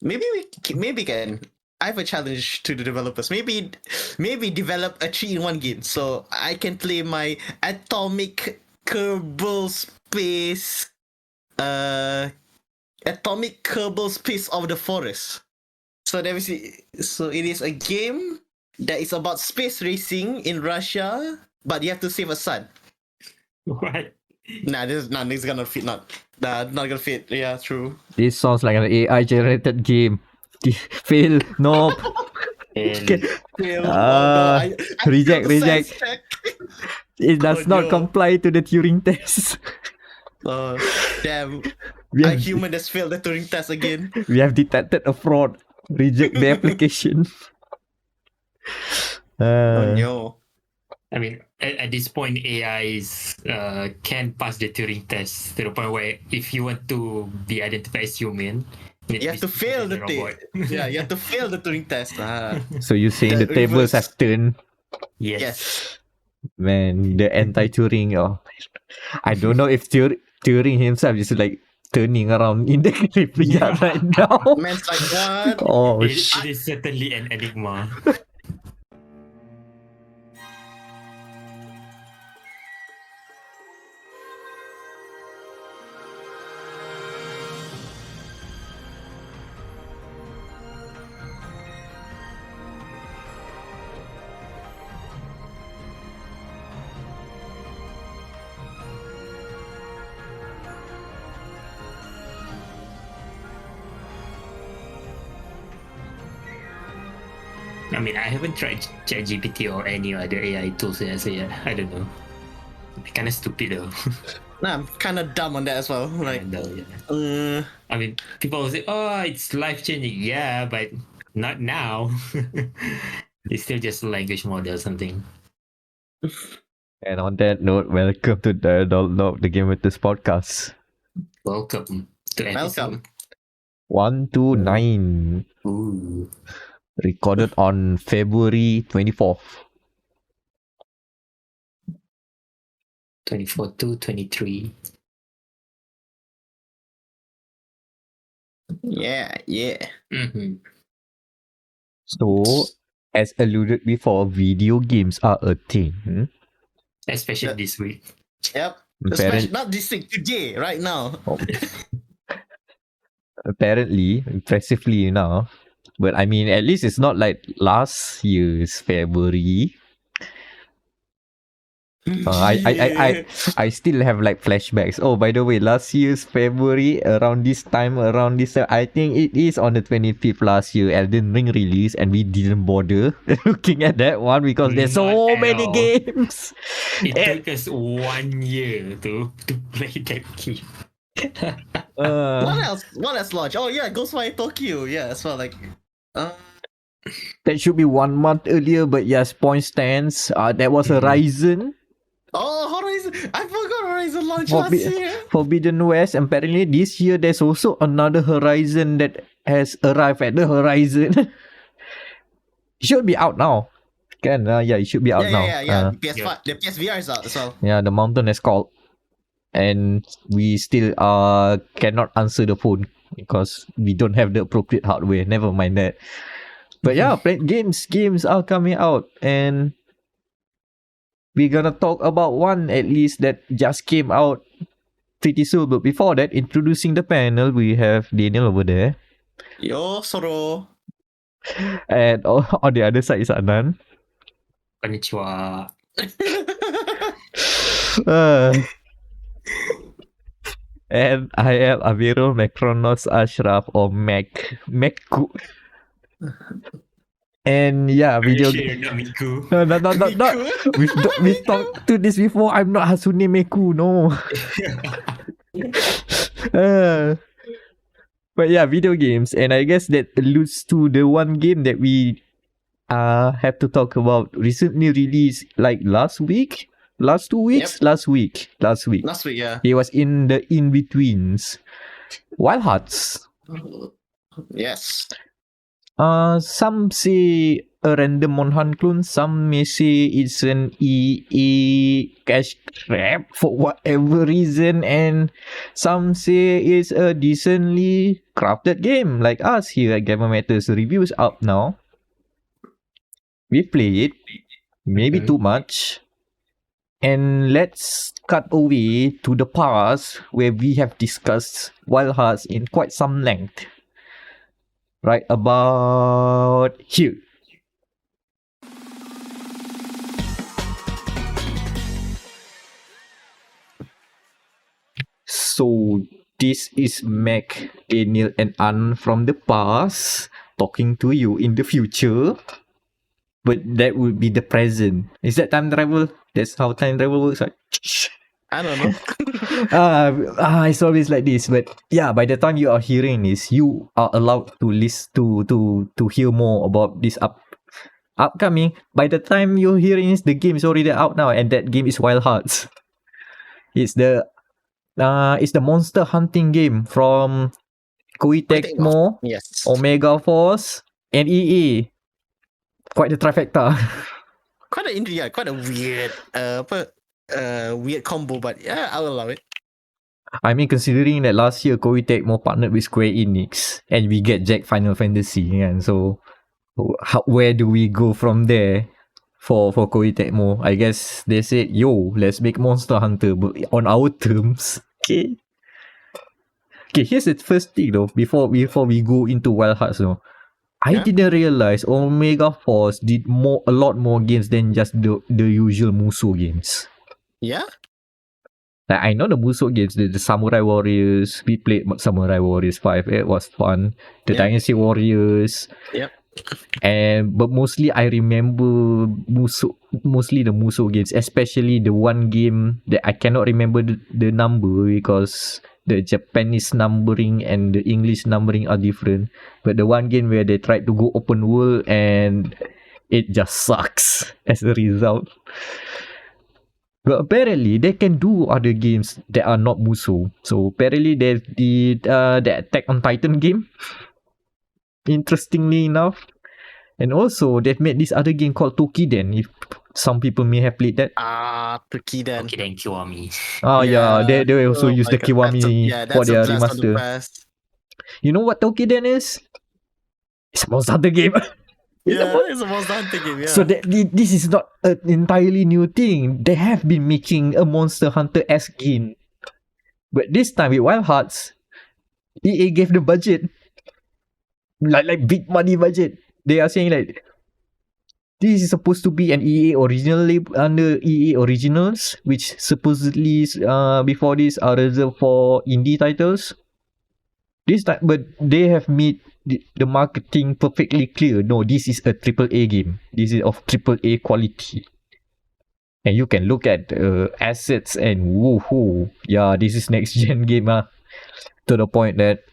maybe can. I have a challenge to the developers. Maybe develop a 3-in-1 game so I can play my atomic Kerbal Space atomic Kerbal Space of the Forest. So it is a game that is about space racing in Russia, but you have to save a sun. What? This is gonna fit. Not gonna fit. Yeah, true. This sounds like an AI generated game. Fail. Nope. Fail. I reject. It does not no. comply to the Turing test. Damn. We A have, human has failed the Turing test again. we have detected a fraud. Reject the application. Oh no. I mean, at this point, AIs can pass the Turing test to the point where if you want to be identified as human, you have to fail the test. Yeah, you have to fail the Turing test. So you're saying the tables have turned? Yes. Man, the anti-Turing. I don't know if Turing himself is like turning around in the graveyard right now. Man's like, what? Oh, it is certainly an enigma. I mean, I haven't tried ChatGPT or any other AI tools yet, so yeah, I don't know. Kind of stupid though. I'm kind of dumb on that as well. Like, I mean, people will say, "Oh, it's life changing." Yeah, but not now. It's still just a language model or something. And on that note, welcome to dia.log, the Game with this podcast. Welcome to episode 129. Ooh. Recorded on February 24th. 24 to 23. Yeah. Mm-hmm. So, as alluded before, video games are a thing. Especially this week. Yep. Especially not this week, today, right now. Apparently, impressively enough. But I mean, at least it's not like last year's February. I still have like flashbacks. Oh, by the way, last year's February, around this time, I think it is on the 25th last year, Elden Ring release, and we didn't bother looking at that one because there's so many games. It took us 1 year to play that game. What else launched? Oh yeah, Ghostwire Tokyo. Yeah, as well. Like, that should be 1 month earlier, but yes, point stands. That was Horizon. Oh, Horizon! I forgot Horizon launched last year. Forbidden West. Apparently, this year there's also another Horizon that has arrived at the horizon. It should be out now. It should be out now. Yeah. PS5, the PSVR is out as well. Yeah, the mountain is called. And we still cannot answer the phone because we don't have the appropriate hardware. Never mind that. But yeah, games are coming out, and we're gonna talk about one at least that just came out pretty soon. But before that, introducing the panel, we have Danial over there. Yo, Soro. And on the other side is Anan. Konnichiwa. And I am Avirul Macronos Ashraf or Meck. And yeah, video game. No. We've talked to this before. I'm not Hasune Meku, no. But yeah, video games, and I guess that alludes to the one game that we have to talk about. Recently released, like last 2 weeks. Yep. Last week, yeah. It was in the in-betweens. Wild Hearts. Yes. Some say a random Monhan clone. Some may say it's an EA cash grab for whatever reason, and some say it's a decently crafted game. Like us here at Gamma Matters, reviews up now. We play it, maybe too much. And let's cut away to the past where we have discussed Wild Hearts in quite some length. Right about here. So this is Meck, Danial, and Anan from the past talking to you in the future. But that would be the present. Is that time travel? That's how time travel works, right? I don't know. It's always like this. But yeah, by the time you are hearing this, you are allowed to listen to hear more about this upcoming. By the time you're hearing this, the game is already out now, and that game is Wild Hearts. It's the monster hunting game from Koei Tecmo, Yes. Omega Force, and EA. Quite the trifecta. Quite a weird, weird combo, but yeah, I'll allow it. I mean, considering that last year Koei Tecmo partnered with Square Enix, and we get Jack Final Fantasy, and so where do we go from there for Koei Tecmo? I guess they said, "Yo, let's make Monster Hunter but on our terms." Okay. Here's the first thing though. Before we go into Wild Hearts, though. I didn't realize Omega Force did a lot more games than just the usual Musou games. Yeah? Like, I know the Musou games, the Samurai Warriors. We played Samurai Warriors 5. It was fun. The Dynasty Warriors. Yep. But mostly I remember mostly the Musou games, especially the one game that I cannot remember the number because the Japanese numbering and the English numbering are different. But the one game where they tried to go open world and it just sucks as a result. But apparently they can do other games that are not Musou. So apparently they did the Attack on Titan game. Interestingly enough. And also they've made this other game called Tokiden. If some people may have played that. Tokiden. Tokiden Kiwami. Oh yeah, they also use the Kiwami for their remaster. You know what Tokiden is? It's a Monster Hunter game. It's a Monster Hunter game, yeah. So this is not an entirely new thing. They have been making a Monster Hunter-esque game. But this time with Wild Hearts, EA gave the budget. Like big money budget. They are saying like, this is supposed to be an EA original under EA Originals, which supposedly before this are reserved for indie titles. This time, but they have made the marketing perfectly clear. No, this is a AAA game. This is of AAA quality. And you can look at assets and woohoo. Yeah, this is next gen game. To the point that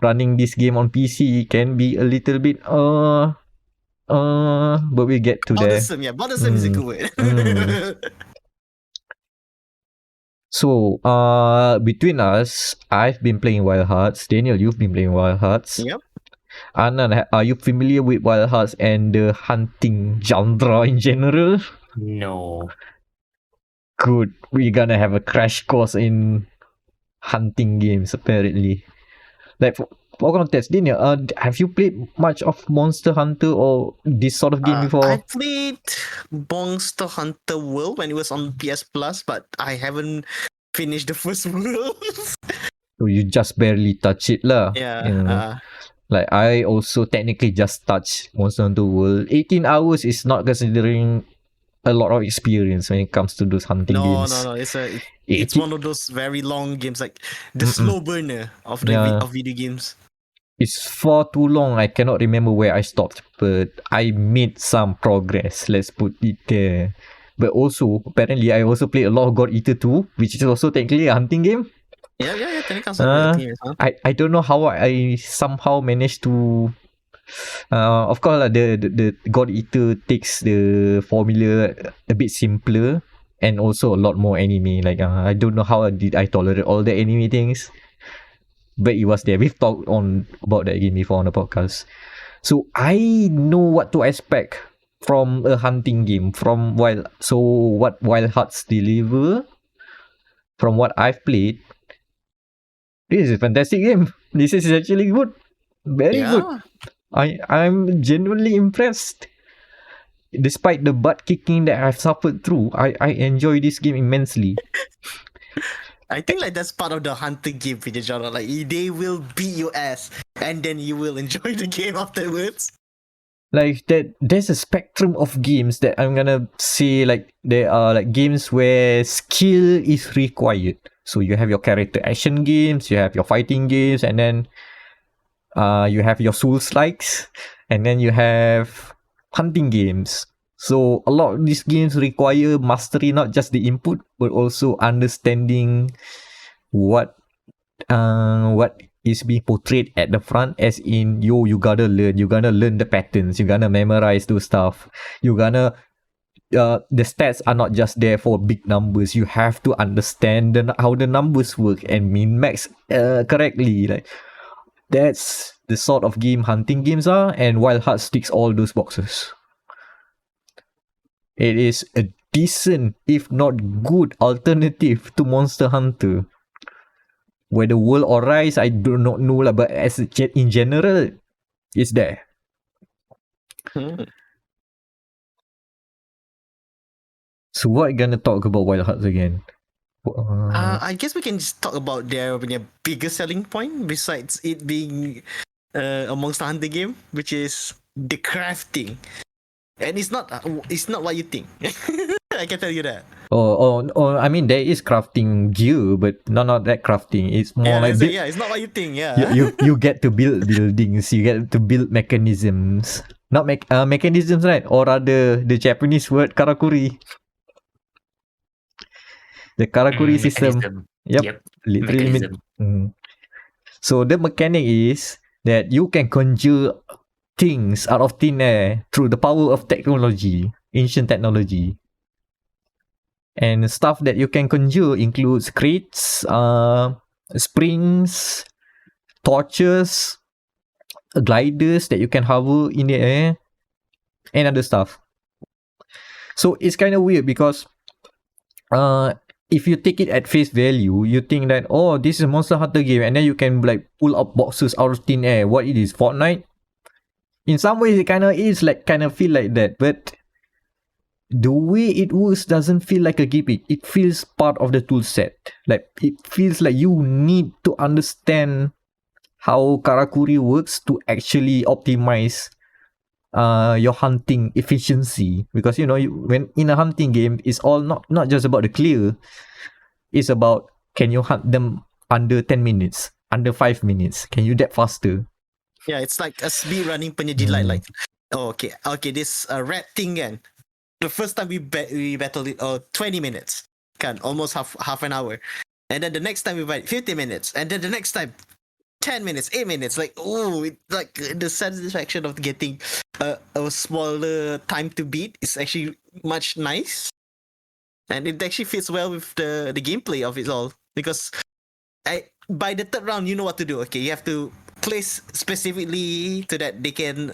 running this game on PC can be a little bit but we get to bothersome, there. Bothersome is a good word. So, between us, I've been playing Wild Hearts. Danial, you've been playing Wild Hearts. Yep. Anan, are you familiar with Wild Hearts and the hunting genre in general? No. Good. We're gonna have a crash course in hunting games, apparently. Like, for context, Daniel, have you played much of Monster Hunter or this sort of game before? I played Monster Hunter World when it was on PS Plus, but I haven't finished the first world. So you just barely touch it lah. Yeah. Like I also technically just touched Monster Hunter World. 18 hours is not considering a lot of experience when it comes to those hunting games. No. It's one of those very long games, like the slow burner of of video games. It's for too long. I cannot remember where I stopped, but I made some progress. Let's put it there. But also, apparently, I also played a lot of God Eater 2, which is also technically a hunting game. Yeah. Technically, hunting game. I don't know how I somehow managed to. Of course, the God Eater takes the formula a bit simpler and also a lot more anime. Like I don't know how did I tolerate all the anime things. But it was there. We've talked about that game before on the podcast. So I know what to expect from a hunting game. What Wild Hearts deliver, from what I've played, this is a fantastic game. This is actually good, very good. Yeah. I'm genuinely impressed. Despite the butt kicking that I've suffered through, I enjoy this game immensely. I think like that's part of the hunter game in the genre. Like they will beat your ass, and then you will enjoy the game afterwards. Like that, there's a spectrum of games that I'm gonna say, like there are like games where skill is required. So you have your character action games, you have your fighting games, and then you have your Souls likes, and then you have hunting games. So a lot of these games require mastery, not just the input, but also understanding what is being portrayed at the front, as in you gotta learn the patterns, you gotta memorize those stuff, you gotta the stats are not just there for big numbers. You have to understand how the numbers work and min max correctly. Like that's the sort of game hunting games are, and Wild Hearts ticks all those boxes. It is a decent, if not good, alternative to Monster Hunter. Whether World or Rise, I do not know lah, but in general, it's there. So what are you gonna talk about Wild Hearts again? I guess we can just talk about their biggest selling point besides it being a Monster Hunter game, which is the crafting. And it's not what you think. I can tell you that. I mean, there is crafting gear, but not that crafting. It's more like it's not what you think. Yeah, you get to build buildings. You get to build mechanisms. Not mechanisms, right? Or rather, the Japanese word karakuri. The karakuri system. Yep. Literally. So the mechanic is that you can conjure things out of thin air through the power of technology, ancient technology. And stuff that you can conjure includes crates, springs, torches, gliders that you can hover in the air, and other stuff. So it's kind of weird because if you take it at face value, you think that, oh, this is a Monster Hunter game, and then you can like pull up boxes out of thin air. What it is, Fortnite? In some ways, it kind of feel like that, but the way it works doesn't feel like a gimmick. It feels part of the tool set. Like it feels like you need to understand how Karakuri works to actually optimize your hunting efficiency, because when in a hunting game, it's all not just about the clear. It's about, can you hunt them under 10 minutes, under 5 minutes? Can you that faster? Yeah, it's like a speed running punya delight. Like, okay, this red thing kan. The first time we battled it, 20 minutes, kan, almost half an hour, and then the next time we fight 50 minutes, and then the next time 10 minutes, 8 minutes. Like, like the satisfaction of getting a smaller time to beat is actually much nice, and it actually fits well with the gameplay of it all, because by the third round you know what to do. Okay, you have to place specifically so that they can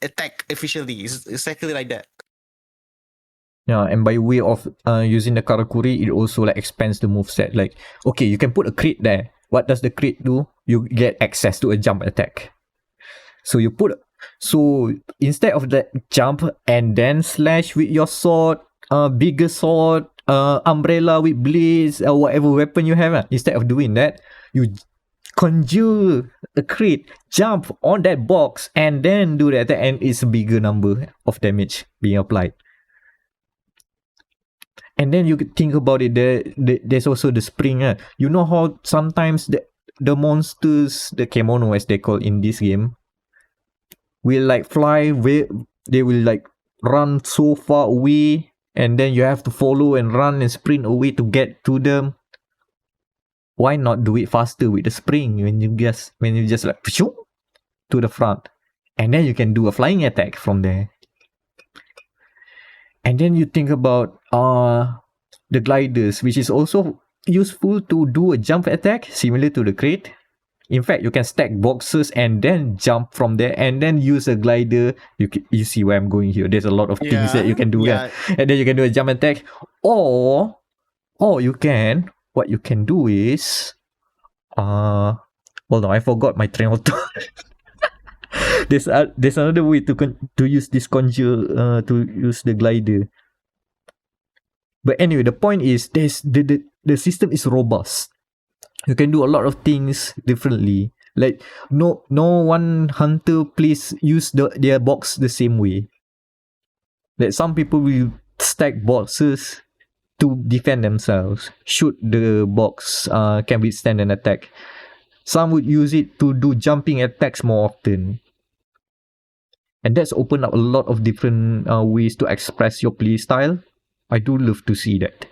attack efficiently. It's exactly like that. Yeah, and by way of using the Karakuri, it also like expands the moveset. Like, okay, you can put a crit there. What does the crit do? You get access to a jump attack. So instead of that jump and then slash with your sword, bigger sword, umbrella with blades, or whatever weapon you have, instead of doing that, you conjure a crit, jump on that box, and then do that, and it's a bigger number of damage being applied. And then you could think about it, there's also the spring. You know how sometimes the monsters, the kemono as they call in this game, will like fly way, they will like run so far away, and then you have to follow and run and sprint away to get to them. Why not do it faster with the spring when you just like to the front, and then you can do a flying attack from there. And then you think about the gliders, which is also useful to do a jump attack similar to the crate. In fact, you can stack boxes and then jump from there and then use a glider. You see where I'm going here. There's a lot of things that you can do. Yeah. And then you can do a jump attack. Or you can, what you can do is, hold on, I forgot my train of thought. There's another way to use this conjure, to use the glider. But anyway, the point is, the system is robust. You can do a lot of things differently. Like no one hunter use their box the same way. Like some people will stack boxes to defend themselves. Shoot the box can withstand an attack. Some would use it to do jumping attacks more often. And that's opened up a lot of different ways to express your play style. I do love to see that.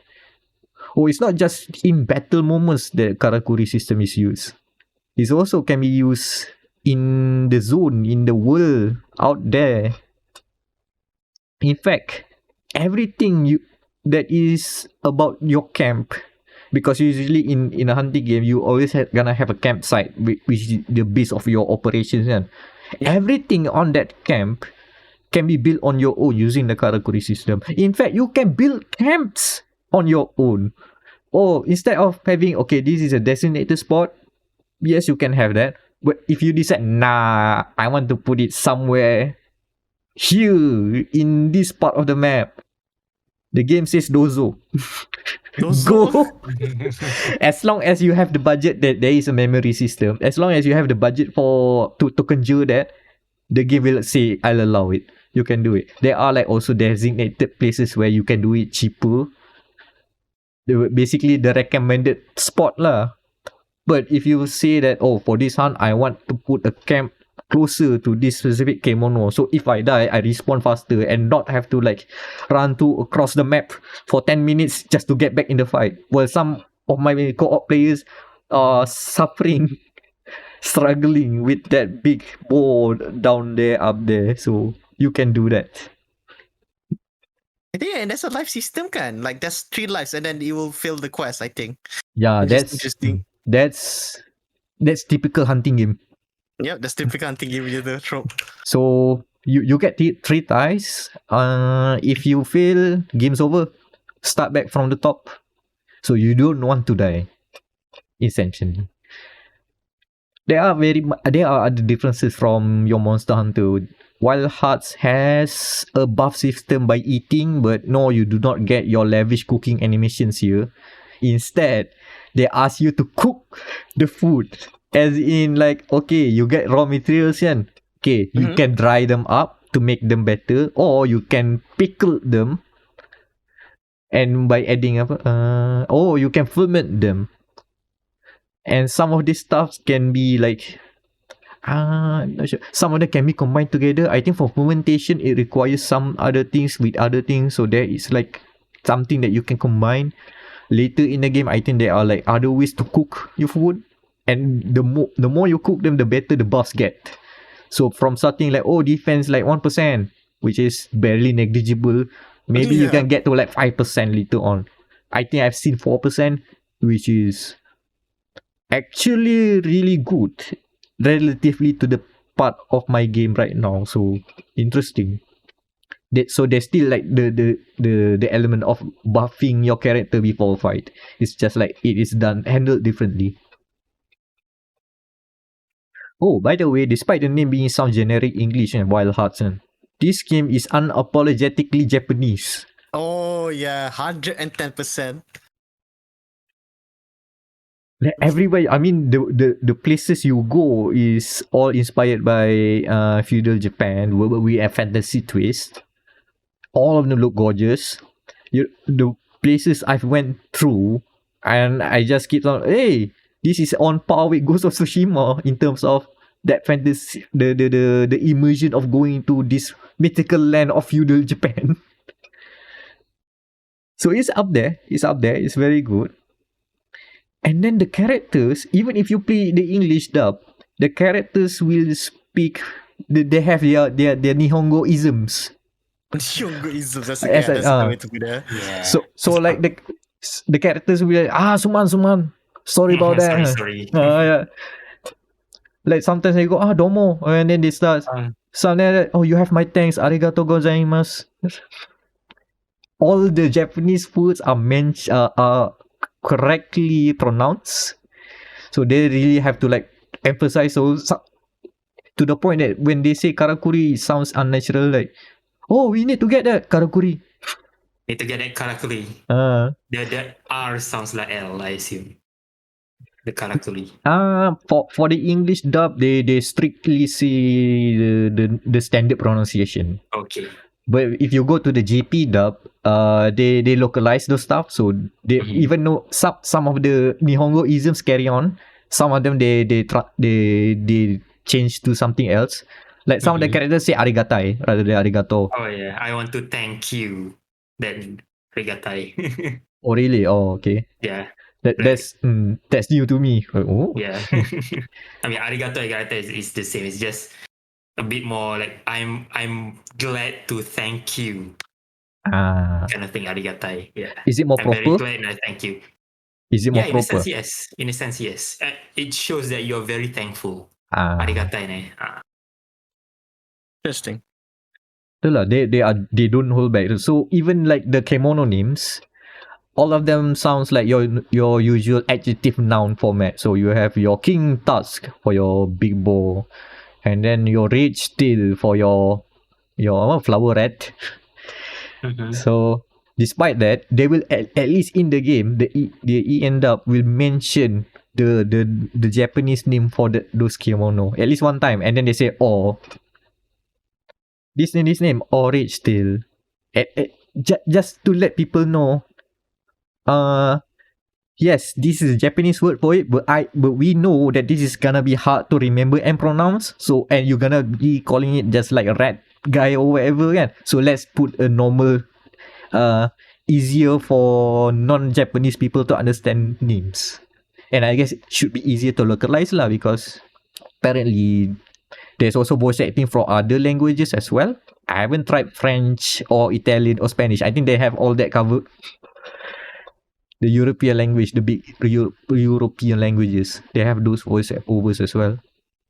Oh, it's not just in battle moments that Karakuri system is used. It also can be used in the zone, in the world, out there. In fact, everything that is about your camp, because usually in a hunting game, you always gonna have a campsite, which is the base of your operations. Yeah. Everything on that camp can be built on your own using the Karakuri system. In fact, you can build camps on your own. Or instead of having, okay, this is a designated spot, yes, you can have that. But if you decide, nah, I want to put it somewhere here in this part of the map, the game says dozo. Go. As long as you have the budget, that there is a memory system. As long as you have the budget to conjure that, the game will say, I'll allow it. You can do it. There are like also designated places where you can do it cheaper. Basically the recommended spot lah. But if you say that, oh, for this hunt, I want to put a camp closer to this specific kemono, so if I die, I respawn faster and not have to like run across the map for 10 minutes just to get back in the fight. Well, some of my co-op players are struggling with that big board down there, up there, so you can do that. I think, and there's a life system kan, like there's 3 lives and then you will fill the quest, I think. Yeah, Which is that's interesting. That's typical hunting game. Yeah, that's typical hunting game with the trope. So you get 3 ties. If you fail, game's over. Start back from the top. So you don't want to die, essentially. There are other differences from your Monster Hunter. Wild Hearts has a buff system by eating, but no, you do not get your lavish cooking animations here. Instead, they ask you to cook the food. As in, like, okay, you get raw materials, yan. Okay, you can dry them up to make them better, or you can pickle them. And by adding you can ferment them. And some of these stuffs can be like, I'm not sure. Some of them can be combined together. I think for fermentation, it requires some other things with other things. So there is like something that you can combine. Later in the game, I think there are like other ways to cook your food. And the more you cook them, the better the buffs get. So from starting like, defense like 1%, which is barely negligible. Maybe you can get to like 5% later on. I think I've seen 4%, which is actually really good relatively to the part of my game right now. So interesting. So there's still like the element of buffing your character before a fight. It's just like it is handled differently. Oh, by the way, despite the name being sound generic English and Wild Hearts, this game is unapologetically Japanese. Oh yeah, 110%. Like everywhere, I mean, the places you go is all inspired by feudal Japan, where we have fantasy twist. All of them look gorgeous. The places I've went through, and I just keep on, hey, this is on par with Ghost of Tsushima in terms of that fantasy, the immersion of going to this mythical land of feudal Japan. So it's up there. It's very good. And then the characters, even if you play the English dub, the characters will speak. They have their Nihongo-isms. Nihongo-isms, that's the way to be there. Yeah. So like the characters will be like, Suman, sorry about that. Sorry. Yeah. Like sometimes they go domo, and then they start something like, oh, you have my thanks, arigato gozaimasu. All the Japanese words are correctly pronounced, so they really have to like emphasize. So to the point that when they say karakuri, it sounds unnatural. Like, oh, we need to get that karakuri. Need to get that karakuri. The R sounds like L, I assume. The karakuri. For the English dub, they strictly say the standard pronunciation. Okay. But if you go to the JP dub, they localize those stuff. So they even though some of the Nihongo isms carry on, some of them they change to something else. Like some of the characters say arigatai rather than arigato. Oh yeah, I want to thank you. Then arigatai. Oh really? Oh okay. Yeah. That's new to me. Oh. Yeah. I mean, arigato is the same. It's just a bit more like I'm glad to thank you. Kind of thing, arigatai. Yeah. Is it more I'm proper? very glad and I thank you. Is it more proper? In a sense, yes. It shows that you're very thankful. Arigatai ne. Interesting. They don't hold back. So even like the kemono names, all of them sounds like your usual adjective noun format. So you have your king tusk for your big bow, and then your rage steel for your flower rat. So despite that, they will at least in the game the end up will mention the Japanese name for those kimono at least one time, and then they say this name or rage steel, just to let people know. Yes, this is a Japanese word for it, but we know that this is gonna be hard to remember and pronounce. So, and you're gonna be calling it just like a rat guy or whatever, yeah. So let's put a normal, easier for non-Japanese people to understand names. And I guess it should be easier to localize lah, because apparently there's also voice acting for other languages as well. I haven't tried French or Italian or Spanish. I think they have all that covered. The European language, the big European languages, they have those voiceovers as well.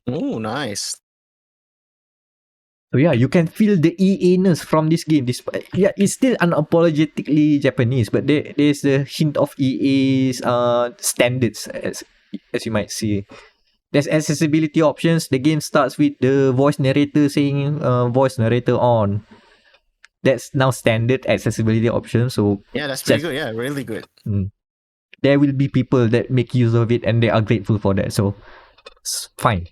Oh, nice. So yeah, you can feel the EA-ness from this game. It's still unapologetically Japanese, but there's a hint of EA's standards, as you might see. There's accessibility options. The game starts with the voice narrator saying voice narrator on. That's now standard accessibility option. So yeah, that's pretty good. Yeah, really good. There will be people that make use of it and they are grateful for that. So it's fine.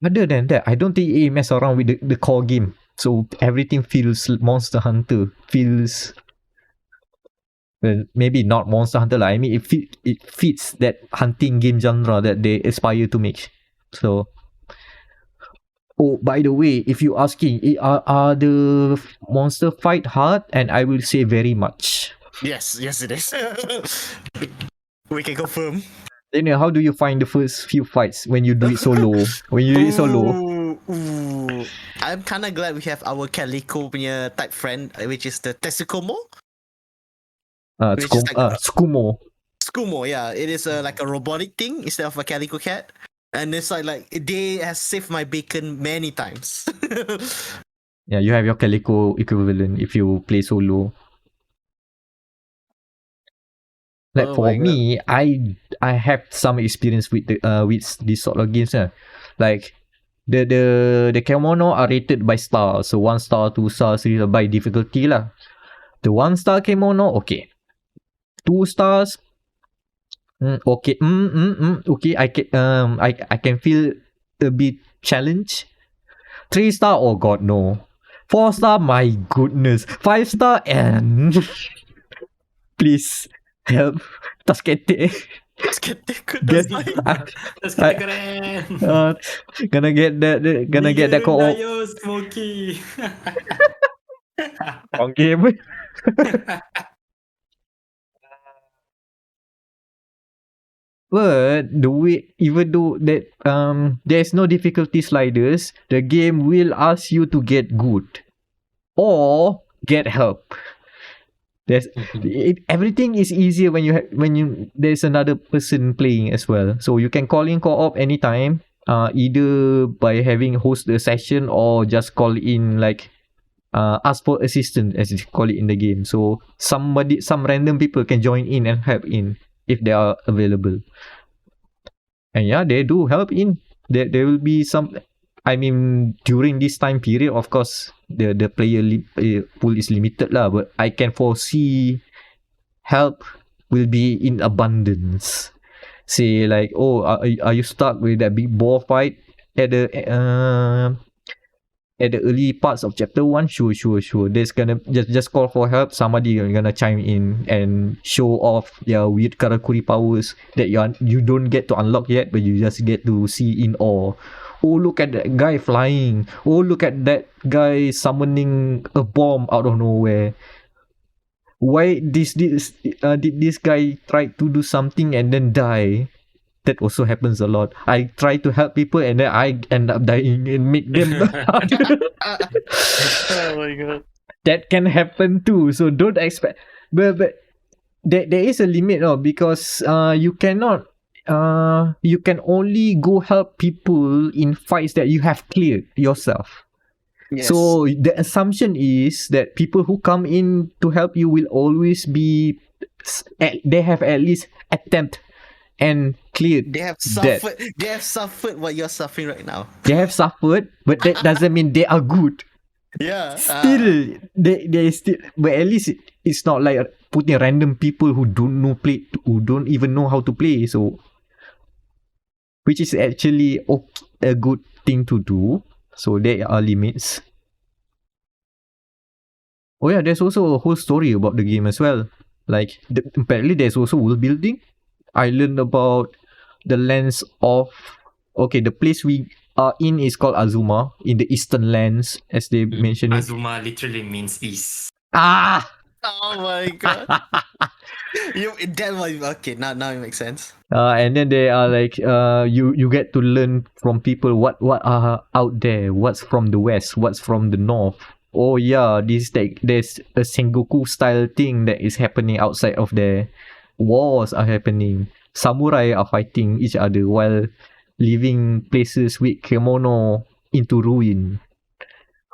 Other than that, I don't think EA mess around with the core game. So everything feels Monster Hunter. Feels, well, maybe not Monster Hunter. I mean, it fits that hunting game genre that they aspire to make. So. Oh, by the way, if you're asking, are the monster fight hard? And I will say very much. Yes, it is. We can confirm. Daniel, how do you find the first few fights when you do it solo? I'm kind of glad we have our Calico punya type friend, which is the Tetsukomo. Tsukumo. Tsukumo, yeah. It is like a robotic thing instead of a Calico cat. And it's like they have saved my bacon many times. Yeah, you have your Calico equivalent if you play solo. Like for me, I have some experience with these sort of games. Like the Kemono are rated by star, so 1 star, 2 stars by difficulty lah. The 1 star Kemono, okay. 2 stars. Okay. Okay. I can feel a bit challenged. 3 star, oh god, no. 4 star, my goodness. 5 star, and please help. Taskete. Gonna get that co-op. Smoky. On game. But even though that there's no difficulty sliders, the game will ask you to get good or get help. Everything is easier when there's another person playing as well. So you can call in co-op anytime, either by having host a session or just call in like ask for assistance as you call it in the game. So some random people can join in and help in if they are available. And yeah, they do help in. There will be some. I mean, during this time period, of course, the player pool is limited lah. But I can foresee help will be in abundance. Say like, oh, are you stuck with that big boss fight at the early parts of chapter 1? Sure. There's gonna just call for help. Somebody gonna chime in and show off their weird karakuri powers that you don't get to unlock yet, but you just get to see in awe. Oh, look at that guy flying. Oh, look at that guy summoning a bomb out of nowhere. Why did this guy try to do something and then die? That also happens a lot. I try to help people and then I end up dying and make them Oh my god. That can happen too. So don't expect. But there is a limit, because you cannot. You can only go help people in fights that you have cleared yourself. Yes. So the assumption is that people who come in to help you will always be. They have at least attempt and cleared. They have suffered. They have suffered what you're suffering right now. They have suffered, but that doesn't mean they are good. Yeah. Still, they still. But at least it's not like putting random people who don't even know how to play. So, which is actually a good thing to do. So there are limits. Oh yeah, there's also a whole story about the game as well. Like apparently there's also world building. I learned about the lands of the place we are in is called Azuma in the eastern lands, as they mentioned it. Azuma literally means east. Ah! Oh my god. Okay, now it makes sense. And then they are like you get to learn from people what are out there, what's from the west, what's from the north. Oh yeah, there's a Sengoku style thing that is happening outside of there. Wars are happening. Samurai are fighting each other while leaving places with kimono into ruin.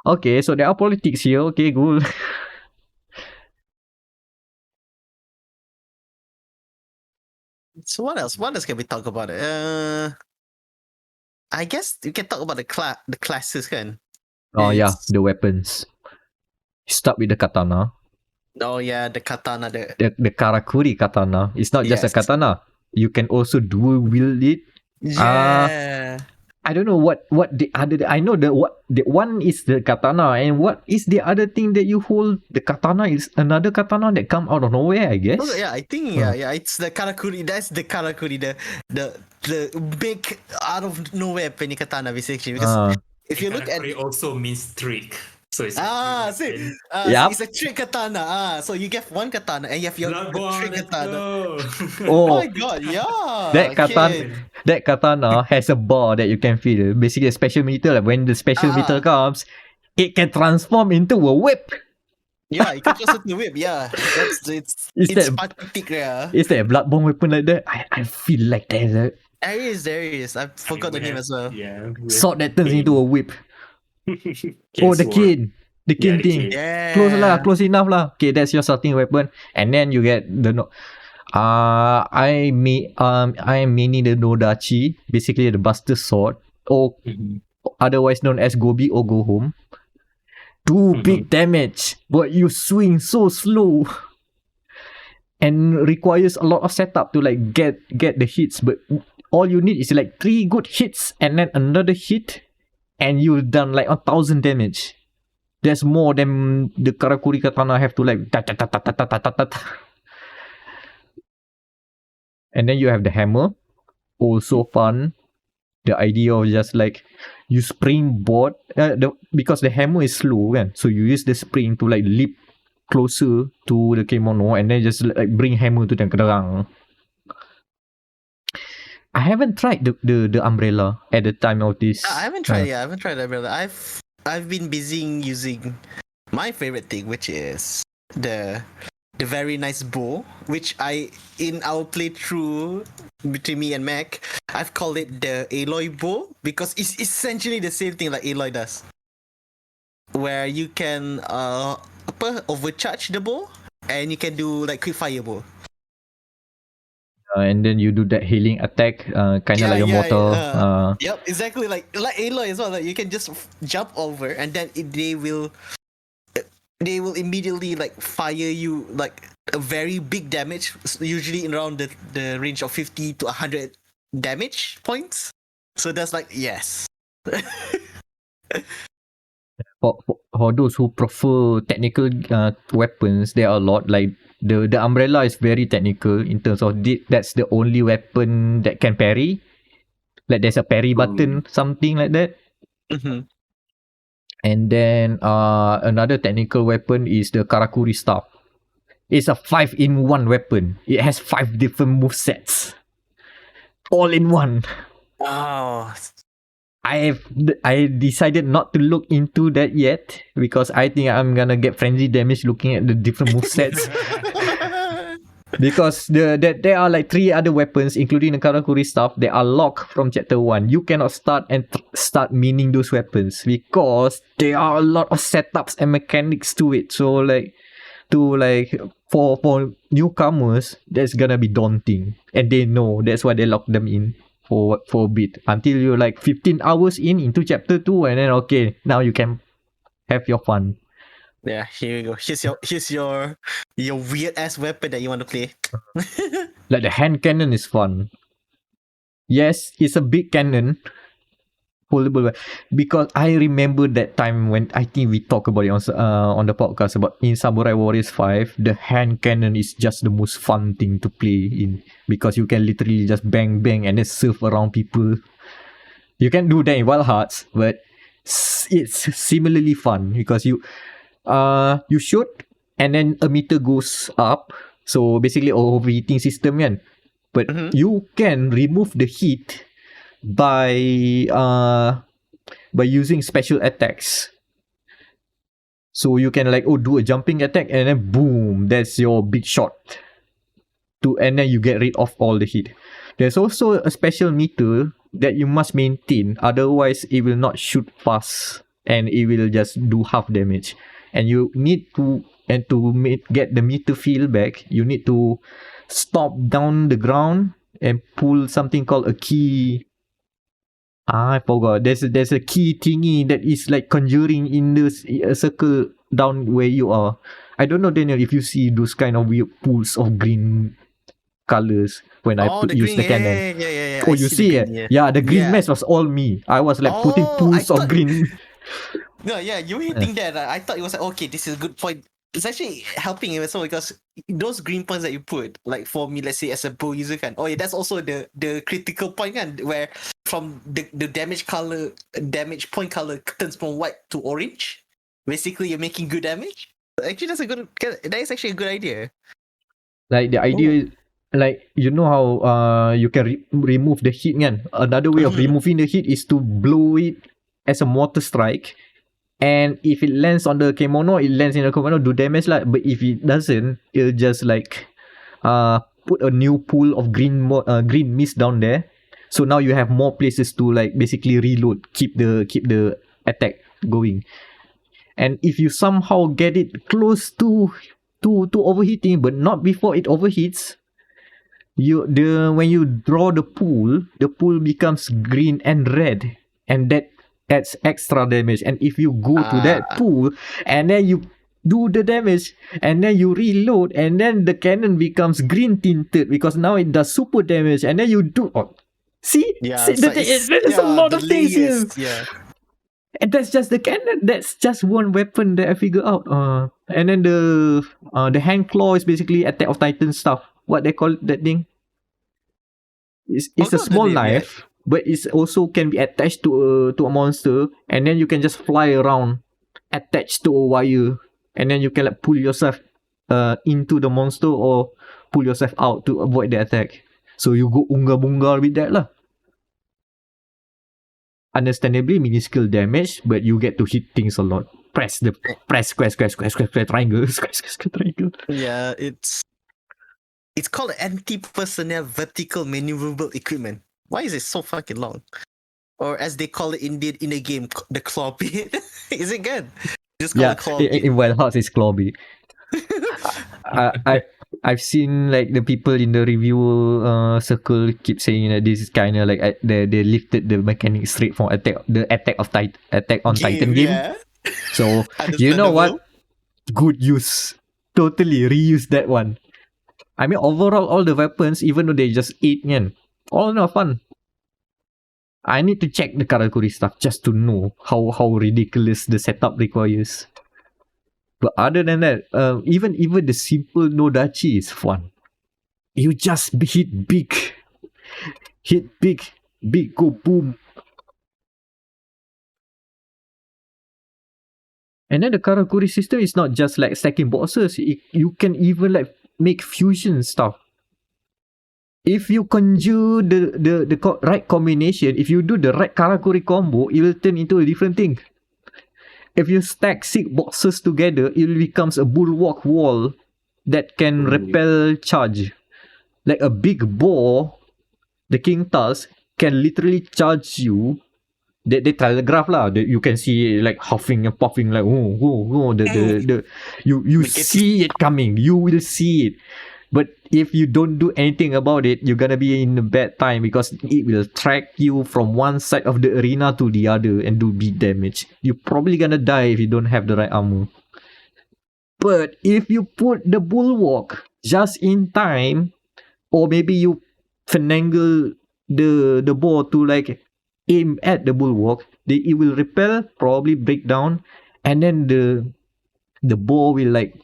Okay, so there are politics here. Okay, cool. So what else? What else can we talk about? I guess you can talk about the classes, kan? Oh yeah, the weapons. Start with the katana. Oh yeah, the katana. The karakuri katana. It's not just a katana. You can also dual wield it. Yeah. I don't know what the other. I know the one is the katana, and what is the other thing that you hold? The katana is another katana that come out of nowhere, I guess. Oh, yeah, I think it's the karakuri. That's the karakuri, the big out of nowhere penny katana basically. Because if you look at it, also means trick. So it's it's a trick katana. So you get one katana and you have your trick katana. Oh my god, yeah. That katana has a bar that you can feel. Basically, a special meter. Like when the special meter comes, it can transform into a whip. Yeah, it can transform into a whip. Yeah, it's pathetic. Yeah. Is that a bloodborne weapon like that? I feel like there is. There is. I forgot the name as well. Yeah. Sword that turns into a whip. The cane. The cane thing. Yeah. Close enough lah. Okay, that's your starting weapon. And then you get the I am meaning the Nodachi, basically the Buster Sword, or otherwise known as Gobi or Go Home. Big damage, but you swing so slow and requires a lot of setup to like get the hits. But all you need is like 3 good hits and then another hit, and you've done like 1,000 damage. That's more than the Karakuri Katana have to like ta. And then you have the hammer, also fun. The idea of just like you springboard because the hammer is slow, kan? So you use the spring to like leap closer to the kimono and then just like bring hammer to the kedarang. I haven't tried the umbrella at the time of this. I haven't tried the umbrella. I've been busy using my favorite thing, which is the the very nice bow, which in our playthrough between me and Meck, I've called it the Aloy bow because it's essentially the same thing like Aloy does, where you can overcharge the bow and you can do like quick fire bow. And then you do that healing attack, kind of like a mortar. Yep, exactly like Aloy as well. Like you can just jump over and then they will immediately like fire you like a very big damage, usually in around the range of 50 to 100 damage points. So that's like yes. For those who prefer technical weapons, there are a lot. Like the umbrella is very technical in terms of that's the only weapon that can parry. Like there's a parry button, something like that. Mm-hmm. And then another technical weapon is the Karakuri staff. It's a 5-in-1 weapon. It has 5 different movesets, all in one. Oh. I decided not to look into that yet because I think I'm gonna get frenzy damage looking at the different movesets. Because there are like 3 other weapons, including the Karakuri staff, that are locked from chapter 1. You cannot start mining those weapons because there are a lot of setups and mechanics to it. So for newcomers, that's gonna be daunting, and they know that's why they lock them in for a bit until you're like 15 hours into chapter 2, and then okay, now you can have your fun. Yeah, here you go. Here's your weird ass weapon that you want to play. Like the hand cannon is fun. Yes, it's a big cannon, pullable. Because I remember that time when I think we talked about it on the podcast about in Samurai Warriors 5, the hand cannon is just the most fun thing to play in because you can literally just bang and then surf around people. You can do that in Wild Hearts, but it's similarly fun because you shoot and then a meter goes up. So basically overheating system kan. But you can remove the heat by using special attacks. So you can like do a jumping attack and then boom, that's your big shot. And then you get rid of all the heat. There's also a special meter that you must maintain, otherwise it will not shoot fast and it will just do half damage. And you need to get the meter feel back, you need to stop down the ground and pull something called a key. I forgot. There's a key thingy that is like conjuring in a circle down where you are. I don't know, Daniel, if you see those kind of weird pools of green colors when use the cannon. Yeah. Oh, you see it? Yeah, the green mess was all me. I was like putting pools of green. No, yeah, you hitting that. I thought it was like, okay, this is a good point. It's actually helping you as well because those green points that you put, like for me, let's say as a bow user kan, that's also the critical point kan, where from the damage point color turns from white to orange. Basically, you're making good damage. Actually, that is actually a good idea. Like the idea is, like you know how you can remove the heat kan. Another way of removing the heat is to blow it as a mortar strike. And if it lands on the kimono, it lands in the kimono, do damage lah. But if it doesn't, it'll just like put a new pool of green mist down there. So now you have more places to like basically reload, keep the attack going. And if you somehow get it close to overheating, but not before it overheats, when you draw the pool becomes green and red, and that adds extra damage. And if you go to that pool and then you do the damage and then you reload and then the cannon becomes green tinted because now it does super damage, and then you do there's a lot of things here. Yeah. And that's just the cannon. That's just one weapon that I figured out. And then the hand claw is basically Attack of Titan stuff. What they call that thing? It's a small knife, but it's also can be attached to a monster, and then you can just fly around attached to a wire, and then you can like pull yourself into the monster or pull yourself out to avoid the attack. So you go unga bunga with that lah. Understandably minuscule damage, but you get to hit things a lot. press triangle, square triangle. Yeah, it's called anti-personnel vertical maneuverable equipment. Why is it so fucking long? Or as they call it in the game, the claw pit. Is it good? Just call it claw pit. In Wild Hearts, it's Clawby. I've seen like the people in the review circle keep saying that this is kind of like they lifted the mechanic straight from Attack on Titan game. Yeah. So you know what? Good use. Totally reuse that one. I mean, overall, all the weapons, even though they just 8 yen, all not fun. I need to check the Karakuri stuff just to know how ridiculous the setup requires. But other than that, even the simple Nodachi is fun. You just hit big, go boom. And then the Karakuri system is not just like stacking boxes. You can even like make fusion stuff. If you conjure the right combination, if you do the right Karakuri combo, it will turn into a different thing. If you stack 6 boxes together, it becomes a bulwark wall that can repel charge. Like a big boar, the King Tusk can literally charge you. They telegraph lah. You can see like huffing and puffing like you see it coming. You will see it. But if you don't do anything about it, you're gonna be in a bad time because it will track you from one side of the arena to the other and do beat damage. You're probably gonna die if you don't have the right armor. But if you put the bulwark just in time, or maybe you finagle the ball to like aim at the bulwark, it will repel, probably break down, and then the ball will like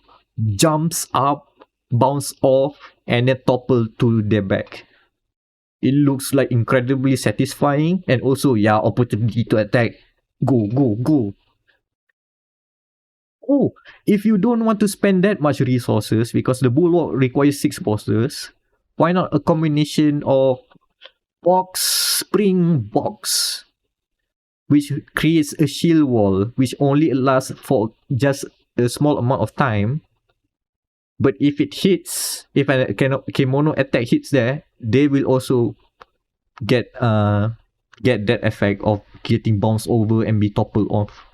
jumps up, bounce off, and then topple to their back. It looks like incredibly satisfying, and also opportunity to attack. Go. Oh, if you don't want to spend that much resources because the bulwark requires 6 bosses, why not a combination of spring box, which creates a shield wall which only lasts for just a small amount of time. But if it hits, if a Kemono attack hits there, they will also get that effect of getting bounced over and be toppled off.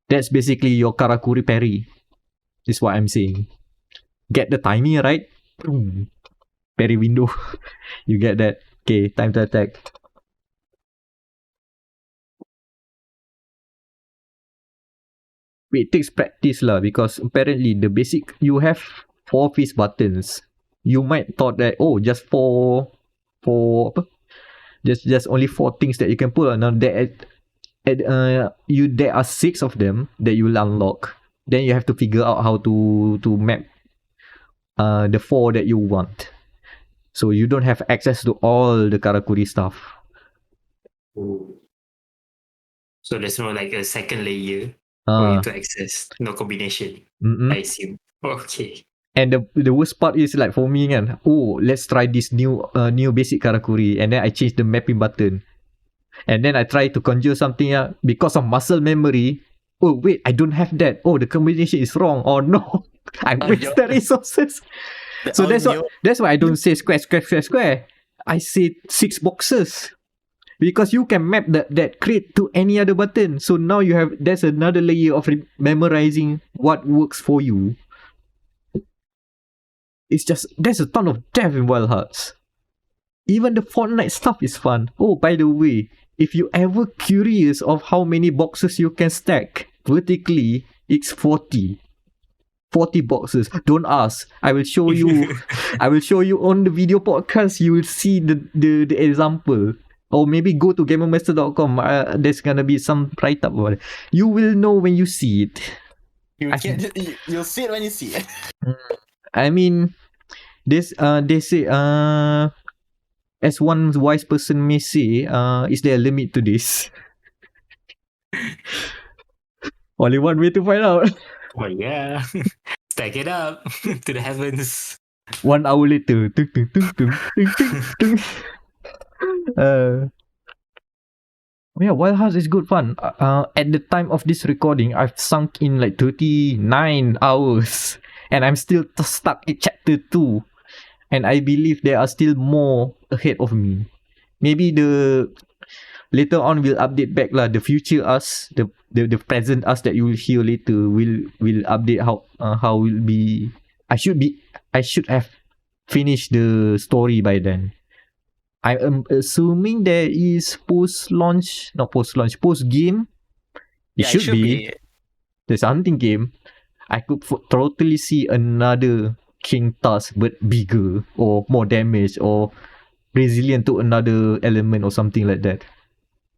That's basically your Karakuri parry. Is what I'm saying. Get the timing right. Boom. Parry window. You get that. Okay, time to attack. It takes practice lah, because apparently the basic, you have 4 fist buttons. You might thought that just just only 4 things that you can pull. Now there are 6 of them that you will unlock. Then you have to figure out how to map the 4 that you want. So you don't have access to all the Karakuri stuff. Ooh. So there's no like a second layer for you to access. No combination. I assume. Okay. And the worst part is like for me kan, let's try this new basic Karakuri, and then I change the mapping button. And then I try to conjure something because of muscle memory. Oh wait, I don't have that. Oh, the combination is wrong. Oh no. I wasted resources. So that's why I don't say square. I say 6 boxes. Because you can map that crate to any other button. So now there's another layer of memorizing what works for you. It's just, there's a ton of depth in Wild Hearts. Even the Fortnite stuff is fun. Oh, by the way, if you're ever curious of how many boxes you can stack vertically, it's 40. 40 boxes. Don't ask. I will show you. I will show you on the video podcast. You will see the example. Or maybe go to gamermaster.com. There's gonna be some write-up about it. You will know when you see it. You'll see it when you see it. I mean, they say, as one wise person may say, is there a limit to this? Only one way to find out. Oh yeah. Stack it up to the heavens. 1 hour later. Yeah, Wild Hearts is good fun. At the time of this recording, I've sunk in like 39 hours, and I'm still stuck in chapter 2. And I believe there are still more ahead of me. Maybe later on we'll update back lah. The future us, the present us that you will hear later will update how will be. I should have finished the story by then. I am assuming there is post-game. It should be. There's a hunting game. I could totally see another King Task, but bigger or more damage or resilient to another element or something like that.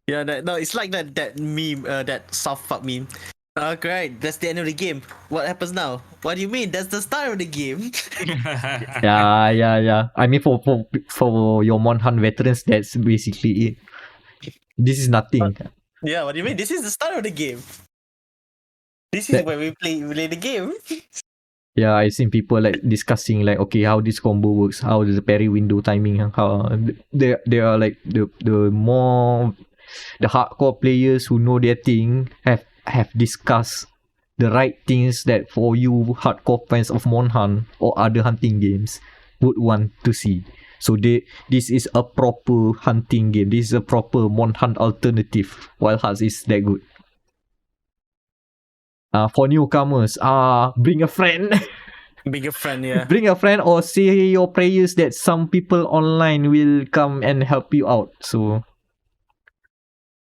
Yeah, no, it's like that meme, that South Park meme. Great, that's the end of the game. What happens now? What do you mean? That's the start of the game. Yeah. I mean, for your Monhan veterans, that's basically it. This is nothing. Yeah, what do you mean? This is the start of the game. This is where we play the game. Yeah, I've seen people like discussing like, okay, how this combo works, how the parry window timing, how they are like the hardcore players who know their thing have discussed the right things that for you hardcore fans of Monhan or other hunting games would want to see. So this is a proper hunting game. This is a proper Monhan alternative. Wild Hearts is that good. For newcomers, bring a friend. Bring a friend, yeah. Bring a friend or say your prayers that some people online will come and help you out. So,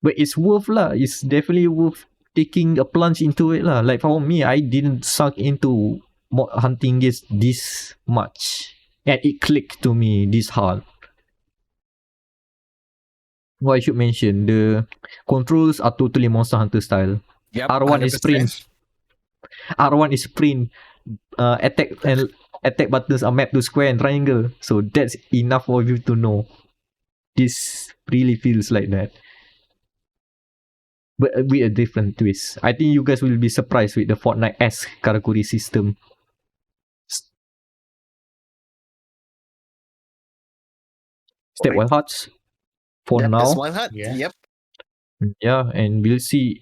but it's worth lah. It's definitely worth taking a plunge into it lah. Like for me, I didn't suck into hunting games this much, and it clicked to me this hard. What I should mention, the controls are totally Monster Hunter style. Yep, R1 is 100%. sprint. R1 is sprint. Attack buttons are mapped to square and triangle. So that's enough for you to know. This really feels like that. But with a different twist. I think you guys will be surprised with the Fortnite-esque Karakuri system. Step Wild Hearts. For now. That's Wild Heart. Yeah. Yep. Yeah, and we'll see.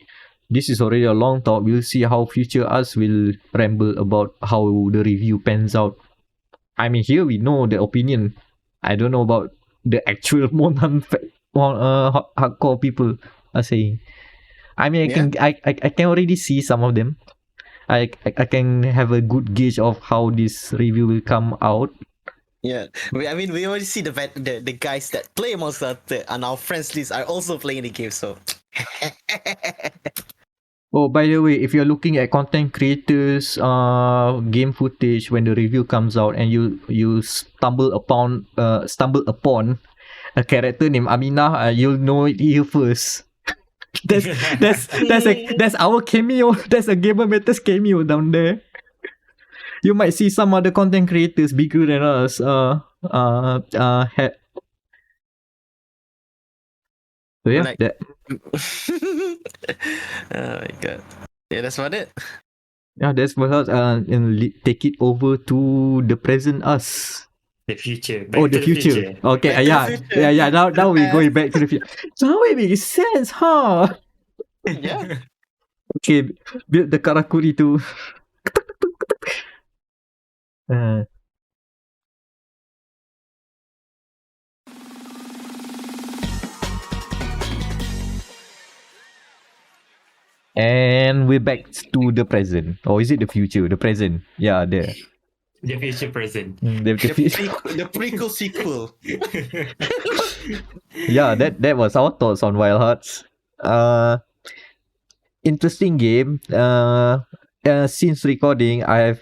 This is already a long talk. We'll see how future us will ramble about how the review pans out. I mean, here we know the opinion. I don't know about the actual Monhan hardcore people are saying. I mean, I can already see some of them. I can have a good gauge of how this review will come out. Yeah, we already see the guys that play Monster Hunter and our friends list are also playing the game. So. Oh, by the way, if you're looking at content creators' game footage when the review comes out, and you stumble upon a character named Aminah, you'll know it here first. That's our cameo. That's a Gamer Matters cameo down there. You might see some other content creators bigger than us. So yeah, Like- that. Oh my god. Yeah, that's about it. Yeah, that's what else. And take it over to the present us. The future. The future. Okay, Back to the future. yeah. Now we're going back to the future. So now it makes sense, huh? Yeah. Okay, build the Karakuri to. And we're back to the present. Or is it the future? The present. Yeah, there. The future present. The The prequel sequel. Yeah, that was our thoughts on Wild Hearts. Interesting game. Since recording, I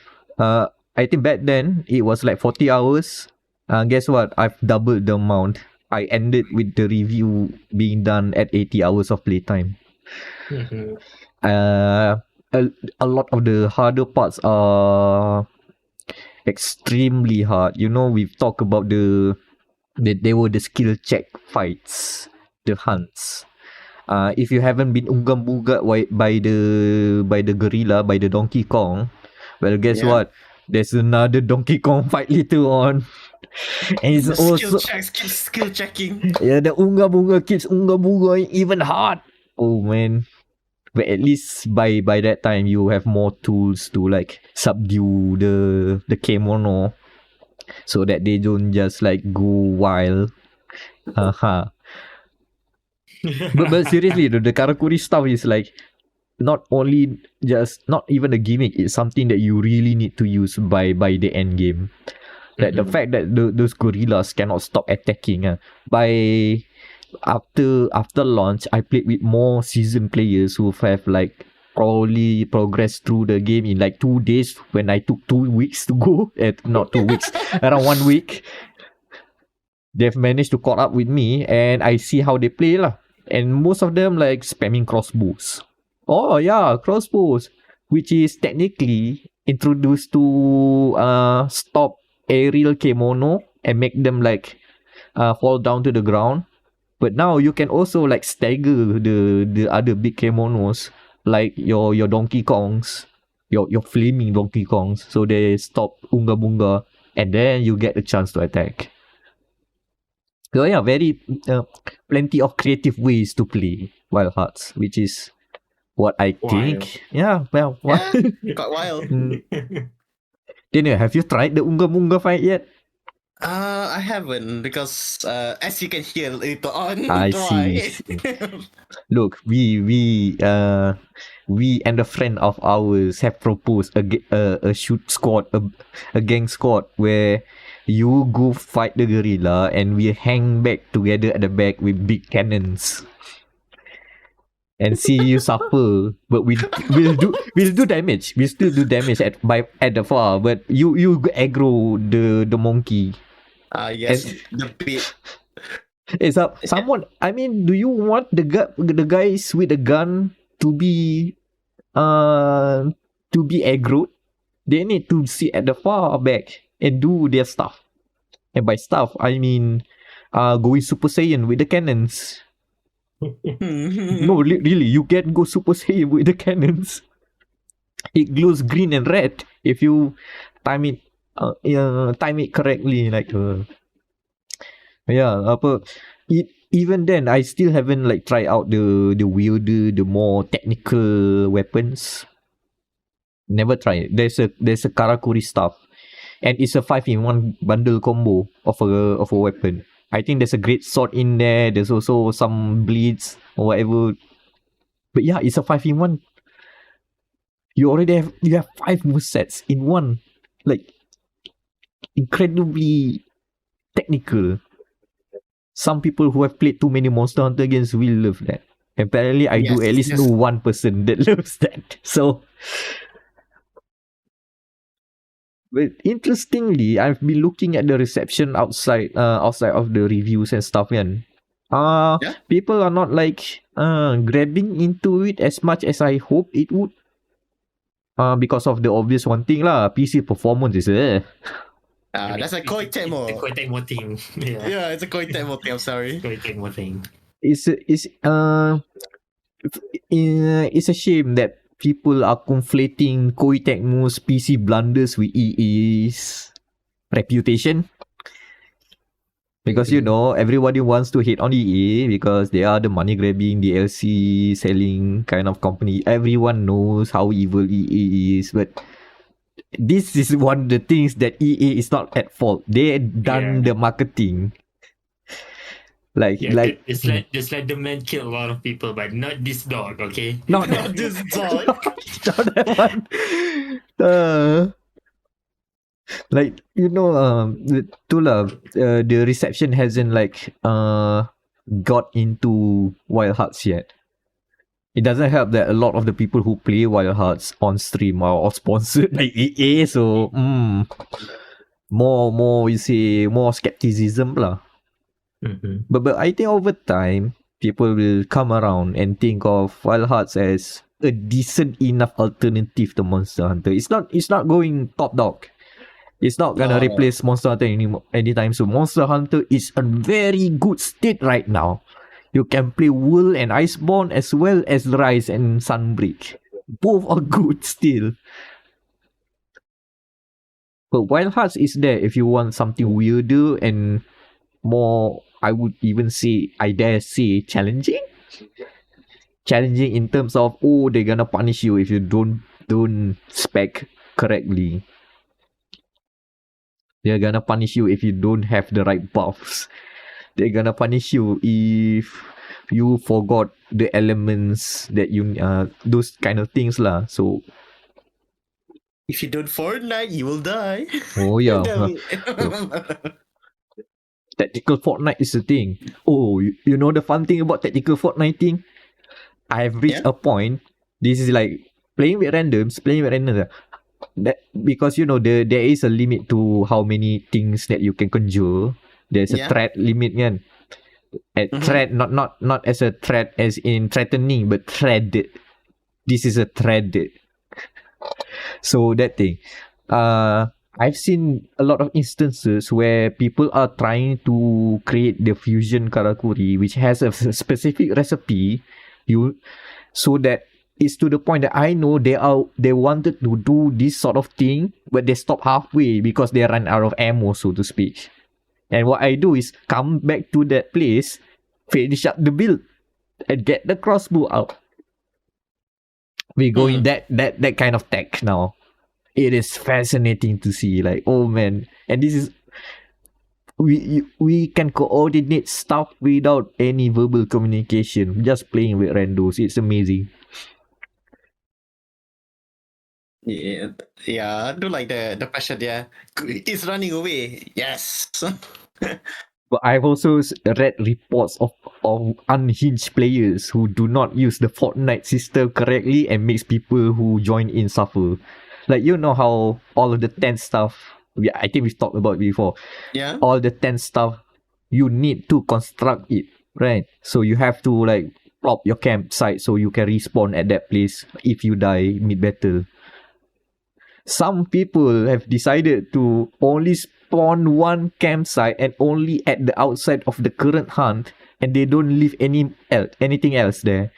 think back then it was like 40 hours. Guess what? I've doubled the amount. I ended with the review being done at 80 hours of playtime. Mhm. A lot of the harder parts are extremely hard. You know, we've talked about they were the skill check fights, the hunts. If you haven't been unggam-bugat by the gorilla, by the Donkey Kong, well, guess Yeah. what? There's another Donkey Kong fight later on. And it's The also skill checking. yeah, the unga bunga keeps unga bunga even hard. Oh man. But at least by that time you have more tools to like subdue the kemono so that they don't just like go wild. Haha. But seriously, the karakuri stuff is like not only just not even a gimmick, it's something that you really need to use by the end game. That the fact that those gorillas cannot stop attacking by after launch, I played with more seasoned players who have like probably progressed through the game in like 2 days when I took 2 weeks to go. Not 2 weeks, around 1 week. They've managed to caught up with me, and I see how they play lah. And most of them like spamming crossbows. Oh yeah, crossbows, which is technically introduced to stop aerial kemono and make them like fall down to the ground. But now you can also like stagger the other big kemonos like your Donkey Kongs, your flaming Donkey Kongs, so they stop unga bunga, and then you get a chance to attack. So yeah, very plenty of creative ways to play Wild Hearts, which is what I think. Yeah, well, Quite wild. Daniel, have you tried the unga bunga fight yet? I haven't, because as you can hear later on. I see. Look, we and a friend of ours have proposed a shoot squad, a gang squad where you go fight the gorilla and we hang back together at the back with big cannons and see you suffer. But we'll do damage. We still do damage at the far. But you aggro the monkey. Yes, the bit. It's up. Someone. I mean, do you want the guys with the gun to be aggroed? They need to sit at the far back and do their stuff. And by stuff, I mean, going Super Saiyan with the cannons. No, really, you can go Super Saiyan with the cannons. It glows green and red if you time it correctly. Like, even then, I still haven't like tried out the weirder, the more technical weapons. Never tried. There's a karakuri stuff, and it's a 5-in-1 bundle combo of a weapon. I think there's a great sword in there. There's also some bleeds or whatever. But yeah, it's a 5-in-1. You have 5 movesets in one. Like, incredibly technical. Some people who have played too many Monster Hunter games will love that. Apparently, I do at least know one person that loves that. So, but interestingly, I've been looking at the reception outside of the reviews and stuff, and people are not like grabbing into it as much as I hope it would. Because of the obvious one thing lah, PC performance is that's a Koei Tecmo. It's a Koei Tecmo thing. Yeah, it's a Koei Tecmo thing. I'm sorry. Koei Tecmo thing. It's a shame that people are conflating Koei Tecmo's PC blunders with EA's reputation. Because everybody wants to hate on EA because they are the money grabbing, DLC selling kind of company. Everyone knows how evil EA is, but this is one of the things that EA is not at fault. They done the marketing. Just let the man kill a lot of people, but not this dog, okay? Not this dog. Not that one. The reception hasn't got into Wild Hearts yet. It doesn't help that a lot of the people who play Wild Hearts on stream are all sponsored by EA, so more skepticism lah. Mm-hmm. But I think over time people will come around and think of Wild Hearts as a decent enough alternative to Monster Hunter. It's not going top dog. It's not gonna replace Monster Hunter anytime soon. Monster Hunter is in very good state right now. You can play World and Iceborne as well as Rise and Sunbreak. Both are good still. But Wild Hearts is there if you want something weirder and more, I would even say, I dare say, challenging. Challenging in terms of, oh, they're gonna punish you if you don't spec correctly. They're gonna punish you if you don't have the right buffs. They're gonna punish you if you forgot the elements that you those kind of things lah. So If you don't Fortnite, you will die. oh yeah, Damn it. tactical Fortnite is the thing. Oh, you know the fun thing about tactical Fortnite thing? I've reached a point. This is like playing with randoms. That because you know there is a limit to how many things that you can conjure. There's a threat limit kan. Threat not as a threat as in threatening, but threaded. This is a threaded. So that thing. I've seen a lot of instances where people are trying to create the fusion karakuri, which has a specific recipe. So that it's to the point that I know they wanted to do this sort of thing, but they stop halfway because they run out of ammo, so to speak. And what I do is come back to that place, finish up the build, and get the crossbow out. We go in that kind of tech now. It is fascinating to see, like, oh man, and this is we can coordinate stuff without any verbal communication, just playing with randos. It's amazing. Yeah, I do like the passion. Yeah, it's running away. Yes. But I've also read reports of unhinged players who do not use the Fortnite system correctly and makes people who join in suffer. Like, you know how all of the tent stuff, I think we've talked about it before. Yeah. All the tent stuff, you need to construct it, right? So you have to like plop your campsite so you can respawn at that place if you die mid-battle. Some people have decided to only spawn one campsite and only at the outside of the current hunt, and they don't leave anything else there.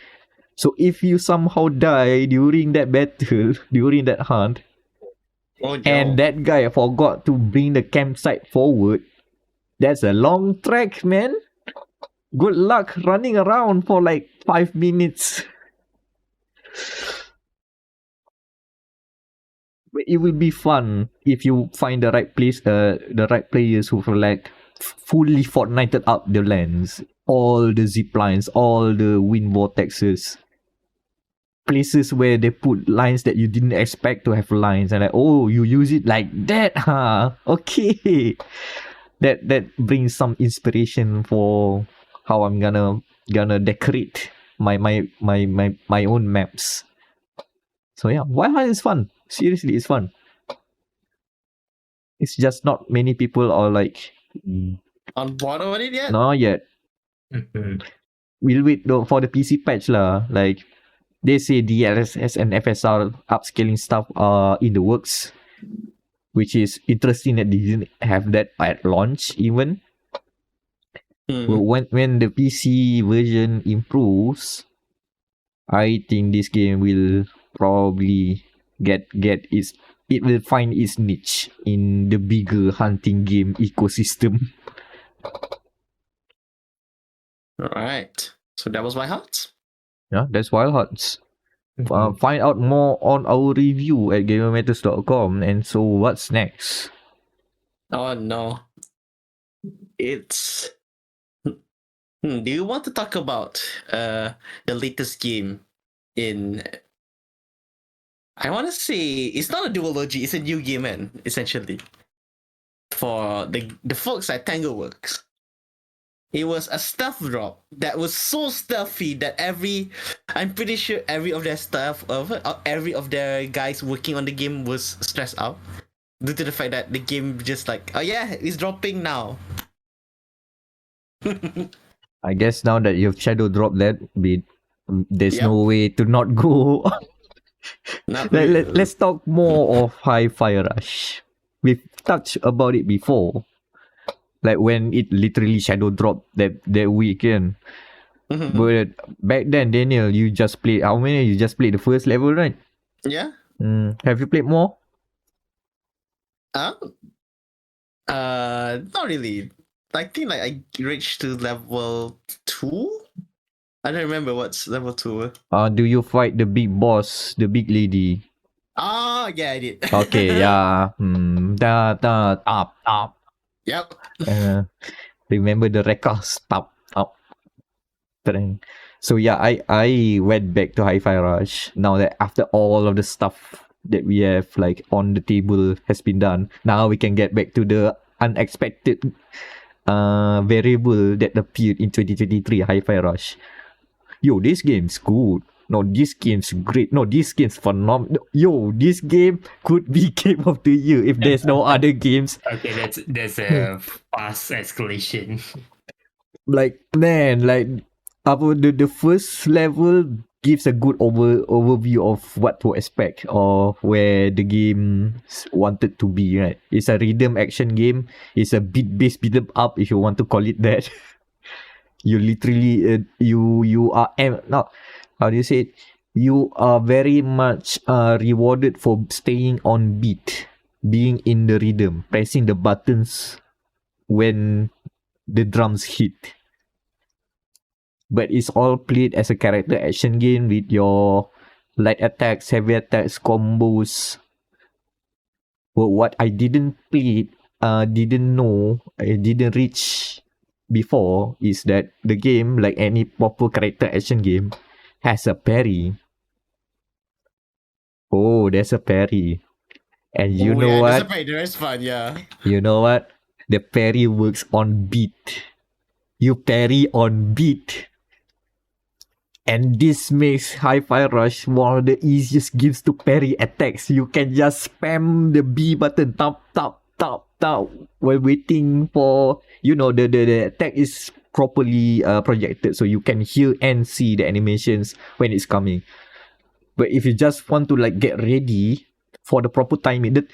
So if you somehow die during that battle, during that hunt, and that guy forgot to bring the campsite forward, that's a long trek, man. Good luck running around for like 5 minutes. But it will be fun if you find the right place, the right players who are like fully Fortnited up the lands, all the zip lines, all the wind vortexes, places where they put lines that you didn't expect to have lines, and like, oh, you use it like that, huh? Okay, that brings some inspiration for how I'm gonna decorate my own maps. So yeah, Wild Hunt is fun. Seriously, it's fun. It's just not many people are like on board on it yet. Not yet. We'll wait for the PC patch lah. Like they say, DLSS and FSR upscaling stuff are in the works, which is interesting that they didn't have that at launch even. But when the PC version improves, I think this game will probably it will find its niche in the bigger hunting game ecosystem. Alright. So that was my heart. Yeah, that's Wild Hearts. Find out more on our review at gamermatters.com. And so what's next? Oh no. It's do you want to talk about the latest game in, I want to say it's not a duology, it's a new game, man, essentially. For the folks at Tangleworks. It was a stealth drop that was so stealthy that I'm pretty sure every of their guys working on the game was stressed out due to the fact that the game just like, oh yeah, it's dropping now. I guess now that you've shadow dropped that bit, there's no way to not go. Let's talk more of Hi-Fi Rush. We've touched about it before. Like when it literally shadow dropped that weekend. But back then, Daniel, you just played how many? You just played the first level, right? Yeah. Have you played more? Uh, not really. I think like I reached to level 2. I don't remember what's level 2. Do you fight the big boss, the big lady? Ah, yeah, I did. Okay, yeah. Up. Yep. Remember the records. Up. Tereng. So yeah, I went back to Hi-Fi Rush now that after all of the stuff that we have like on the table has been done. Now we can get back to the unexpected variable that appeared in 2023 Hi-Fi Rush. Yo, this game's good. No, this game's great. No, this game's phenomenal. Yo, this game could be game of the year if there's no other games. Okay, that's a fast escalation. Like man, like the first level gives a good overview of what to expect or where the game wanted to be, right? It's a rhythm action game. It's a beat-based beat 'em up, if you want to call it that. You literally you are not, how do you say it? You are very much rewarded for staying on beat, being in the rhythm, pressing the buttons when the drums hit. But it's all played as a character action game with your light attacks, heavy attacks, combos. But what I didn't play, didn't know, I didn't reach before is that the game, like any proper character action game, has a parry. Oh, there's a parry. And you know what? That's fun, yeah. You know what? The parry works on beat. You parry on beat. And this makes Hi-Fi Rush one of the easiest games to parry attacks. You can just spam the B button, tap, while waiting for, the attack is properly projected, so you can hear and see the animations when it's coming. But if you just want to like get ready for the proper timing, that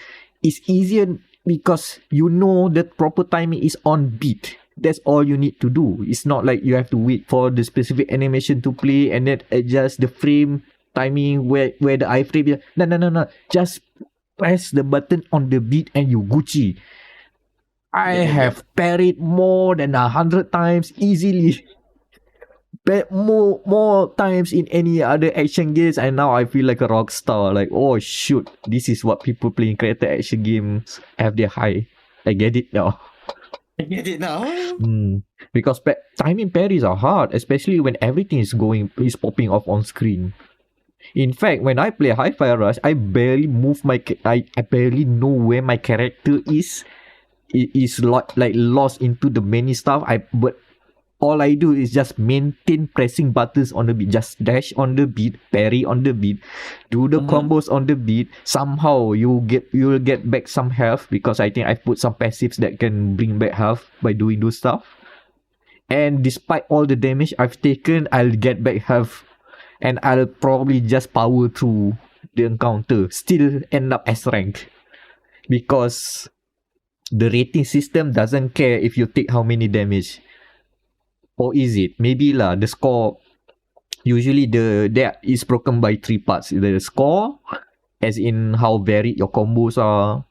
is easier because you know that proper timing is on beat. That's all you need to do. It's not like you have to wait for the specific animation to play and then adjust the frame timing where the iframe is. No. Just press the button on the beat and you Gucci. I have parried more than 100 times easily. But more times in any other action games, and now I feel like a rock star. Like, oh shoot, this is what people playing character action games have their high. I get it now. Because timing parries are hard, especially when everything is popping off on screen. In fact, when I play Hi-Fi Rush, I barely move I barely know where my character is. It is like lost into the many stuff. But all I do is just maintain pressing buttons on the beat. Just dash on the beat, parry on the beat, do the combos on the beat. Somehow you'll get back some health because I think I put some passives that can bring back health by doing those stuff. And despite all the damage I've taken, I'll get back health. And I'll probably just power through the encounter. Still end up as rank. Because the rating system doesn't care if you take how many damage. Or is it? Maybe lah. The score, usually that is broken by 3 parts. The score, as in how varied your combos are,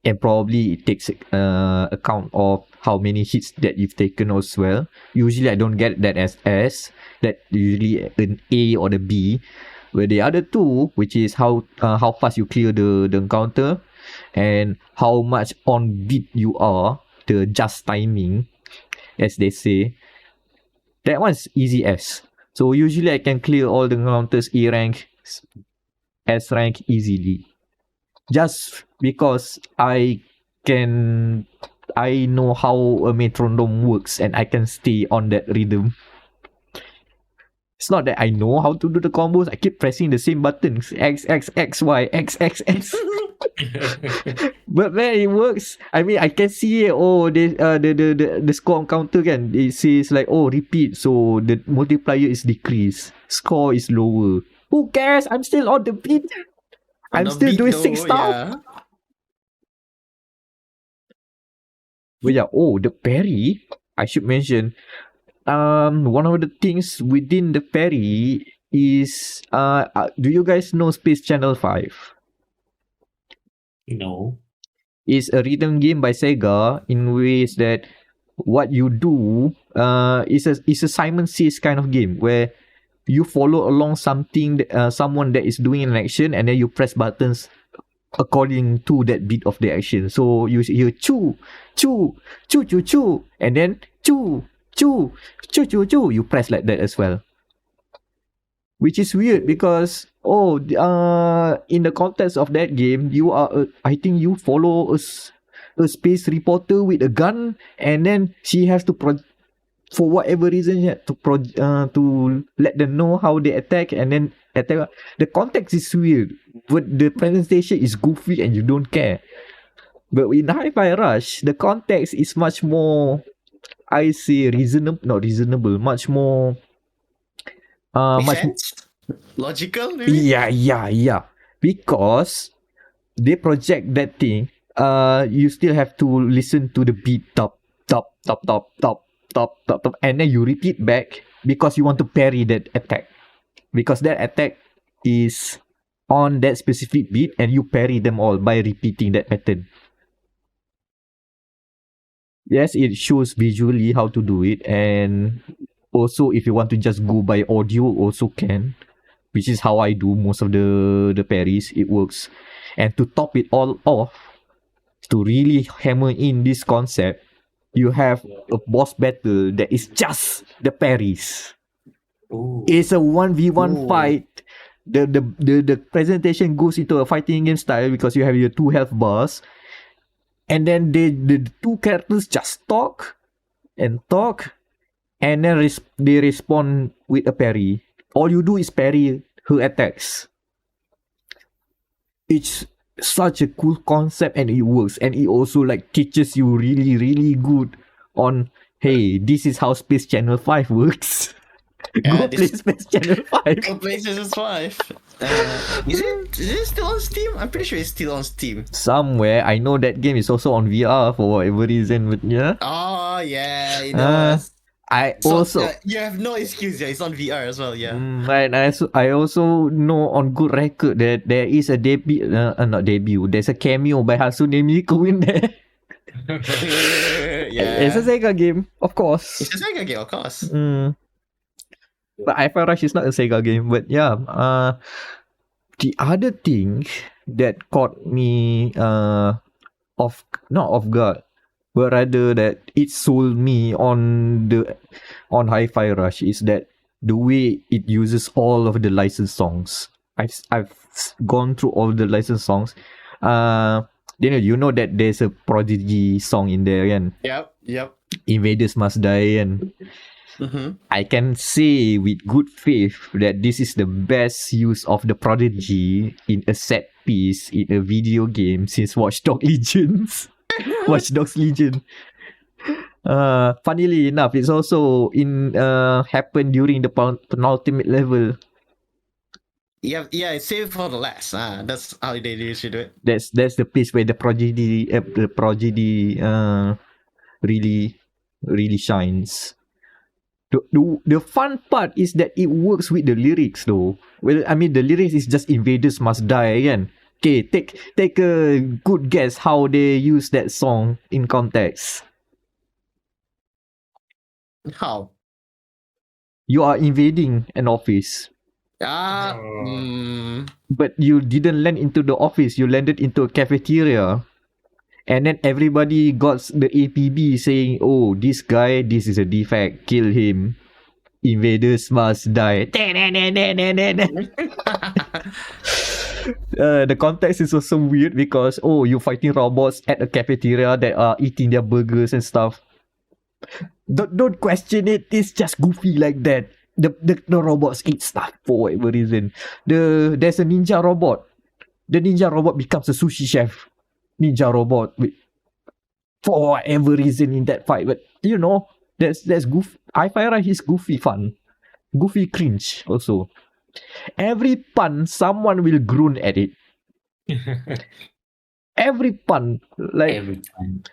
and probably it takes account of how many hits that you've taken as well. Usually I don't get that as S. That usually an A or the B. Where the other two, which is how fast you clear the encounter and how much on beat you are, the just timing, as they say. That one's easy S. So usually I can clear all the encounters A rank, S rank easily. Just because I know how a metronome works and I can stay on that rhythm. It's not that I know how to do the combos. I keep pressing the same buttons. X, X, X, Y, X, X, X. But man, it works. I mean, I can see the score counter kan. It says like, oh, repeat. So the multiplier is decreased. Score is lower. Who cares? I'm still on the beat. I'm still doing 6 stuff. Yeah. But yeah, the parry, I should mention, one of the things within the parry is, do you guys know Space Channel 5? No. is a rhythm game by Sega in ways that what you do is a Simon Says kind of game where you follow along someone that is doing an action, and then you press buttons according to that beat of the action. So you choo choo choo choo choo, and then choo choo choo choo choo. You press like that as well, which is weird because in the context of that game, I think you follow a space reporter with a gun, and then she has to for whatever reason to let them know how they attack, and then attack. The context is weird, but the presentation is goofy and you don't care. But in Hi-Fi Rush, the context is much more, I say, not reasonable, much more logical, maybe? Yeah. Because they project that thing, you still have to listen to the beat top, and then you repeat back because you want to parry that attack. Because that attack is on that specific beat, and you parry them all by repeating that pattern. Yes, it shows visually how to do it, and also if you want to just go by audio, also can, which is how I do most of the parries. It works. And to top it all off, to really hammer in this concept, you have a boss battle that is just the parries. Ooh. It's a 1v1 fight. The presentation goes into a fighting game style because you have your 2 health bars, and then the two characters just talk, and then they respond with a parry. All you do is parry her attacks. It's such a cool concept, and it works, and it also like teaches you really, really good on, hey, this is how Space Channel 5 works. Go play Space Channel 5. Go play Space 5. Is it still on Steam? I'm pretty sure it's still on Steam. Somewhere. I know that game is also on VR for whatever reason, but yeah. Oh, yeah, it does. You have no excuse, yeah. It's on VR as well, yeah. Right. I also know on good record that there is a there's a cameo by Hatsune Miku in there. Yeah. It's a Sega game, of course. It's a Sega game, of course. But Hi-Fi Rush is not a Sega game. But yeah, the other thing that caught me not off guard, but rather that it sold me on Hi-Fi Rush is that the way it uses all of the licensed songs. I've gone through all the licensed songs. You know that there's a Prodigy song in there, and Yep. Invaders Must Die, and I can say with good faith that this is the best use of the Prodigy in a set piece in a video game since Watch Dogs Legion. Funnily enough, it's also happened during the penultimate level. Yeah, it's saved for the last. That's how they usually do it. That's the place where the Prodigy really, really shines. The fun part is that it works with the lyrics though. Well, I mean, the lyrics is just Invaders Must Die again. Okay, take a good guess how they use that song in context. How? You are invading an office. But you didn't land into the office, you landed into a cafeteria. And then everybody got the APB saying, oh, this is a defect, kill him. Invaders must die. The context is also weird because, you're fighting robots at a cafeteria that are eating their burgers and stuff. Don't question it, it's just goofy like that. The robots eat stuff for whatever reason. There's a ninja robot. The ninja robot becomes a sushi chef. Ninja robot for whatever reason in that fight. But that's goofy. Hi-Fi Rush is goofy fun. Goofy cringe also. Every pun, someone will groan at it. Every pun. Like Every time.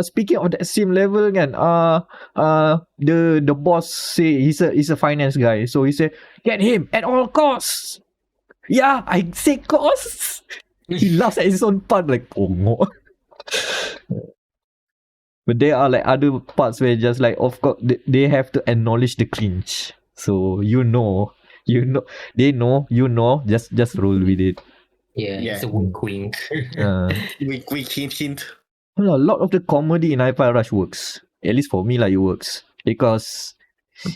Speaking of that same level again, the boss say he's a finance guy, so he said, get him at all costs. Yeah, I say costs. He laughs at his own pun like, oh no. But there are like other parts where just like, of course, they have to acknowledge the cringe. So they know, just roll with it. Yeah, Yeah. it's a wink wink. Wink, hint. Well, a lot of the comedy in Hi-Fi Rush works. At least for me, like it works because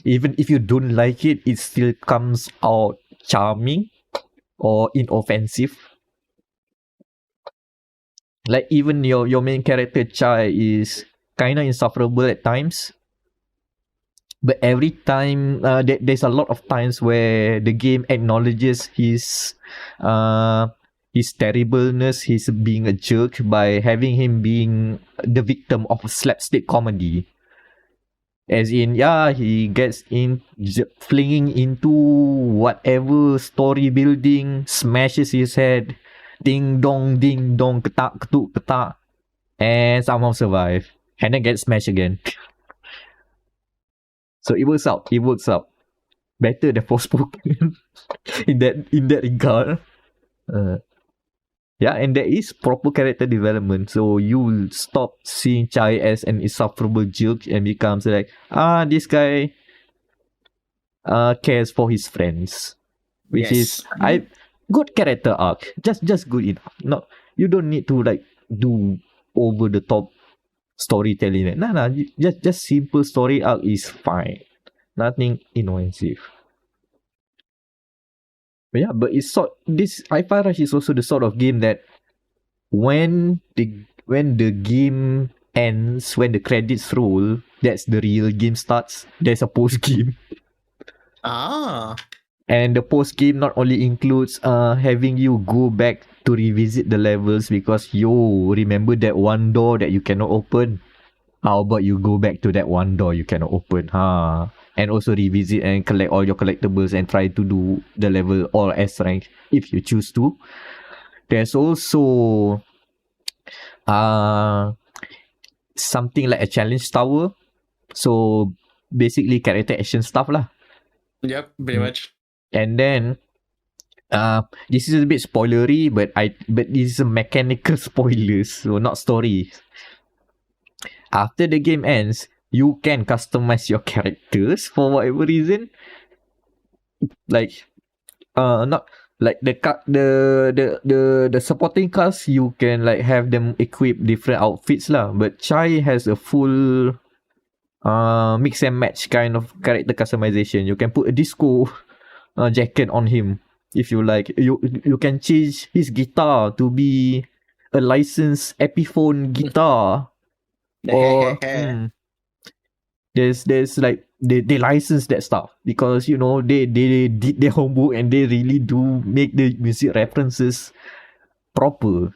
even if you don't like it, it still comes out charming or inoffensive. Like even your main character Chai is kind of insufferable at times, but every time there's a lot of times where the game acknowledges his terribleness, his being a jerk, by having him being the victim of slapstick comedy. As in, yeah, he gets in flinging into whatever story building, smashes his head, ding dong, ketak, ketuk, ketak, and somehow survive, and then gets smashed again. So it works out. Better than Forspoken in that regard. Yeah, and there is proper character development. So you will stop seeing Chai as an insufferable jerk and becomes like, this guy cares for his friends. Which is good character arc. Just good enough. No, you don't need to like do over the top storytelling. Nah, just simple story arc is fine. Nothing innovative. But yeah, but this Hi-Fi Rush is also the sort of game that when the game ends, when the credits roll, that's the real game starts. There's a post game. And the post game not only includes having you go back to revisit the levels because you remember that one door that you cannot open. How about you go back to that one door you cannot open? And also revisit and collect all your collectibles and try to do the level all S rank if you choose to. There's also something like a challenge tower. So basically character action stuff lah. Yep, pretty much. And then this is a bit spoilery, but this is a mechanical spoilers, so not story. After the game ends, you can customize your characters for whatever reason. Like, not like the supporting cast, you can like have them equip different outfits lah. But Chai has a full mix and match kind of character customization. You can put a disco jacket on him if you like. You can change his guitar to be a licensed Epiphone guitar. Or there's like they license that stuff because you know they did their homework and they really do make the music references proper.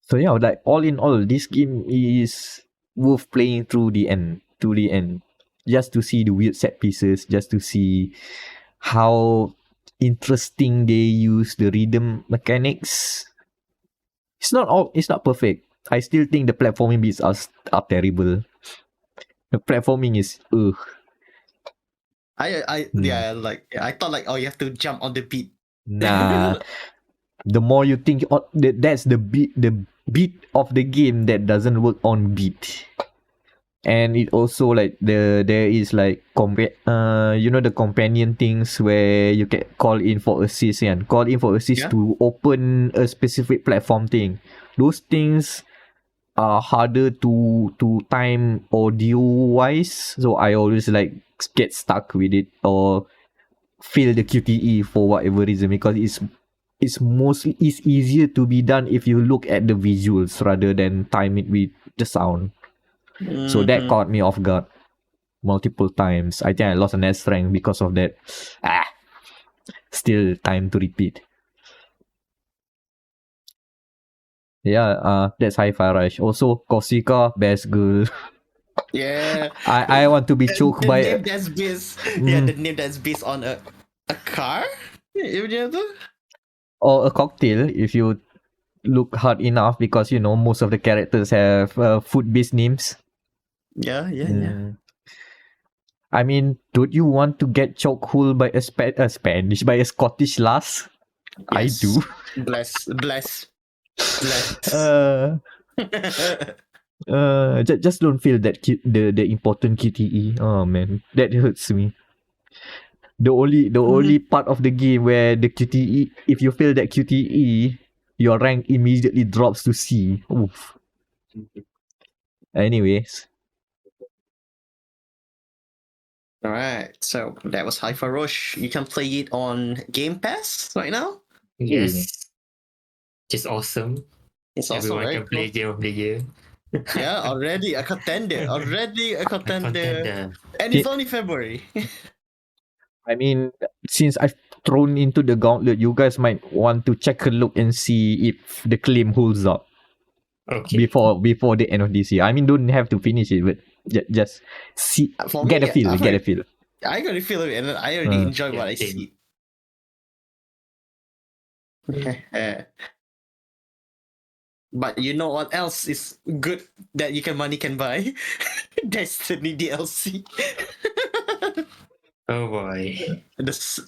So yeah, like all in all, this game is worth playing through the end just to see the weird set pieces, just to see how interesting they use the rhythm mechanics. It's not perfect. I still think the platforming bits are terrible. The platforming is I thought like you have to jump on the beat. Nah. The more you think that's the beat of the game that doesn't work on beat. And it also like there is like the companion things where you can call in for assist to open a specific platform thing. Those things are harder to time audio wise, so I always like get stuck with it or fail the QTE for whatever reason because it's easier to be done if you look at the visuals rather than time it with the sound. So that caught me off guard multiple times. I think I lost an S rank because of that. Still time to repeat. Yeah, that's Hi-Fi Rush. Also, Corsica, best girl. Yeah. I want to be choked by the name that's based. Yeah, the name that's based on a car. Or a cocktail if you look hard enough because you know most of the characters have food-based names. Yeah. I mean, don't you want to get chokehold by a Scottish lass? I Yes. do. Bless. Just don't feel that the important QTE. Oh man, that hurts me. The only part of the game where the QTE, if you fail that QTE, your rank immediately drops to C. Oof. Anyways, All right. So that was Hi-Fi Rush. You can play it on Game Pass right now. Yes. Just awesome. It's also Everyone very can play cool. Game of the Year. Yeah, already a contender. Contender. And it's only February. I mean, since I've thrown into the gauntlet, you guys might want to check a look and see if the claim holds up Okay. before the end of this year. I mean, don't have to finish it, but just see, For get me, a feel, I've get a heard- feel. I got a feel of it, and I already enjoy Yeah, what I same. see. But you know what else is good that money can buy? Destiny DLC. Oh boy. This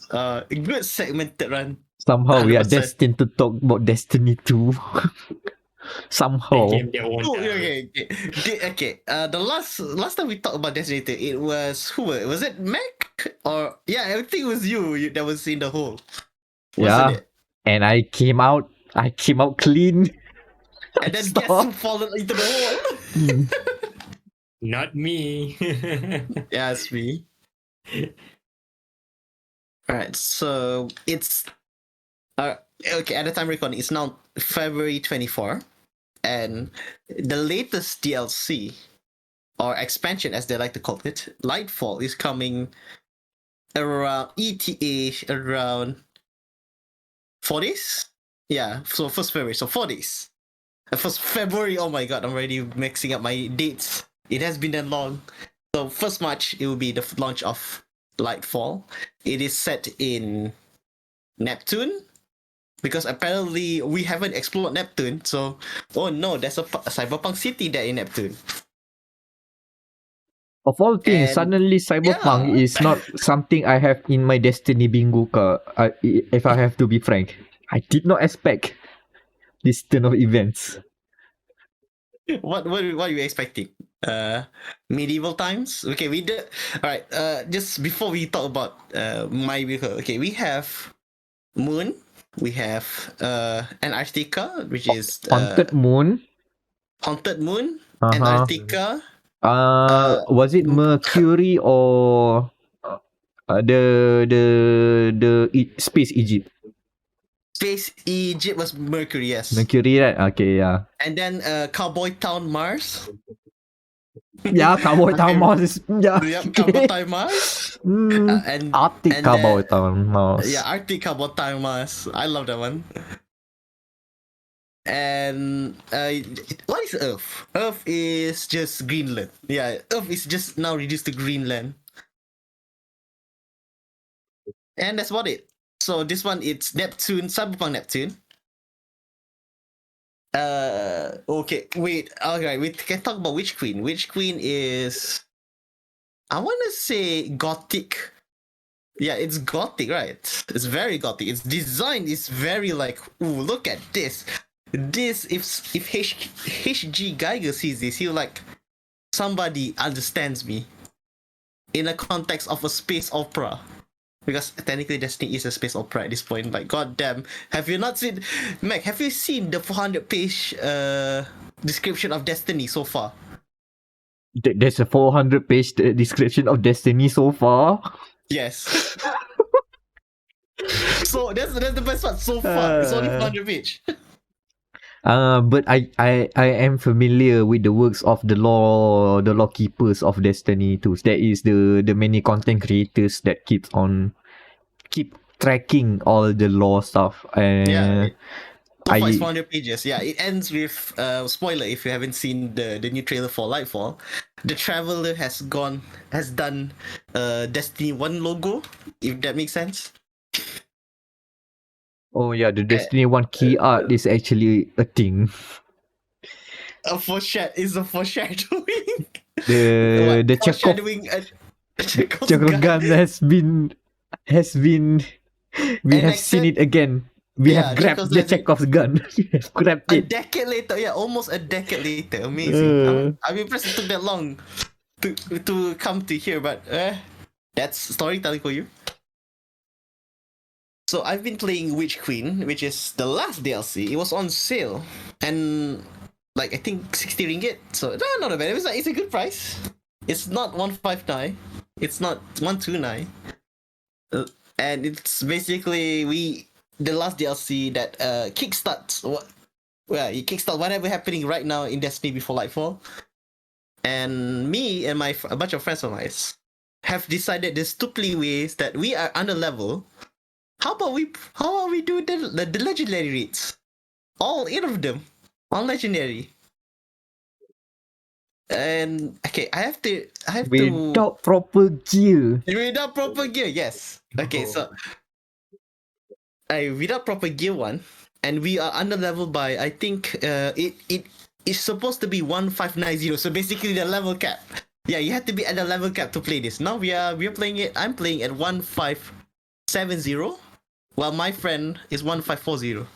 good segmented run. Somehow we are 100%. destined to talk about Destiny 2. The Somehow. game that won't Oh, die. okay. The last time we talked about Destiny 2, it was was it Meck? Or yeah, I think it was you that was in the hole. Wasn't Yeah. it? And I came out clean. And then Stop. guess who fallen into the hole? Not me. Yeah, it's me. Alright, so it's okay, at the time recording, it's now February 24, and the latest DLC or expansion as they like to call it, Lightfall, is coming around ETA around 4 days? Yeah, so 1st February, so 4 days. 1st February, oh my god, I'm already mixing up my dates. It has been that long. So 1st March, it will be the launch of Lightfall. It is set in Neptune, because apparently we haven't explored Neptune, so oh no, there's a cyberpunk city there in Neptune. Of all things, And- suddenly Cyberpunk yeah. is not something I have in my Destiny bingo card. If I have to be frank, I did not expect this turn of events. What are you expecting? Medieval times? Okay, we did. All right. Just before we talk about my vehicle, okay, we have Moon. We have Antarctica, which is Haunted Moon. Haunted Moon. Uh-huh. Antarctica. Was it Mercury or the Space Egypt? Space Egypt was Mercury, yes. Mercury, right? Okay, yeah. And then Cowboy Town Mars. Yeah, Cowboy Town Mars is yeah. Yep, Cowboy Town Mars. And Arctic and Cowboy then- Town Mars. Yeah, Arctic Cowboy Town Mars. I love that one. And what is Earth? Earth is just Greenland. Yeah, Earth is just now reduced to Greenland. And that's about it. So this one, it's Neptune, Cyberpunk Neptune. Okay, wait. Okay, we can talk about Witch Queen. Witch Queen is, I want to say gothic. Yeah, it's gothic, right? It's very gothic. Its design is very like, ooh, look at this. This, if HG Geiger sees this, he'll like, somebody understands me in the context of a space opera. Because technically Destiny is a space opera at this point. Like, goddamn, have you not seen, Meck? Have you seen the 400-page description of Destiny so far? There's a 400-page description of Destiny so far. Yes. So that's the best part so far. It's only 400-page. But I am familiar with the works of the law keepers of Destiny 2. That is the many content creators that keep tracking all the law stuff. Yeah. So far, I- it's 400 pages. Yeah, it ends with spoiler if you haven't seen the new trailer for Lightfall. The Traveler has done Destiny 1 logo, if that makes sense. Oh yeah, the Destiny 1 key art is actually a thing. A foreshadowing. The Chekhov foreshadowing. Chekhov gun has been we have seen it again. We Yeah, have grabbed the Chekhov's gun. We have grabbed a it. decade later, almost a decade later. Amazing. I'm impressed it took that long to come to here, but that's storytelling for you. So I've been playing Witch Queen, which is the last DLC. It was on sale, and like I think 60 ringgit. So not bad. It's a good price. It's not 159. It's not 129. And it's basically the last DLC that kickstarts it kickstart whatever happening right now in Destiny before Lightfall. And me and a bunch of friends of mine have decided the stupid ways that we are under level. How about we do the legendary raids? All 8 of them on legendary. And okay, I have to without proper gear. Without proper gear, yes. Okay, so without proper gear one, and we are under level by I think it is supposed to be 1590. So basically the level cap. Yeah, you have to be at the level cap to play this. Now we're playing it. I'm playing at 1570, while my friend is 1540.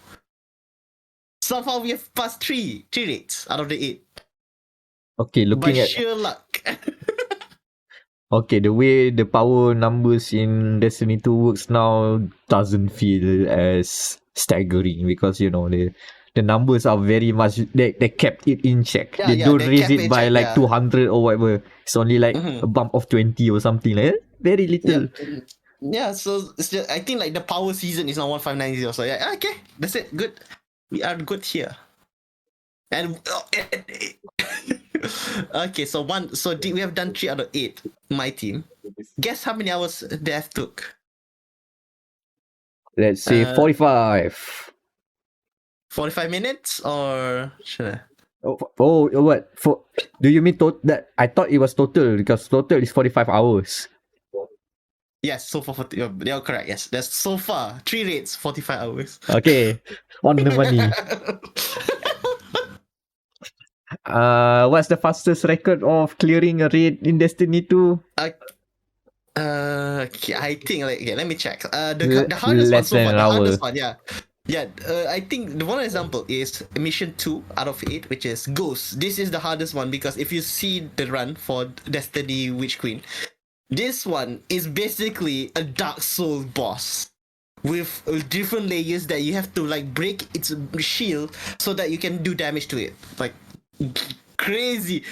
Somehow we have passed three raids out of the 8. Okay, looking by at sheer luck. okay, the way the power numbers in Destiny 2 works now doesn't feel as staggering because the numbers are very much they kept it in check. They don't raise it by like 200 or whatever. It's only like a bump of 20 or something like that. Very little. Yeah, so it's just, I think like the power season is now 1590. So yeah, okay, that's it. Good. We are good here. And okay, so we have done 3 out of 8. My team. Guess how many hours death took? Let's say 45. 45 minutes or sure. Oh, what? Do you mean that? I thought it was total because total is 45 hours. Yes, so far you're correct. Yes, that's so far 3 raids, 45 hours. Okay, on the money. What's the fastest record of clearing a raid in Destiny 2? Okay, I think let me check. The hardest one so far. The hardest one, yeah. I think the one example is mission 2 out of 8, which is Ghost. This is the hardest one because if you see the run for Destiny Witch Queen, this one is basically a Dark Soul boss with different layers that you have to like break its shield so that you can do damage to it. Like crazy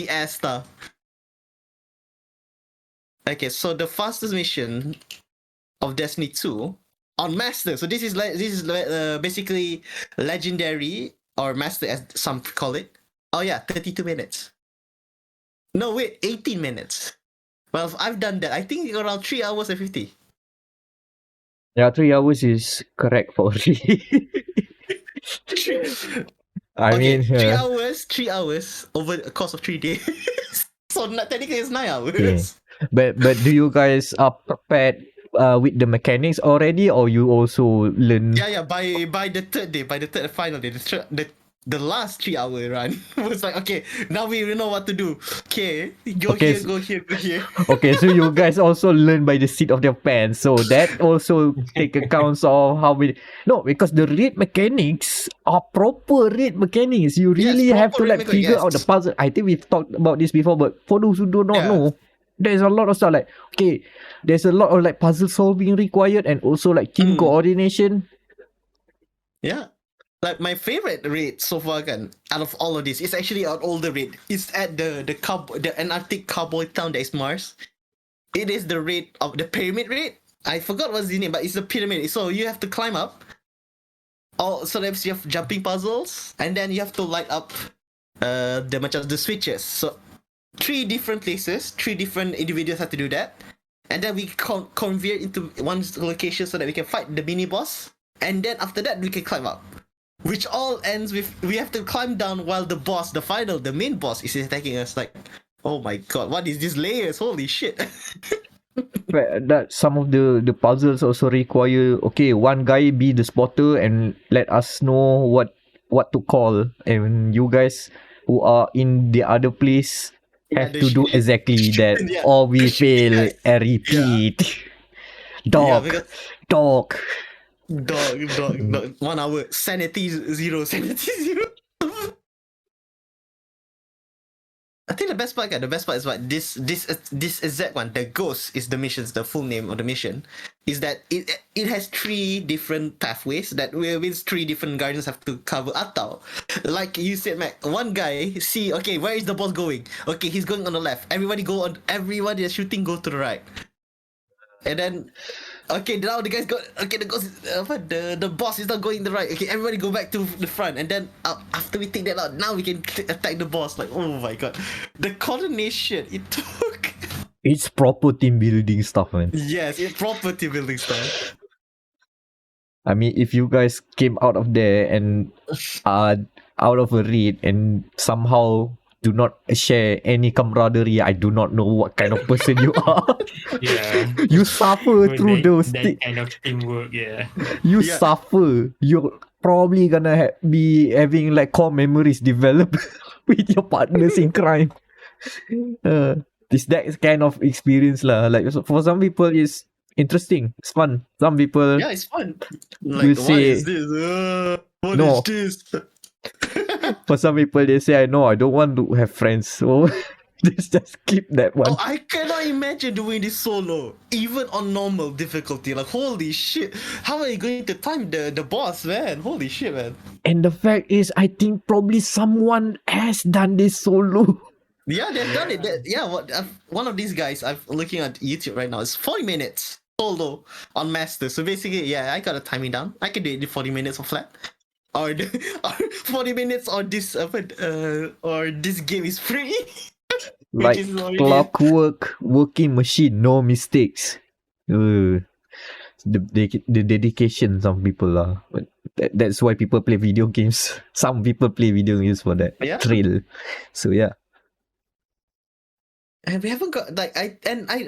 ass stuff. Okay, so the fastest mission of Destiny 2 on Master. So this is basically legendary or Master as some call it. Oh yeah, 32 minutes. No wait, 18 minutes. Well, I've done that. I think around 3 hours and 50. Yeah, 3 hours is correct for me. I mean, 3 hours over the course of 3 days. So technically it's 9 hours. Yeah. But do you guys are prepared with the mechanics already, or you also learn? Yeah. By the third day, by the third and final day, the last 3 hour run was like, okay, now we know what to do. Okay, go here. Okay, so you guys also learn by the seat of their pants. So that also take accounts of how because the raid mechanics are proper raid mechanics. You really have to like figure out the puzzle. I think we've talked about this before, but for those who do not know, there's a lot of stuff like, okay, there's a lot of like puzzle solving required and also like team coordination. Yeah. Like my favorite raid so far out of all of this is actually an older raid. It's at the Antarctic cowboy town that is Mars. It is the raid of the pyramid raid. I forgot what's the name, but it's the pyramid. So you have to climb up. So you have jumping puzzles, and then you have to light up the switches. So 3 different places, 3 different individuals have to do that, and then we convert into one location so that we can fight the mini boss, and then after that we can climb up. Which all ends with we have to climb down while the main boss is attacking us. Like, oh my god, what is these layers? Holy shit. That some of the puzzles also require, okay, one guy be the spotter and let us know what to call, and you guys who are in the other place have to do exactly that, or we fail and repeat. Dog. Dog. 1 hour. Sanity zero. Sanity zero. I think the best part is what this exact one, the ghost is the missions, the full name of the mission, is that it has 3 different pathways that with 3 different guardians have to cover. Atau, like you said, Mac, one guy see, okay, where is the boss going? Okay, he's going on the left. Everybody that's shooting go to the right. And then okay, now the guys got okay. The ghost, the boss is not going the right. Okay, everybody go back to the front, and then after we take that out, now we can attack the boss. Like, oh my god, the coordination it took. It's proper team building stuff, man. Yes, it's proper team building stuff. I mean, if you guys came out of there and are out of a raid and somehow do not share any camaraderie, I do not know what kind of person you are. Yeah. You suffer through those that kind of teamwork, yeah. You Yeah. suffer. You're probably gonna be having like core memories develop with your partners in crime. This that kind of experience lah. Like for some people, it's interesting. It's fun. Some people, Yeah, it's fun. You Like, what say- is this? What No. is this? for some people, they say, "No, I don't want to have friends." So just keep that one. Oh, I cannot imagine doing this solo, even on normal difficulty. Like, holy shit, how are you going to time the boss, man? Holy shit, man. And the fact is, I think probably someone has done this solo. Yeah, they've done it. One of these guys I'm looking at YouTube right now. It's 40 minutes solo on master. So basically, yeah, I gotta time it down. I can do it in 40 minutes of flat, or 40 minutes, or this game is free. Like Which is already- clockwork, working machine, no mistakes. The dedication some people are. But that's why people play video games. Some people play video games for that Yeah. thrill. So yeah. And we haven't got like I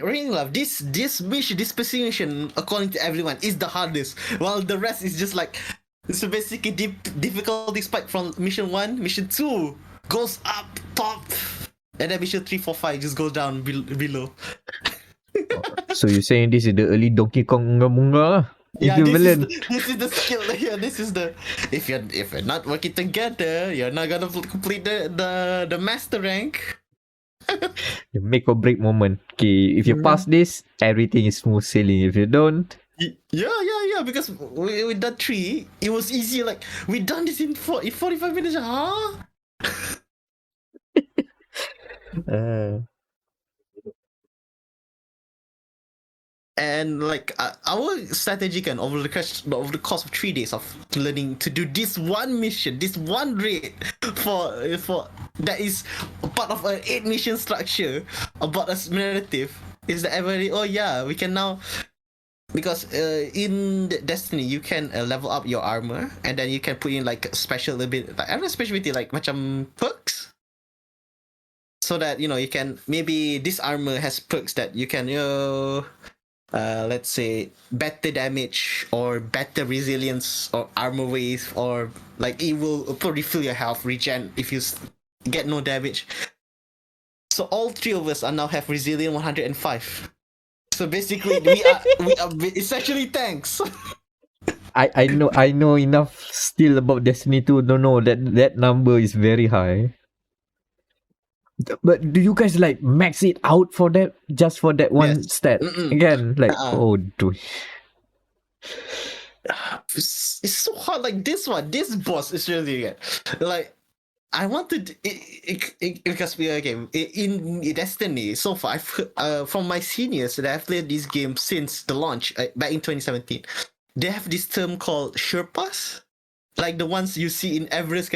really love this mission, this specific mission, according to everyone, is the hardest. While the rest is just like, so basically difficulty spike from mission 1, mission 2 goes up top, and then mission 3, 4, 5 just goes down below. So you're saying this is the early Donkey Kong Munga Yeah, equivalent? this is the skill. Yeah, this is the if you're not working together, you're not gonna complete the master rank. The make or break moment. Okay, if you pass this, everything is smooth sailing. If you don't, Yeah. Because we done 3, it was easy. Like, we done this in 45 minutes. Huh? And like our strategy can over the course of 3 days of learning to do this one mission, this one raid for that is part of an 8 mission structure about a narrative, is that everybody, oh yeah, we can now, because in Destiny you can level up your armor, and then you can put in like special ability, like I don't know, specialty like macam perks, so that you can, maybe this armor has perks that you can let's say better damage or better resilience or armor wave, or like it will refill your health regen if you get no damage. So all 3 of us are now have resilient 105. So basically we are essentially tanks. I know enough still about Destiny 2 to know that number is very high. But do you guys like max it out for that, just for that one Yes. stat? Mm-mm. Again, like oh dude. It's so hard. Like this boss is really good. Like I wanted because we in Destiny so far. I've heard, from my seniors that I've played this game since the launch back in 2017. They have this term called Sherpas, like the ones you see in Everest.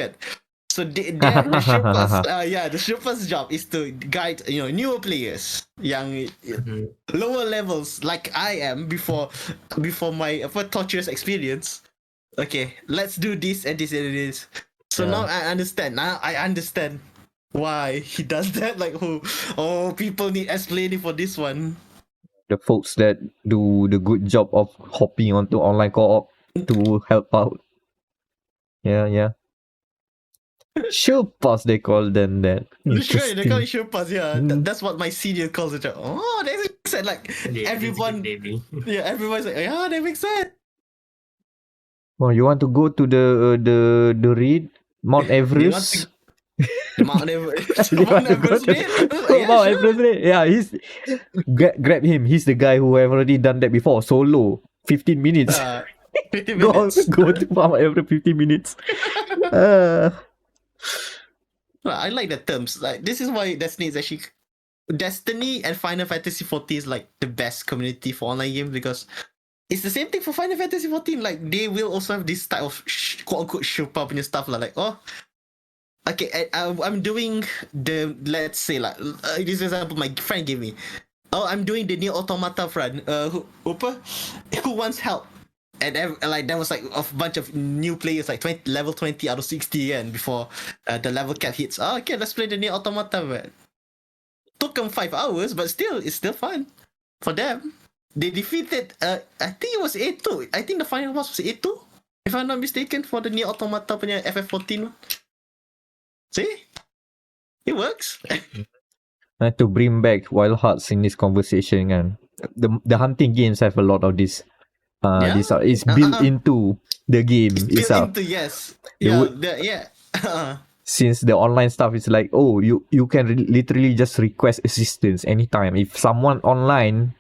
So the Sherpas, the Sherpas' job is to guide newer players, young lower levels like I am before my torturous experience. Okay, let's do this and this and this. So now I understand. Now I understand why he does that. Like, people need explaining for this one. The folks that do the good job of hopping onto online co-op to help out. Yeah. Sherpas, they call them that. Sure, they call it Interesting. Sherpas. Yeah, that's what my senior calls it. Oh, that makes sense. Like Yeah, everyone, maybe. everyone's like, yeah, that makes sense. Oh, you want to go to the raid Mount You want Everest? The Mount Everest. You want Mount to go Everest to raid? Yeah, Mount sure. Everest raid? Yeah, grab him. He's the guy who have already done that before. Solo, 15 minutes. 50 go minutes. go to Mount Everest 15 minutes. I like the terms. Like this is why Destiny is actually Destiny and Final Fantasy 14 is like the best community for online games because it's the same thing for Final Fantasy 14. Like they will also have this type of quote unquote shupa punya stuff lah. Like okay, I'm doing the let's say like this example my friend gave me. Oh, I'm doing the Nier Automata run. Who wants help? And like there was like a bunch of new players like level 20 out of 60 and before the level cap hits. Oh, okay, let's play the Nier Automata. Man. Took them 5 hours, but it's still fun for them. They defeated I think it was A2. I think the final boss was A2 if I'm not mistaken for the Nier Automata punya FF14. See? It works. To bring back Wild Hearts in this conversation, kan. The hunting games have a lot of this. It's built into the game itself. Yes. Yeah. Since the online stuff is like, oh, you can literally just request assistance anytime. If someone online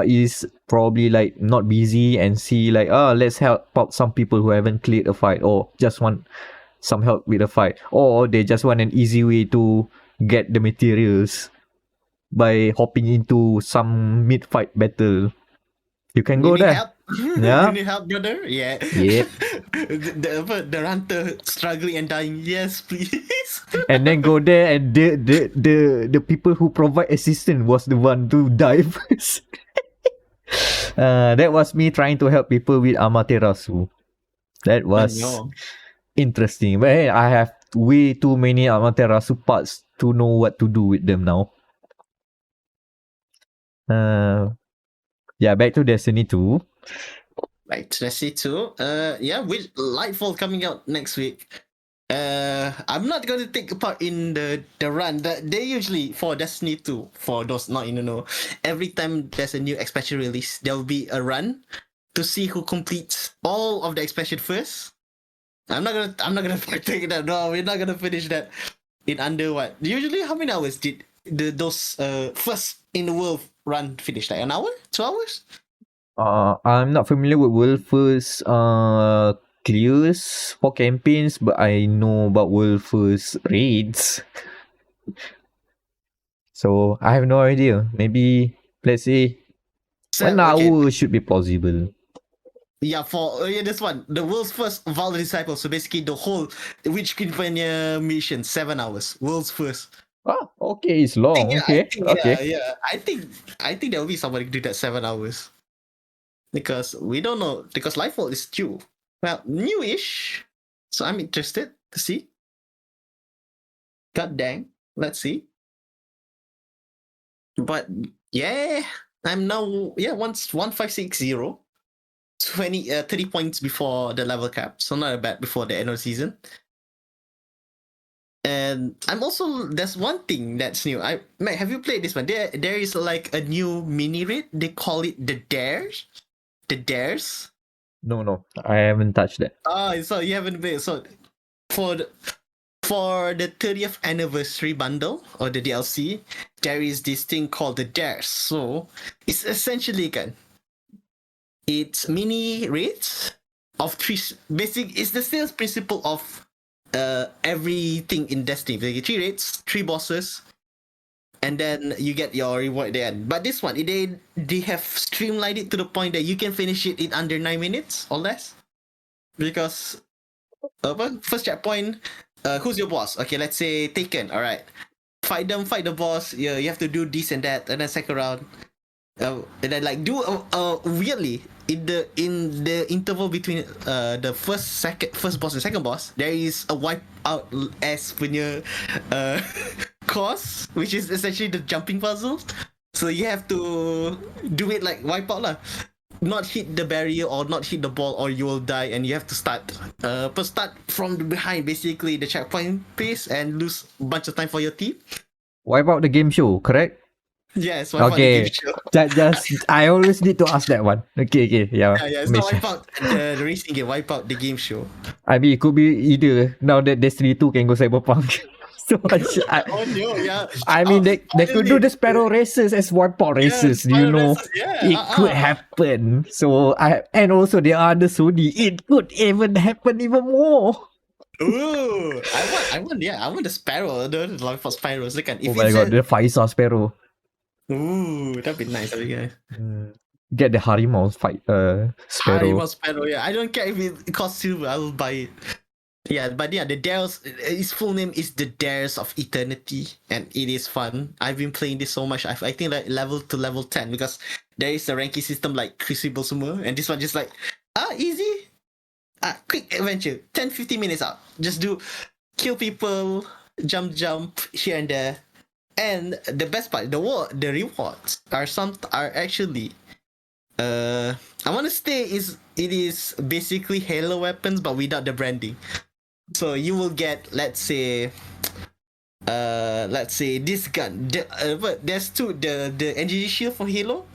is probably like not busy and see like, let's help out some people who haven't cleared a fight or just want some help with a fight, or they just want an easy way to get the materials by hopping into some mid-fight battle. You can go there. Help? Yeah. You need help, brother? Yeah. Yeah. the hunter struggling and dying. Yes, please. And then go there and the people who provide assistance was the one to die first. That was me trying to help people with Amaterasu. That was interesting. But hey, I have way too many Amaterasu parts to know what to do with them now. Back to Destiny 2. Right, Destiny 2. With Lightfall coming out next week. I'm not going to take part in the run. They usually, for Destiny 2, for those not in the know, every time there's a new expansion release, there will be a run to see who completes all of the expansion first. I'm not gonna take that. No, we're not gonna finish that in under what? Usually, how many hours did those first in the world run finish? Like an hour, 2 hours? I'm not familiar with World First clears for campaigns, but I know about World First raids. So I have no idea. Maybe let's say 1 hour should be possible. Yeah, for this one, the world's first Valor Disciple. So basically, the whole Witch Queen mission, 7 hours. World's first. Oh, okay, it's long. Okay. Yeah. I think there will be somebody do that 7 hours. Because we don't know. Because Lightfall is new. Well, newish. So I'm interested to see. God dang. Let's see. But yeah, I'm now 1560. 30 points before the level cap, so not bad before the end of the season. And I'm also, there's one thing that's new. Meck, have you played this one? There is like a new mini raid. They call it the Dares. The Dares. No, I haven't touched that. So you haven't played. So for the 30th anniversary bundle or the DLC, there is this thing called the Dares. So it's essentially it's mini raids of 3 basic. It's the sales principle of everything in Destiny. They get 3 raids, 3 bosses, and then you get your reward at the end. But this one, they have streamlined it to the point that you can finish it in under 9 minutes or less. Because first checkpoint, who's your boss? Okay, let's say Taken. All right, fight the boss. Yeah, you have to do this and that, and then second round. And then like do weirdly in the interval between the first boss and second boss, there is a wipe out as punya course, which is essentially the jumping puzzle. So you have to do it like wipe out lah. Not hit the barrier or not hit the ball or you will die, and you have to start from behind, basically the checkpoint pace, and lose a bunch of time for your team. Wipe out the game show, correct? Yes. Okay. I always need to ask that one. Okay, yeah. Yeah, it's not wipe out the racing game, wipe out the game show. I mean, it could be either. Now that Destiny 2 can go Cyberpunk. So Oh no, yeah. I mean, they could do the Sparrow races as wipeout races. You know, it could happen. So and also the other Sony, it could even happen even more. Ooh, I want the Sparrow, the Life for Sparrows. Look at Oh my god, the Faisal Sparrow. Ooh, that'd be nice, guys. Get the Harimau Sparrow. Harimau Sparrow, yeah. I don't care if it costs silver, I will buy it. Yeah, but yeah, the Dares, his full name is the Dares of Eternity, and it is fun. I've been playing this so much. I think like level to level 10 because there is a ranking system like Crucible semua, and this one just like easy, quick adventure, 10-15 minutes out. Just do kill people, jump here and there, and the best part, the rewards are actually. I want to say it is basically Halo weapons but without the branding. So you will get, let's say this gun. There's two, the energy shield for Halo.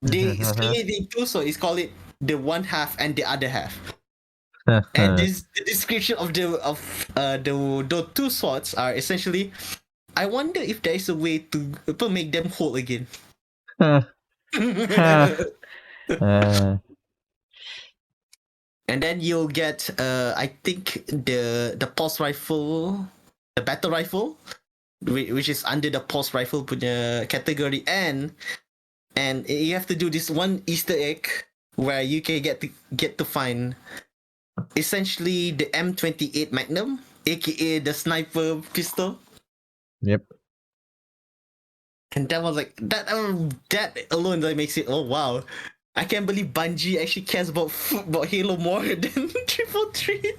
They split it in two, so it's called it the one half and the other half. And the description of the two swords are essentially, I wonder if there is a way to make them whole again. And then you'll get I think the pulse rifle, the battle rifle, which is under the pulse rifle punya category, and you have to do this one Easter egg where you can get to find essentially the M28 Magnum, aka the sniper pistol. Yep. And that was like that alone that makes it, oh wow. I can't believe Bungie actually cares about Halo more than 343.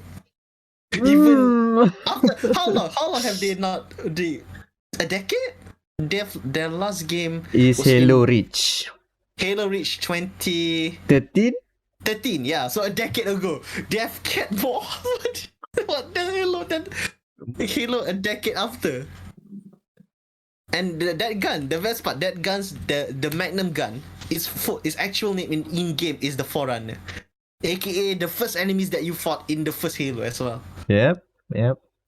Even after how long have they not a decade? Their last game is Halo Reach. Halo Reach 2013? 13, yeah. So a decade ago, they have kept more. What the Halo? Halo a decade after. And that gun, the best part, that gun's the Magnum gun. Its actual name in game is the Forerunner, aka the first enemies that you fought in the first Halo as well. Yep.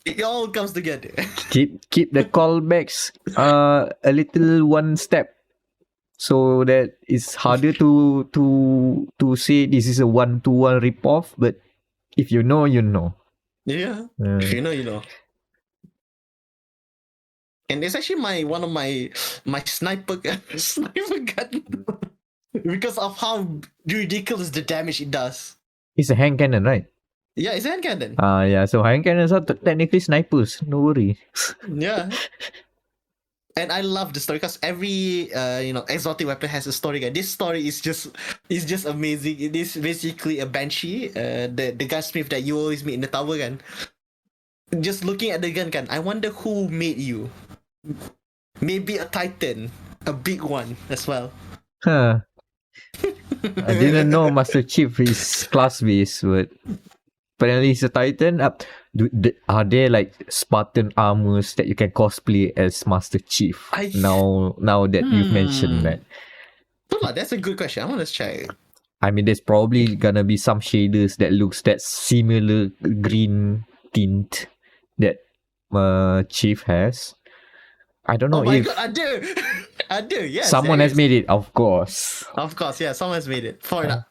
It all comes together. keep the callbacks a little one step, so that it's harder to say this is a 1-to-1 ripoff. But if you know, you know. Yeah, if you know, you know. And it's actually one of my sniper gun because of how ridiculous the damage it does. It's a hand cannon, right? Yeah, it's a hand cannon. Yeah. So hand cannons are technically snipers. No worry. Yeah. And I love the story because every exotic weapon has a story. This story is just amazing. It is basically a banshee, the gunsmith that you always meet in the tower gun. Just looking at the gun, I wonder who made you. Maybe a Titan, a big one as well. I didn't know Master Chief is class based, but apparently he's a Titan. Are there like Spartan armors that you can cosplay as Master Chief? Now that you've mentioned that. That's a good question. I want to check. I mean, there's probably gonna be some shaders that looks that similar green tint that Chief has. I don't know if... Oh my god, I do, yes. Someone has made it, of course. Of course, yeah, someone has made it. For the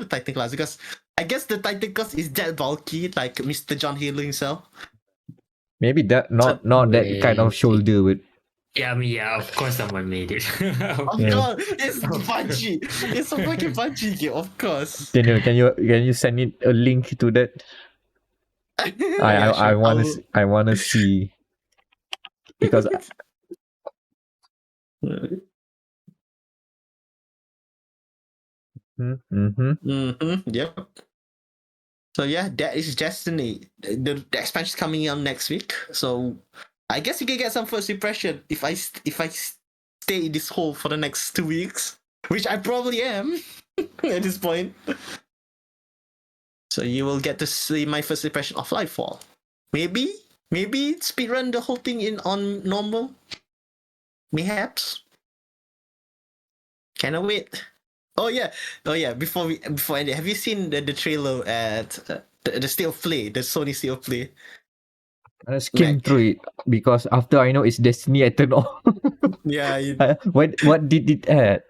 Titan class, because I guess the Titan class is that bulky, like Mr. John Halo himself. Maybe that, not that kind of shoulder with... Yeah, I mean, yeah, of course someone made it. Of course, it's Bungie. It's a fucking Bungie game, of course. Daniel, can you send it a link to that? I wanna see, because yep. So yeah, that is Destiny. The expansion is coming out next week. So I guess you can get some first impression if I stay in this hole for the next 2 weeks, which I probably am at this point. So you will get to see my first impression of Lightfall. Maybe speedrun the whole thing on normal. Perhaps. Cannot wait. Oh yeah. Before ending, have you seen the trailer at the State of Play, the Sony State of Play? I skimmed Meck. through it because after I know it's Destiny, I turned off. Yeah, What did it add?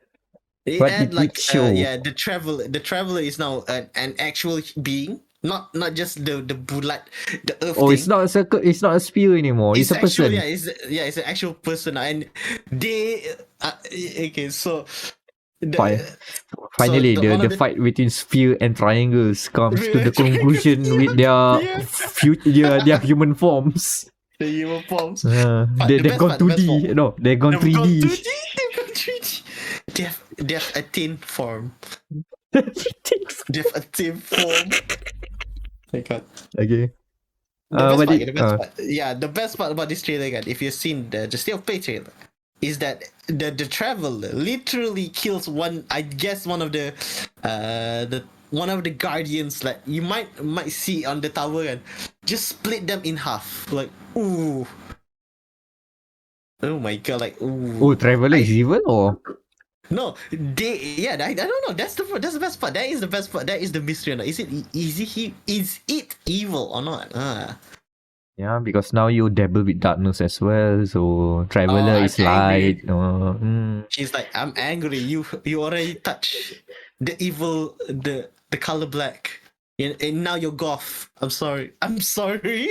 it What add did it like show? the traveler is now an actual being, not just the bulat, the earth Oh, thing. it's not a circle. It's not a sphere anymore. It's a actual, person. it's an actual person, and they okay. So Fine. the Finally, one of the fight between sphere and triangles comes to the conclusion with their Yeah. their human forms. the human forms. But They've best gone part, the best 2D. part. No, they've gone They've gone 3D. 2D. They've gone 3D. They have attained form. They have attained form. My God. Okay. The best what part, did- the best part. Yeah, the best part about this trailer, again, if you've seen the State of Play trailer, is that the traveler literally kills one. I guess one of the guardians, like you might see on the tower, and just split them in half. Like, ooh. Oh my God! Like, ooh. Oh, Traveler is evil or? No, I don't know. That's the best part. That is the best part. That is the mystery. Is it evil or not? Yeah, because now you dabble with darkness as well. So Traveler I'm is light. angry. She's like, I'm angry. You already touched the evil, the color black, and now you're goth. I'm sorry. I'm sorry,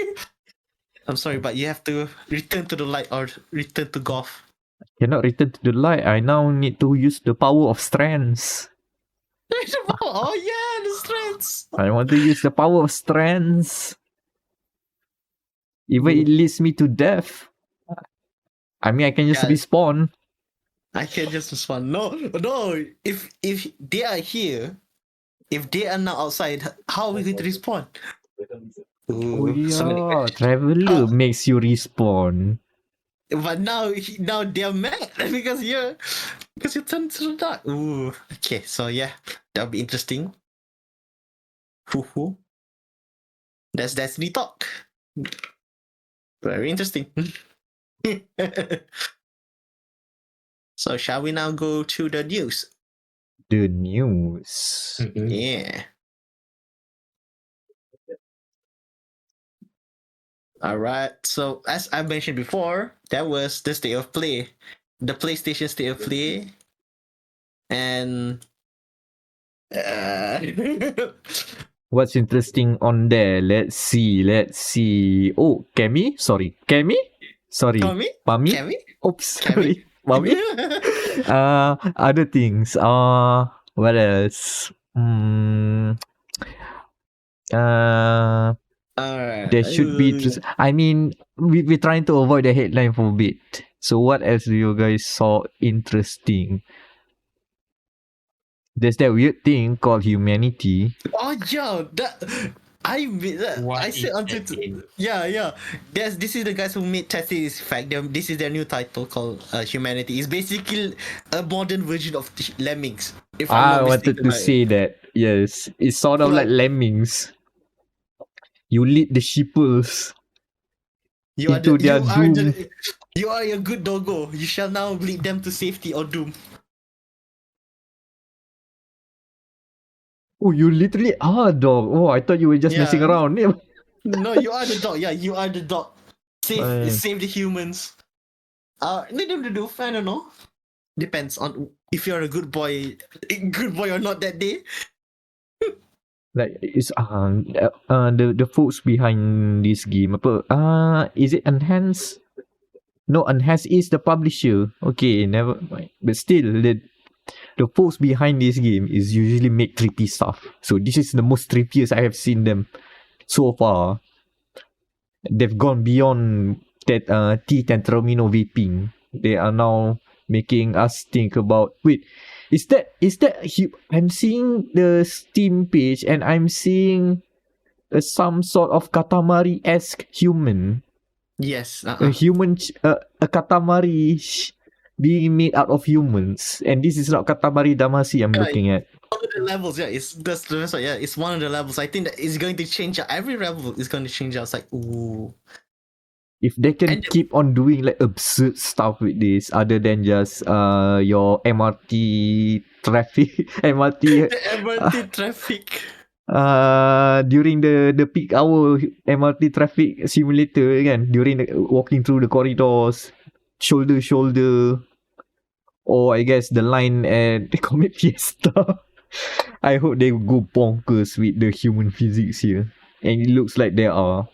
but you have to return to the light or return to goth. Cannot return to the light. I now need to use the power of strands. Oh yeah, the strengths. I want to use the power of strands. Even it leads me to death. I mean, I can just Yeah. respawn. I can just respond. No. If they are here, if they are now outside, how are we going to respawn? Oh So many yeah, questions. Traveler makes you respawn. But now they're mad because you turned to the dark. Ooh. Okay, so yeah, that'll be interesting. Hoo. That's Destiny talk. Very interesting. So shall we now go to the news? The news. Yeah. All right. So as I mentioned before, that was the State of Play, the PlayStation State of Play, and What's interesting on there? Let's see. Oh, Kami? Sorry. Pami? Kami? Oops, sorry. Pami? Other things. What else? Alright. There should be. I mean, we're trying to avoid the headline for a bit. So, what else do you guys saw interesting? There's that weird thing called humanity. Oh yeah, I said until yeah. This is the guys who made Tetris Effect. This is their new title called Humanity. It's basically a modern version of Lemmings. If I'm I not wanted mistaken, to say that. Yes, it's sort of like lemmings. You lead the sheeples into their doom. You are a good doggo. You shall now lead them to safety or doom. Oh, you literally are a dog. Oh, I thought you were just messing around. No, you are the dog. Yeah, you are the dog. Save the humans. Lead them to do. I don't know. Depends on if you're a good boy or not that day. Like it's the folks behind this game is it Enhance? No, Enhance is the publisher. Okay, never mind. But still, the folks behind this game is usually make trippy stuff. So this is the most trippiest I have seen them so far. They've gone beyond that T-Tentramino vaping. They are now making us think about, wait, is that I'm seeing the Steam page and I'm seeing some sort of Katamari-esque human. Yes. A human, a Katamari being made out of humans, and this is not Katamari Damacy I'm looking at. One of the levels, it's one of the levels. I think that it's going to change. Every level is going to change. I was like, ooh. If they can And- keep on doing like absurd stuff with this, other than just your MRT traffic, MRT The MRT traffic. during the peak hour MRT traffic simulator kan, during the walking through the corridors, shoulder to shoulder, or I guess the line at the Comet Fiesta. I hope they go bonkers with the human physics here, and it looks like they are.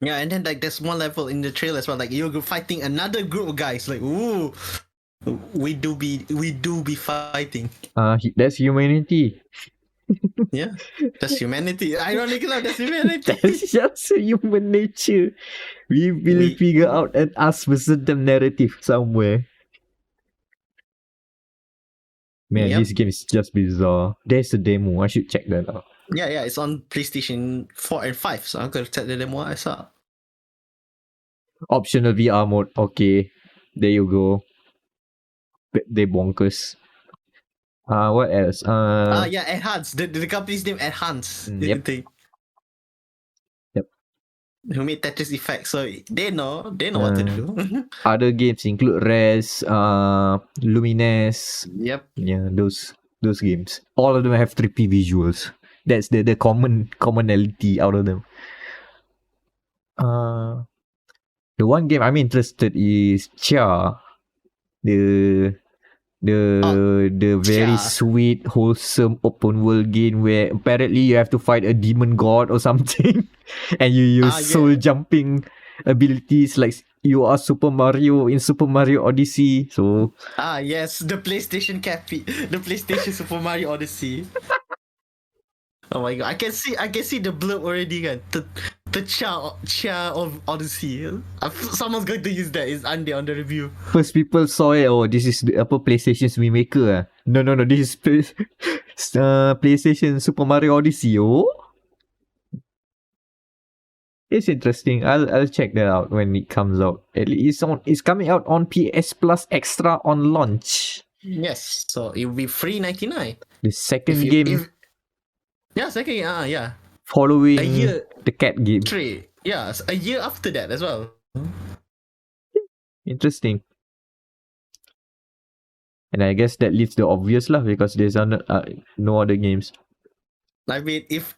Yeah, and then like there's one level in the trailer as well. Like you're fighting another group of guys. Like, ooh, we do be fighting. That's humanity. Yeah, that's humanity. Ironically, that's humanity. That's just human nature. We will figure out an us versus them narrative somewhere. Man, Yep. this game is just bizarre. There's a demo. I should check that out. Yeah, it's on PlayStation 4 and 5. So I'm gonna check the demo I saw. Optional VR mode. Okay. There you go. They bonkers. What else? Yeah, Enhance. The company's name Enhance. Yep. Yep. Who made Tetris Effect, so they know what to do. Other games include Res, Lumines. Yep. Yeah, those games. All of them have 3P visuals. That's the commonality out of them. The one game I'm interested is Chia. The very Chia. sweet, wholesome open world game where apparently you have to fight a demon god or something, and you use soul jumping abilities like you are Super Mario in Super Mario Odyssey. So Yes, the PlayStation Super Mario Odyssey. Oh my god, I can see the blurb already, kan. The Chia of Odyssey. Someone's going to use that. It's on the review. first people saw it. Oh, this is the PlayStation's remaker. No. This is PlayStation Super Mario Odyssey. Oh, it's interesting. I'll check that out when it comes out. It's coming out on PS Plus Extra on launch. Yes, so it will be free $99. The second game following A year. the cat game. 3. Yeah, a year after that as well. Interesting. And I guess that leaves the obvious lah, because there's no other games. I mean, if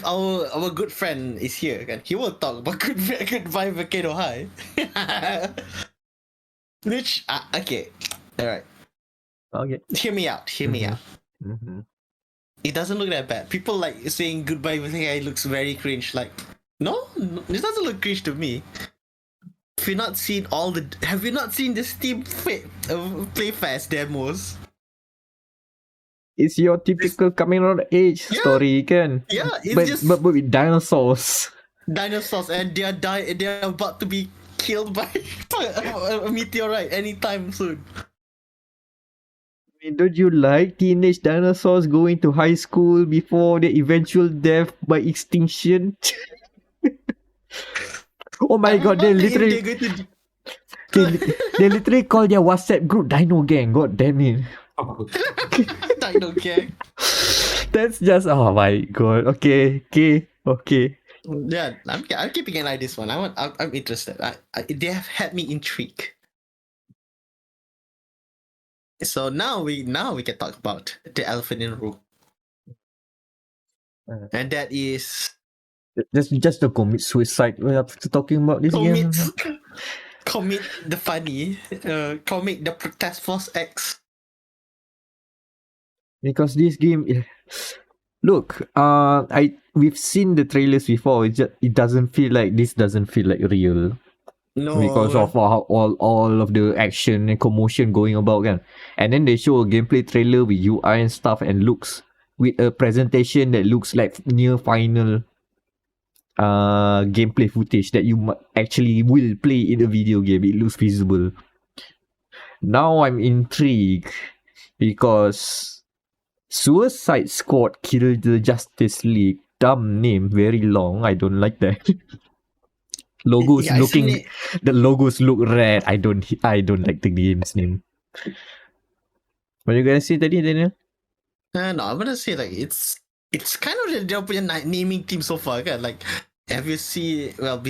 our good friend is here, kan, he will talk about Goodbye Volcano High. Which okay, all right. Okay. Hear me out. Mm-hmm. It doesn't look that bad. People like saying Goodbye Volcano High looks very cringe. Like, no, it doesn't look cringe to me. Have you not seen the Steam Playfest demos? It's your typical coming of age story, kan? Yeah, it's but with dinosaurs. Dinosaurs, and they're about to be killed by a meteorite anytime soon. I mean, don't you like teenage dinosaurs going to high school before their eventual death by extinction? Oh my god, they literally call their WhatsApp group Dino Gang. God damn it. Dino Gang. That's just, oh my god. Okay. Yeah, I'm keeping an eye on this one. I'm interested. They have had me intrigued. So now we can talk about the elephant in the room, and that is just to commit suicide. We're talking about this game. Commit the funny. Commit the Task Force X. Because this game, look, we've seen the trailers before. It doesn't feel like real. No, because of all of the action and commotion going about, kan. And then they show a gameplay trailer with UI and stuff and looks with a presentation that looks like near final gameplay footage that you actually will play in a video game. It looks feasible. Now I'm intrigued because Suicide Squad killed the Justice League. Dumb name, very long. I don't like that. The logos look red. I don't like the game's name. What are you gonna say, Daniel? No, I'm gonna say like it's kind of their naming team so far, kan? Like have you seen? Well,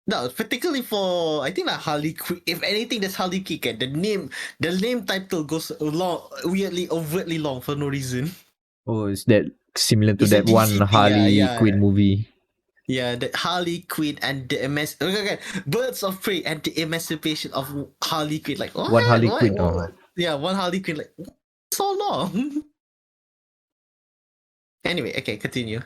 no, particularly for I think like Harley Quinn. If anything, that's Harley Quinn. The name title goes long, weirdly, overtly long for no reason. Oh, is that similar to It's a that one DC thing, Harley Quinn movie? Yeah, the Harley Quinn and the okay, Birds of Prey and the Emancipation of Harley Quinn. Like what? One Harley Quinn. What? Yeah, one Harley Quinn. Like so long. Anyway, okay, continue.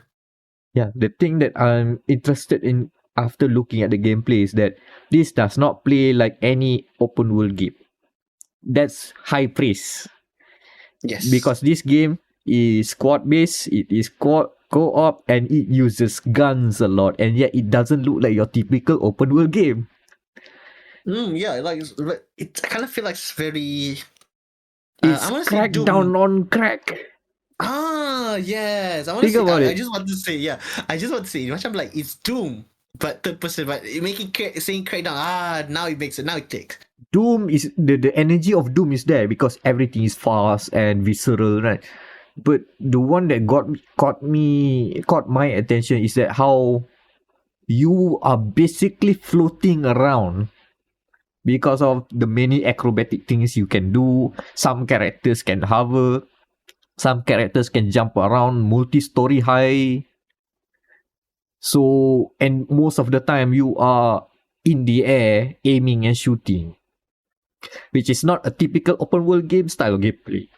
Yeah, the thing that I'm interested in after looking at the gameplay is that this does not play like any open world game. That's high praise. Yes. Because this game is squad based, it is co-op, and it uses guns a lot, and yet it doesn't look like your typical open world game. Yeah, like it. I kind of feel like it's very. It's I want to say Crackdown on crack. Yes. I want to Think about say. it. I just want to say. Yeah, I just want to say. Macam like it's Doom, but third person. But making saying Crackdown. Now it makes it. Now it takes. Doom is the energy of Doom is there because everything is fast and visceral, right? But the one that caught my attention is that how you are basically floating around because of the many acrobatic things you can do. Some characters can hover, some characters can jump around multi-story high. So, and most of the time you are in the air aiming and shooting, which is not a typical open world game style gameplay.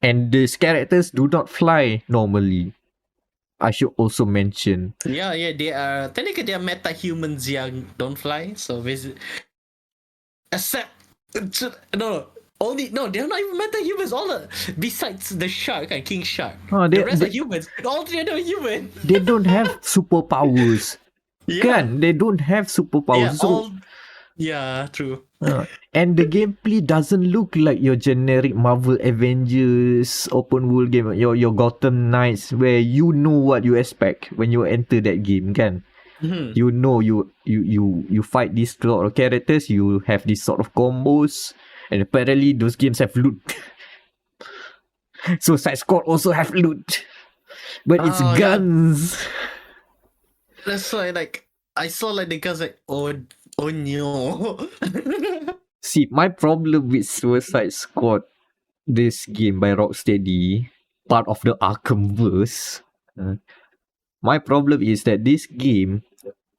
And these characters do not fly normally. I should also mention. Yeah, they are technically they are meta humans yang don't fly. So basically, except no, they're not even meta humans. Besides the shark and King Shark, the rest are humans. All three are human. They don't have superpowers. Kan? They don't have superpowers. Yeah, true. And the gameplay doesn't look like your generic Marvel Avengers open world game, your Gotham Knights, where you know what you expect when you enter that game, kan? Mm-hmm. You know you fight these sort of characters, you have these sort of combos, and apparently those games have loot. Suicide Squad also have loot, but it's guns. Yeah. That's why, like, I saw like the guys like, oh no. See, my problem with Suicide Squad, this game by Rocksteady, part of the Arkhamverse, my problem is that this game,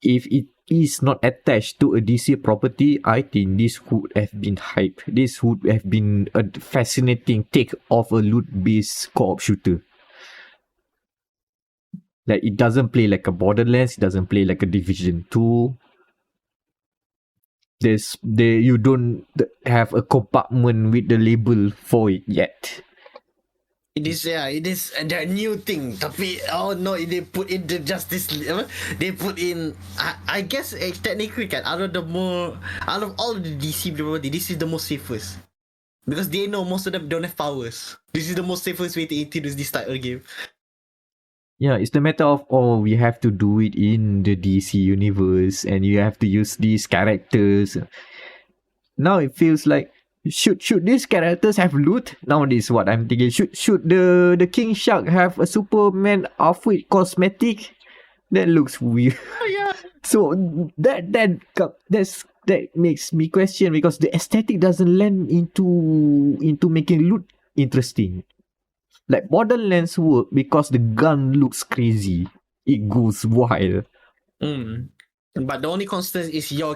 if it is not attached to a DC property, I think this would have been hype. This would have been a fascinating take of a loot-based co-op shooter. Like, it doesn't play like a Borderlands, it doesn't play like a Division 2. You don't have a compartment with the label for it yet. It is the new thing. Tapi they put in the justice. They put in. I guess technically kan out of all the DC property, this is the most safest because they know most of them don't have powers. This is the most safest way to introduce this type of game. Yeah, it's the matter of we have to do it in the DC universe and you have to use these characters. Now it feels like should these characters have loot? Now this is what I'm thinking. Should the King Shark have a Superman outfit cosmetic? That looks weird. Yeah. So that makes me question because the aesthetic doesn't lend into making loot interesting. Like Borderlands work because the gun looks crazy. It goes wild. But the only constant is your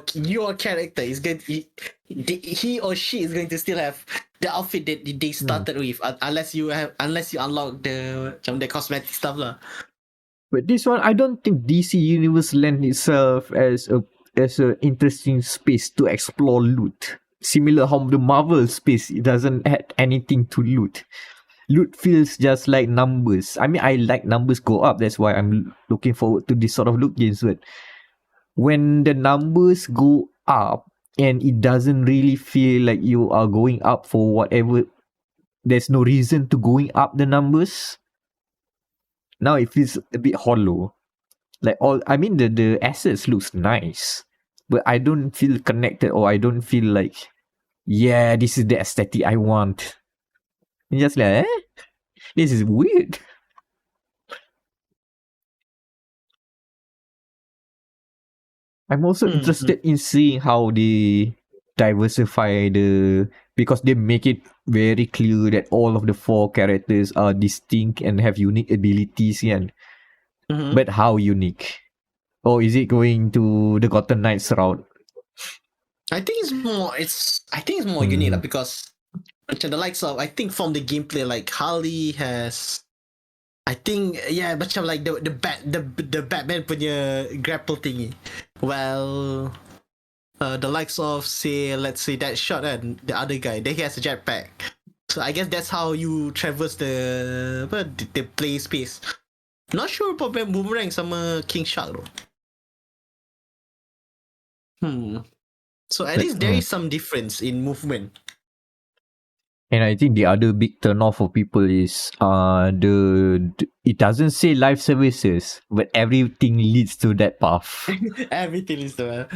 character is going to, he or she is going to still have the outfit that they started with unless you unlock the cosmetic stuff lah. But this one, I don't think DC Universe lends itself as a interesting space to explore loot. Similar how the Marvel space, it doesn't add anything to loot. Loot feels just like numbers. I mean, I like numbers go up. That's why I'm looking forward to this sort of loot games. But when the numbers go up and it doesn't really feel like you are going up for whatever, there's no reason to going up the numbers. Now it feels a bit hollow. Like the assets looks nice, but I don't feel connected or I don't feel like, yeah, this is the aesthetic I want. And just like, this is weird. I'm also interested in seeing how they diversify because they make it very clear that all of the 4 characters are distinct and have unique abilities, and but how unique? Or is it going to the Gotham Knights route? I think it's more unique lah, because the likes of, I think from the gameplay, like Harley has, I think, macam like the Batman punya grapple thingy. Well, the likes of, let's say that shot and the other guy, he has a jetpack. So I guess that's how you traverse the play space. Not sure about Boomerang sama King Shark though. So at least there is some difference in movement. And I think the other big turn off for people is it doesn't say live services, but everything leads to that path. Everything is the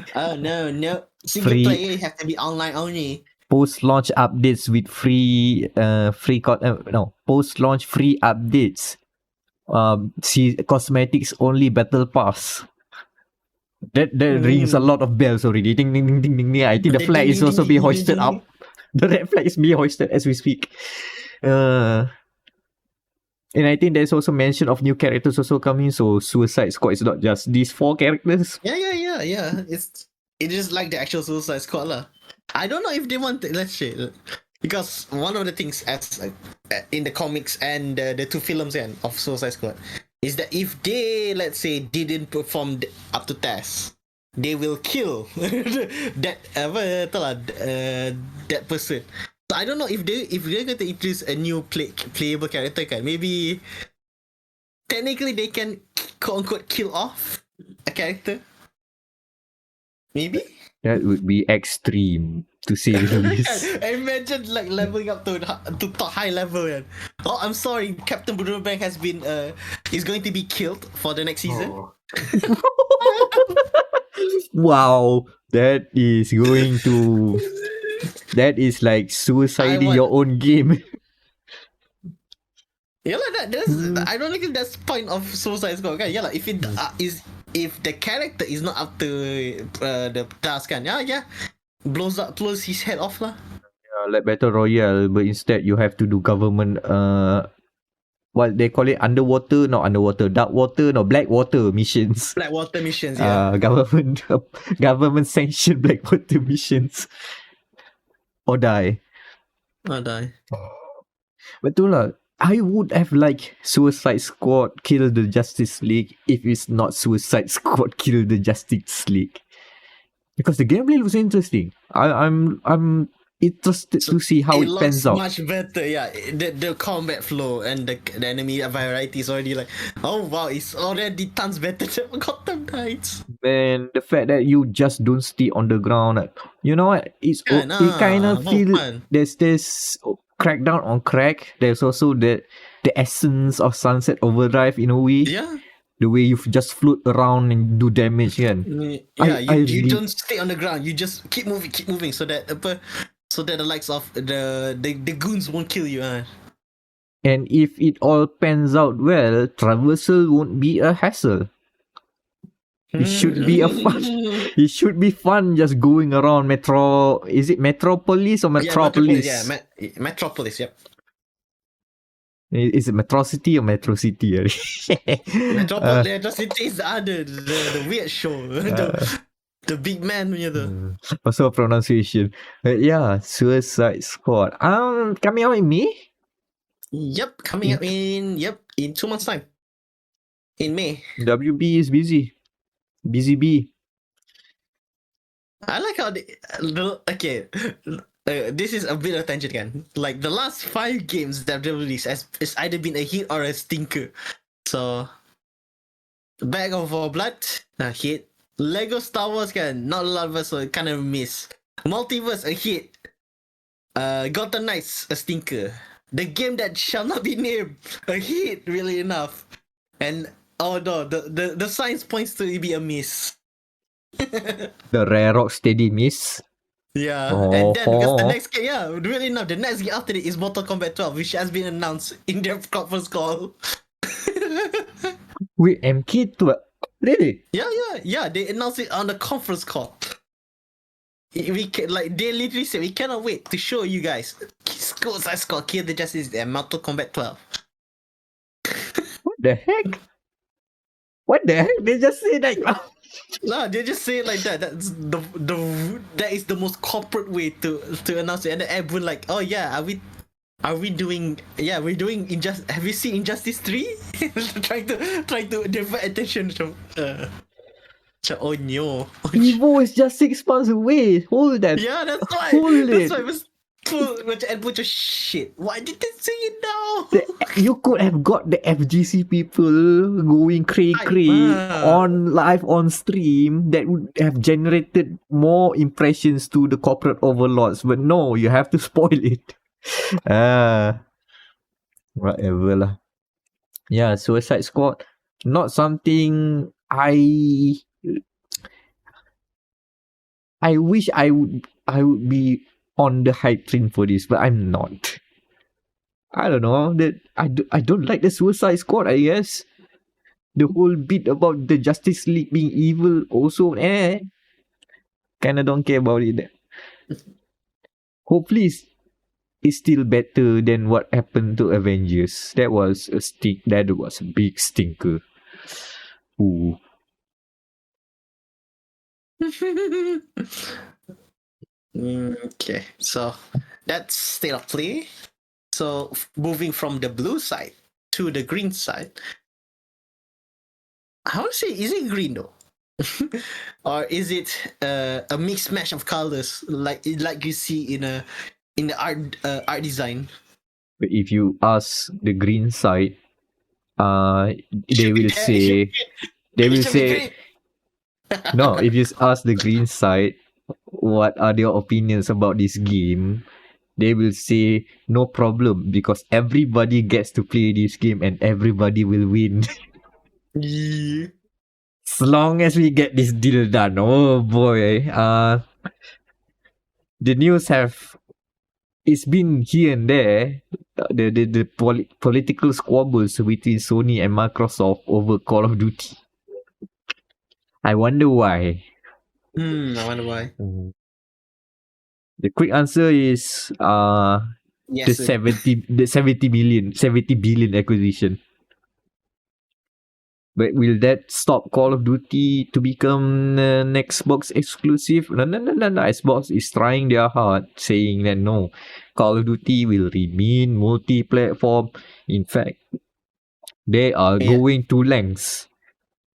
no. Single player have to be online only. Post-launch updates with post-launch free updates. See cosmetics only battle pass. That rings a lot of bells already. Ding ding ding ding ding ding. I think the flag is also being hoisted up. The red flag is being hoisted as we speak. And I think there's also mention of new characters also coming. So Suicide Squad is not just these 4 characters. Yeah. It is like the actual Suicide Squad lah. I don't know if they want to, let's say, because one of the things as in the comics and the 2 films of Suicide Squad is that if they, let's say, didn't perform up to test, they will kill that person. So I don't know if they're going to introduce a new playable character, maybe technically they can quote unquote kill off a character. Maybe that would be extreme to say the least. Imagine like leveling up to high level. Oh, I'm sorry, Captain Boomerang has been is going to be killed for the next season. Wow, that is like suiciding your own game. Yeah, like that. I don't think that's the point of Suicide Squad. Okay? Yeah, like if it if the character is not up to the task, blows his head off lah. Yeah, like Battle Royale, but instead you have to do government what they call it, dark water, black water missions. Black water missions, yeah. Government sanctioned black water missions. Or die. Betul lah. I would have liked Suicide Squad kill the Justice League if it's not Suicide Squad kill the Justice League. Because the gameplay looks interesting. I'm interested to see how it pans out. Much better, yeah. The combat flow and the enemy variety is already like, oh wow, it's already tons better than Gotham Knights. Man, the fact that you just don't stay on the ground, you know what? It kind of feels there's crackdown on crack. There's also the essence of Sunset Overdrive in a way. Yeah. The way you just float around and do damage, yeah. You don't stay on the ground. You just keep moving, so that the likes of the goons won't kill you. And if it all pans out well, traversal won't be a hassle. It should be It should be fun just going around Metro. Is it Metropolis or Metropolis? Metropolis. Yep. Is it Metro City or Metro City? Metropolis. Metro City is the weird show. The big man. Also pronunciation. Yeah, Suicide Squad. Coming out in May? Yep, coming up in 2 months' time. In May. WB is busy. Busy bee. I like how this is a bit of tangent again. Like the last 5 games that they've released has either been a hit or a stinker. So, Bag of Our Blood, a hit. Lego Star Wars not a lot of us kind of miss. Multiverse, a hit. Gotham Knights, a stinker. The game that shall not be named, a hit, really enough. And oh no, the science points to it be a miss. The Rare Rock Steady miss. Yeah, and then because the next game, really enough, the next game after it is Mortal Kombat 12, which has been announced in their conference call. Wait, MK12? Really? Yeah. They announced it on the conference call. We can, like, they literally said we cannot wait to show you guys Suicide Squad Kill the Justice and Mortal Kombat 12. What the heck? What the heck? They just say that. No, they just say it like that. That's that is the most corporate way to announce it. And then everyone like, oh yeah, are we doing? Yeah, we're doing Injustice. Have you seen Injustice 3? trying to divert attention from. Oh no. Evo is just 6 months away. Hold that. Yeah, that's why. Hold That's it. why it was full. And bunch of shit. Why did they say it now? You could have got the FGC people going cray on live on stream that would have generated more impressions to the corporate overlords. But no, you have to spoil it. Whatever lah. Yeah, Suicide Squad, not something I wish I would be on the hype train for this, but I'm not. I don't know, that I don't like the Suicide Squad, I guess. The whole bit about the Justice League being evil also, kinda don't care about it. Hopefully it's still better than what happened to Avengers. That was a big stinker. Ooh. Okay, so that's state of play. So moving from the blue side to the green side. I would say, is it green though? Or is it a mixed match of colors like you see in the art design? But if you ask the green side, they will say no. If you ask the green side, what are their opinions about this game? They will say no problem because everybody gets to play this game and everybody will win. Yeah. As long as we get this deal done. Oh boy. The news it's been here and there. The political squabbles between Sony and Microsoft over Call of Duty. I wonder why. I wonder why. The quick answer is Yes, the 70 billion acquisition. But will that stop Call of Duty to become an Xbox exclusive? No. Xbox is trying their hard, saying that no, Call of Duty will remain multi-platform. In fact, they are going to lengths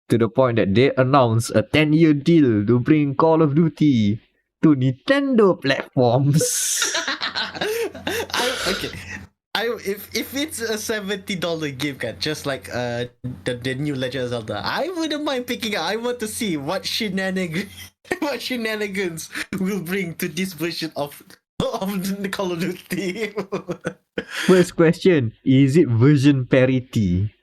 to the point that they announced a 10-year deal to bring Call of Duty to Nintendo platforms. Okay. If it's a $70 game card, just like the new Legend of Zelda, I wouldn't mind picking it. I want to see what shenanigans will bring to this version of the Call of Duty. First question, is it version parity?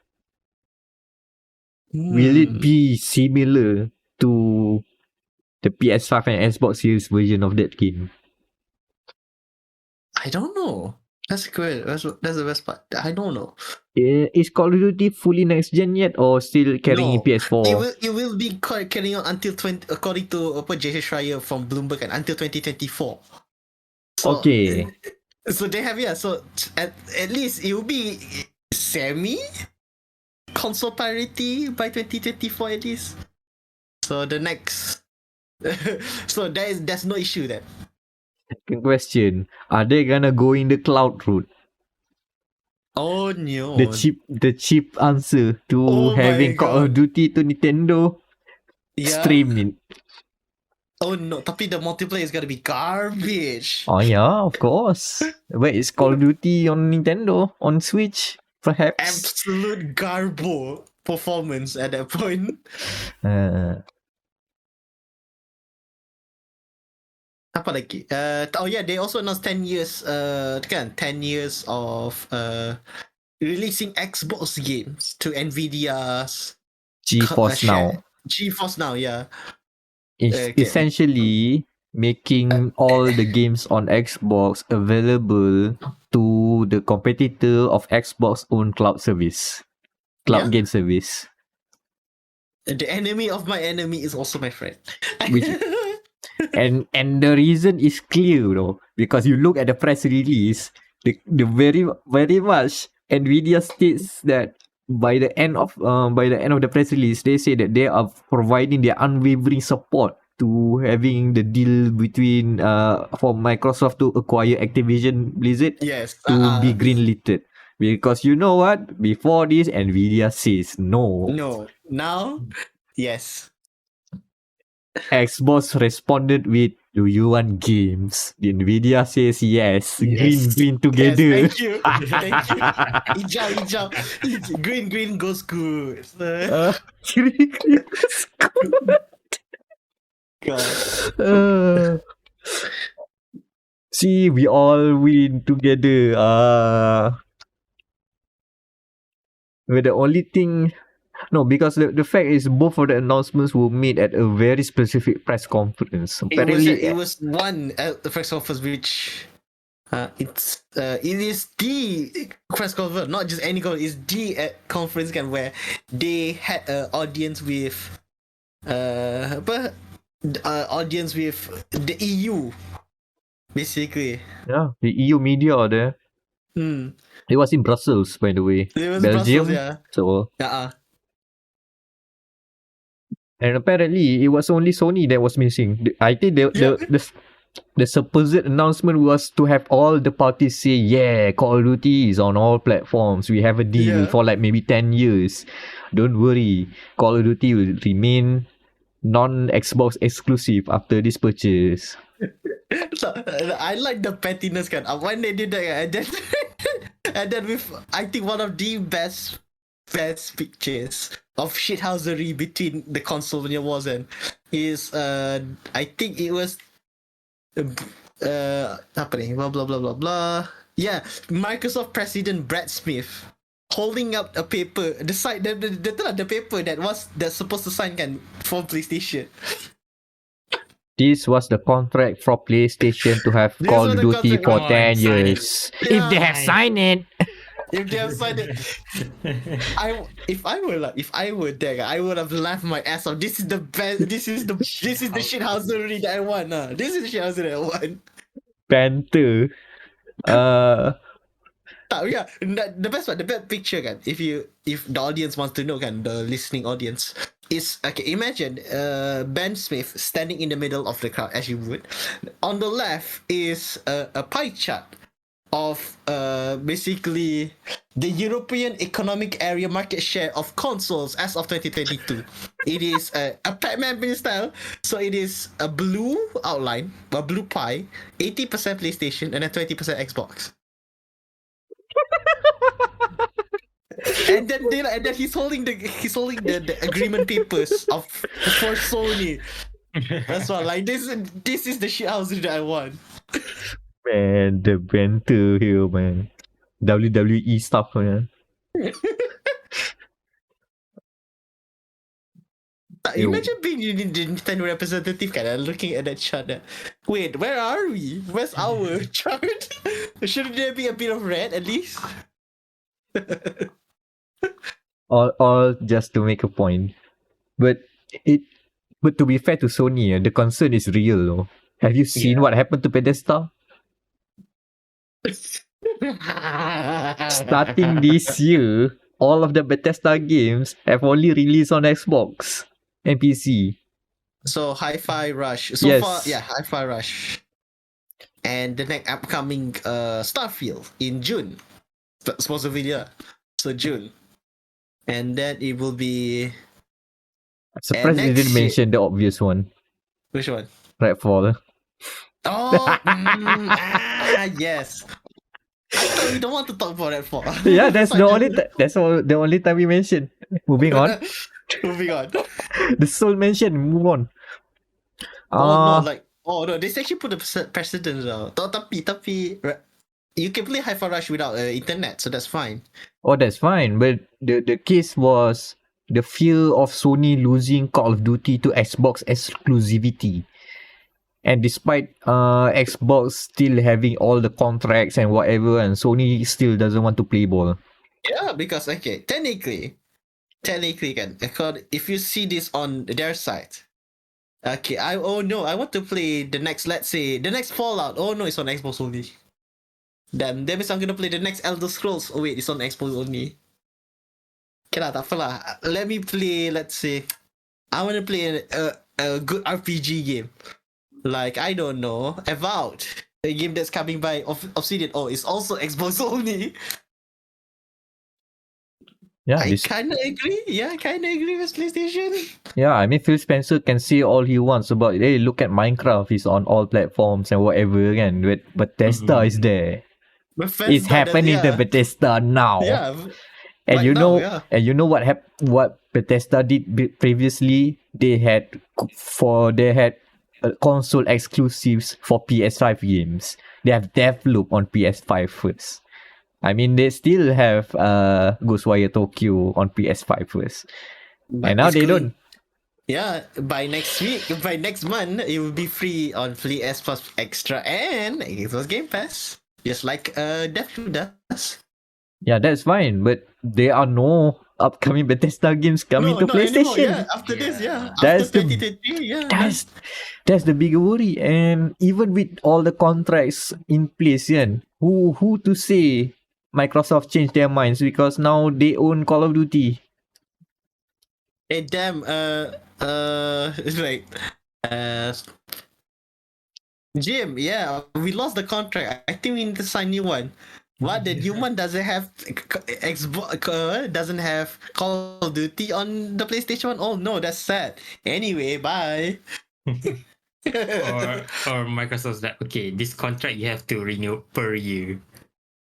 Will it be similar to the PS5 and Xbox Series version of that game? I don't know. That's good. That's the best part. I don't know. Is Call of Duty fully next gen yet, or still carrying PS4? It will be carrying on until according to Jason Schreier from Bloomberg, and until 2024. So, okay. So they have So at least it will be semi console parity by 2024 at least. So the next. So there's no issue there. Second question, are they gonna go in the cloud route? Oh no. The cheap answer to having Call of Duty to Nintendo streaming. Oh no, tapi the multiplayer is gonna be garbage. Oh yeah, of course. Where is Call of Duty on Nintendo? On Switch, perhaps? Absolute garbo performance at that point. Apa lagi? They also announced 10 years 10 years of releasing Xbox games to Nvidia's GeForce Now. GeForce Now, yeah. Essentially making all the games on Xbox available to the competitor of Xbox own cloud game service. The enemy of my enemy is also my friend. Which and the reason is clear, because you look at the press release, the very much Nvidia states that by the end of the press release, they say that they are providing their unwavering support to having the deal between for Microsoft to acquire Activision Blizzard Yes. to be greenlit. Because you know what? Before this, Nvidia says no. No. Now, yes. Xbox responded with, "Do you want games?" The Nvidia says yes. Yes. Green together. Yes, thank you. Thank you. Hijau. Green goes good. Green. God. See, we all win together. But the only thing, no, because the fact is both of the announcements were made at a very specific press conference. Apparently, It was one press conference which it is the press conference, not just any conference. It's the conference where they had an audience with audience with the EU, basically. yeah, the EU media are there. It was in Brussels, by the way. It was Belgium. Brussels, yeah. So, and apparently it was only Sony that was missing. I think the supposed announcement was to have all the parties say, yeah, Call of Duty is on all platforms. We have a deal for like maybe 10 years. Don't worry, Call of Duty will remain non-Xbox exclusive after this purchase. So, I like the pettiness when they did that, and then with I think one of the best pictures of shithousery between the console wars and is I think it was happening blah blah blah blah blah. Yeah, Microsoft President Brad Smith holding up a paper, the paper that's supposed to sign for PlayStation. This was the contract for PlayStation to have Call of Duty for 10 years. If they have signed it. If they have signed it, if I were there, I would have laughed my ass off. This is the best. This is the shithousery that I want. This is the shithousery that I want. Panther. Yeah, the best part, the best picture if the audience wants to know the listening audience is okay. Imagine Ben Smith standing in the middle of the crowd as you would. On the left is a pie chart of basically the European Economic Area market share of consoles as of 2022. It is a Pac-Man style, so it is a blue outline, a blue pie, 80% PlayStation and then 20% Xbox. and then he's holding the agreement papers for Sony. That's what this is the shithouse that I want. Man, the banter here, man. WWE stuff, man. Imagine being the Nintendo representative looking at that chart. Wait, where are we? Where's our chart? Shouldn't there be a bit of red at least? all just to make a point. But to be fair to Sony, the concern is real though. Have you seen what happened to Bethesda? Starting this year, all of the Bethesda games have only released on Xbox and PC. So Hi-Fi Rush. Hi-Fi Rush. And the next upcoming Starfield in June. Supposedly, so June. And then it will be... I'm surprised they didn't mention the obvious one. Which one? Redfall. Oh, yes. I thought we don't want to talk about Redfall. Yeah, that's the only time we mentioned. Moving on. The sole mention. Move on. No, they actually put a precedent. Tapi, you can play Hi-Fi Rush without internet, so that's fine. Oh, that's fine. But the case was the fear of Sony losing Call of Duty to Xbox exclusivity. And despite Xbox still having all the contracts and whatever, and Sony still doesn't want to play ball. Yeah, because technically, technically can. If you see this on their site, okay. I want to play the next. Let's say the next Fallout. Oh no, it's on Xbox only. Damn, that means I'm gonna play the next Elder Scrolls. Oh wait, it's on Xbox only. Okay lah, tak apa lah. Let me play. Let's say, I want to play a good RPG game. Like, I don't know, Avowed, a game that's coming by Obsidian. Oh, it's also Xbox only. Yeah, I kind of agree. Yeah, I kind of agree with PlayStation. Yeah, I mean, Phil Spencer can say all he wants about, hey, look at Minecraft, it's on all platforms and whatever, again. But Bethesda is there. Bethesda, It's happening to yeah. Bethesda now. Yeah. And right you now, know, yeah. and you know what Bethesda did previously? They had console exclusives for PS5 games. They have Deathloop on PS5 first. I mean, they still have Ghostwire Tokyo on PS5 first. But And now they don't. Yeah, by next month, it will be free on PS Plus Extra and Xbox Game Pass. Just like Deathloop does. Yeah, that's fine. But there are no upcoming Bethesda games coming to PlayStation. Anymore, yeah. After this, yeah. That's After the 2023, yeah. that's the bigger worry. And even with all the contracts in place, yeah, who to say Microsoft changed their minds because now they own Call of Duty. Hey, damn. Wait. Jim, yeah, we lost the contract. I think we need to sign new one. What? The new one doesn't have Xbox, doesn't have Call of Duty on the PlayStation one? Oh no, that's sad. Anyway, bye. or Microsoft's like, okay, this contract you have to renew per year.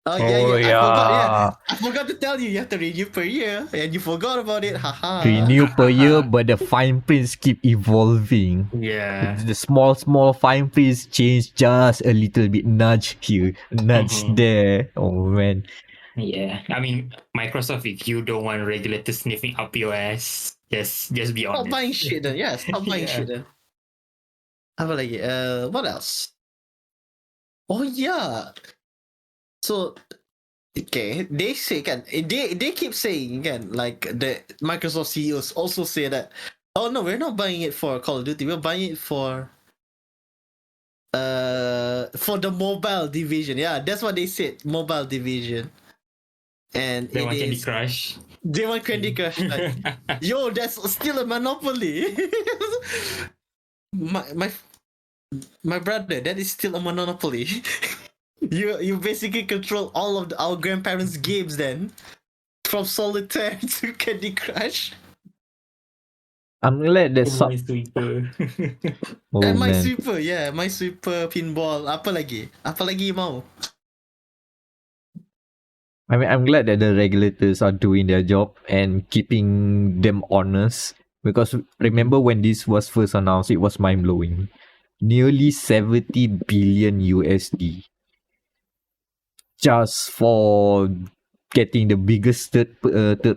Oh yeah. I forgot to tell you have to renew per year, and you forgot about it. Haha. Renew per year, but the fine prints keep evolving. Yeah. The small fine prints change just a little bit, nudge here, nudge there. Oh man. Yeah. I mean, Microsoft, if you don't want regulators sniffing up your ass, just be honest. Stop buying shit then. Yeah, stop buying Yeah. shit then. Apa lagi? What else? Oh yeah. So, okay, they say they keep saying again, like the Microsoft CEOs also say that, oh no, we're not buying it for Call of Duty, we're buying it for the mobile division. Yeah, that's what they said, mobile division. And They want Candy Crush. They want Candy Crush. Like, yo, that's still a monopoly. my brother, that is still a monopoly. You basically control all of our grandparents' games then, from Solitaire to Candy Crush. I'm glad that My Sweeper. oh And My man. Sweeper, yeah, My Sweeper, Pinball, apa lagi you mau? I mean, I'm glad that the regulators are doing their job and keeping them honest. Because remember when this was first announced, it was mind blowing. Nearly 70 billion USD just for getting the biggest third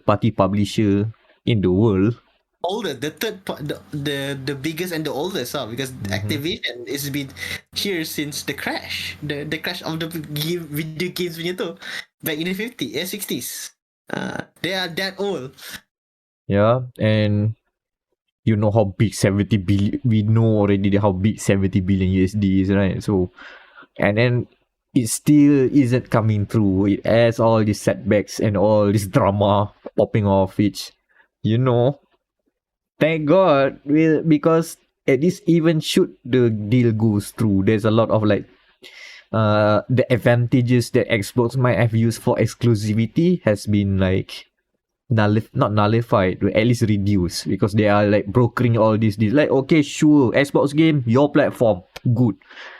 party publisher in the world. Older, the third part, the biggest and the oldest, because Activision has been here since the crash of the video games punya tu, back in the 60s. They are that old. Yeah, and you know how big 70 billion, we know already how big 70 billion USD is, right? So, and then it still isn't coming through. It has all these setbacks and all this drama popping off, which, you know, thank God, because at least even should the deal goes through, there's a lot of like the advantages that Xbox might have used for exclusivity has been like not nullified, but at least reduced, because they are like brokering all these deals. Like, okay, sure, Xbox game, your platform, good.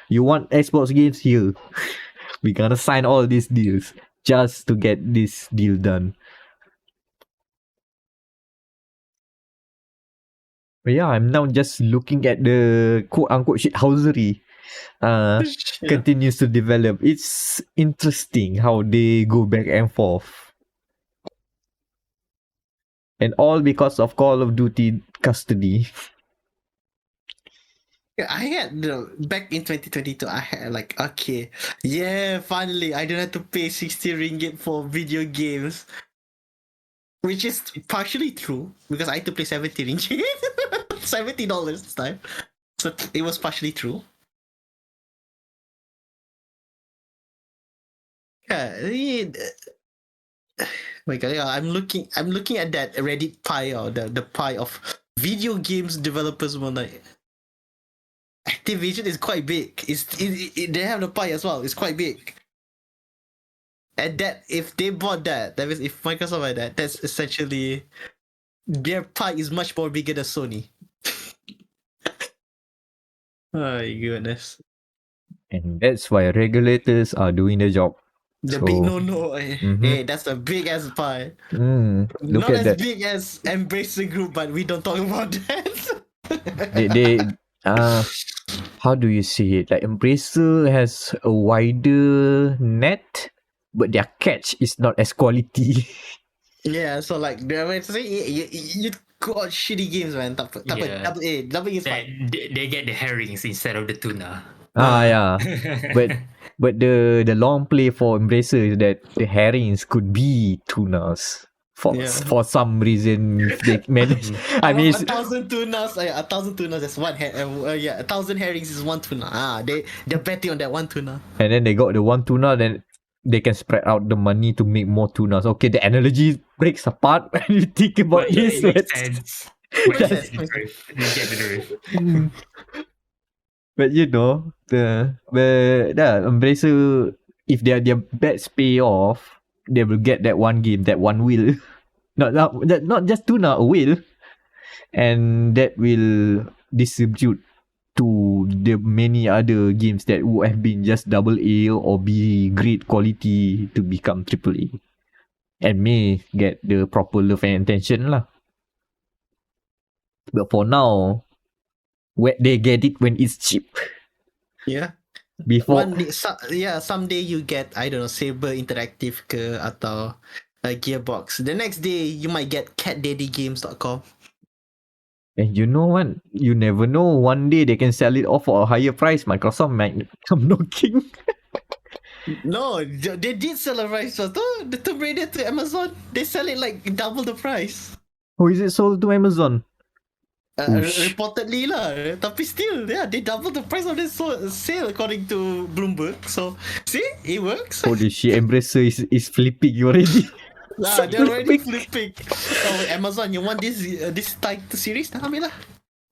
You want Xbox games here. We're gonna sign all these deals just to get this deal done. But yeah, I'm now just looking at the quote-unquote shithousery continues to develop. It's interesting how they go back and forth. And all because of Call of Duty custody. Yeah, I had back in 2022. I had like, okay, yeah, finally I don't have to pay 60 ringgit for video games. which is partially true because I had to pay 70 ringgit, $70 this time. So it was partially true. Yeah, my God, yeah, I'm looking at that Reddit pie or the pie of video games developers. One like Activision is quite big. They have the pie as well. It's quite big. And that if they bought that means if Microsoft had that, that's essentially their pie is much more bigger than Sony. Oh my goodness. And that's why regulators are doing their job. The So- big no. Mhm. Hey, that's a big ass pie. Look Not at as that. big as Embrace the Group, but we don't talk about that. They how do you see it? Like Embracer has a wider net, but their catch is not as quality. Yeah, so like you got shitty games, man. Yeah. Double A is That fine. they get the herrings instead of the tuna. Yeah. But the long play for Embracer is that the herrings could be tunas. For some reason they manage. I mean, it's, 1,000 tunas. 1,000 tunas is one. 1,000 herrings is one tuna. They're betting on that one tuna. and then they got the one tuna, then they can spread out the money to make more tunas. Okay, the analogy breaks apart when you think about But this. it makes but- sense. Makes But sense. you get the drift. But you know, the Embracer, if their bets pay off, they will get that one game, that one wheel. Not just tuna, a wheel. And that will distribute to the many other games that would have been just double A or be great quality to become triple A. And may get the proper love and attention lah. But for now, they get it when it's cheap. Yeah. Before Someday you get, I don't know, Saber Interactive ke atau Gearbox. The next day you might get catdaddygames.com. And you know what? You never know. One day they can sell it off for a higher price. Microsoft might come knocking. No, they did sell a price. The Tomb Raider to Amazon, they sell it like double the price. Oh, is it sold to Amazon? Reportedly lah. Tapi still, yeah, they doubled the price of this sale according to Bloomberg. So, see, it works. Holy shit, Embracer is flipping already. They're already flipping. Oh, Amazon, you want this title series? Ambil lah.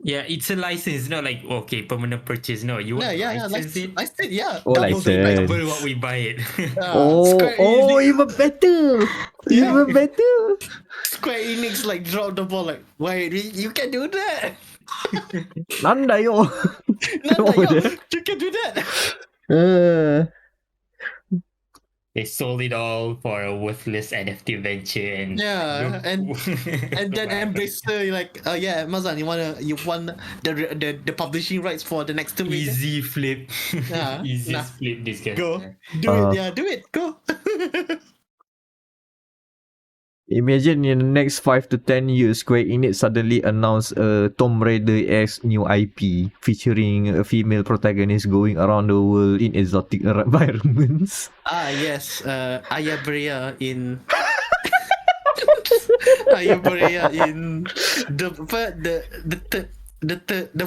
Yeah, it's a license, not like okay, permanent purchase. No, you want license it. I said, yeah. Oh, double the price. license. Double what we buy it. Square Enix, even better. Even better. Square Enix like dropped the ball. Like, wait, you can do that. Nanda yo. You can do that. They sold it all for a worthless NFT venture, and Yeah, and then Embracer like, Amazon, you want the publishing rights for the next 2 minutes? easy flip, Yeah, easiest flip this guy. Go. Do it, go. Imagine in the next 5 to 10 years, Square Enix suddenly announced a Tomb Raider-esque new IP featuring a female protagonist going around the world in exotic environments. Yes, Aya Brea in Aya Brea in the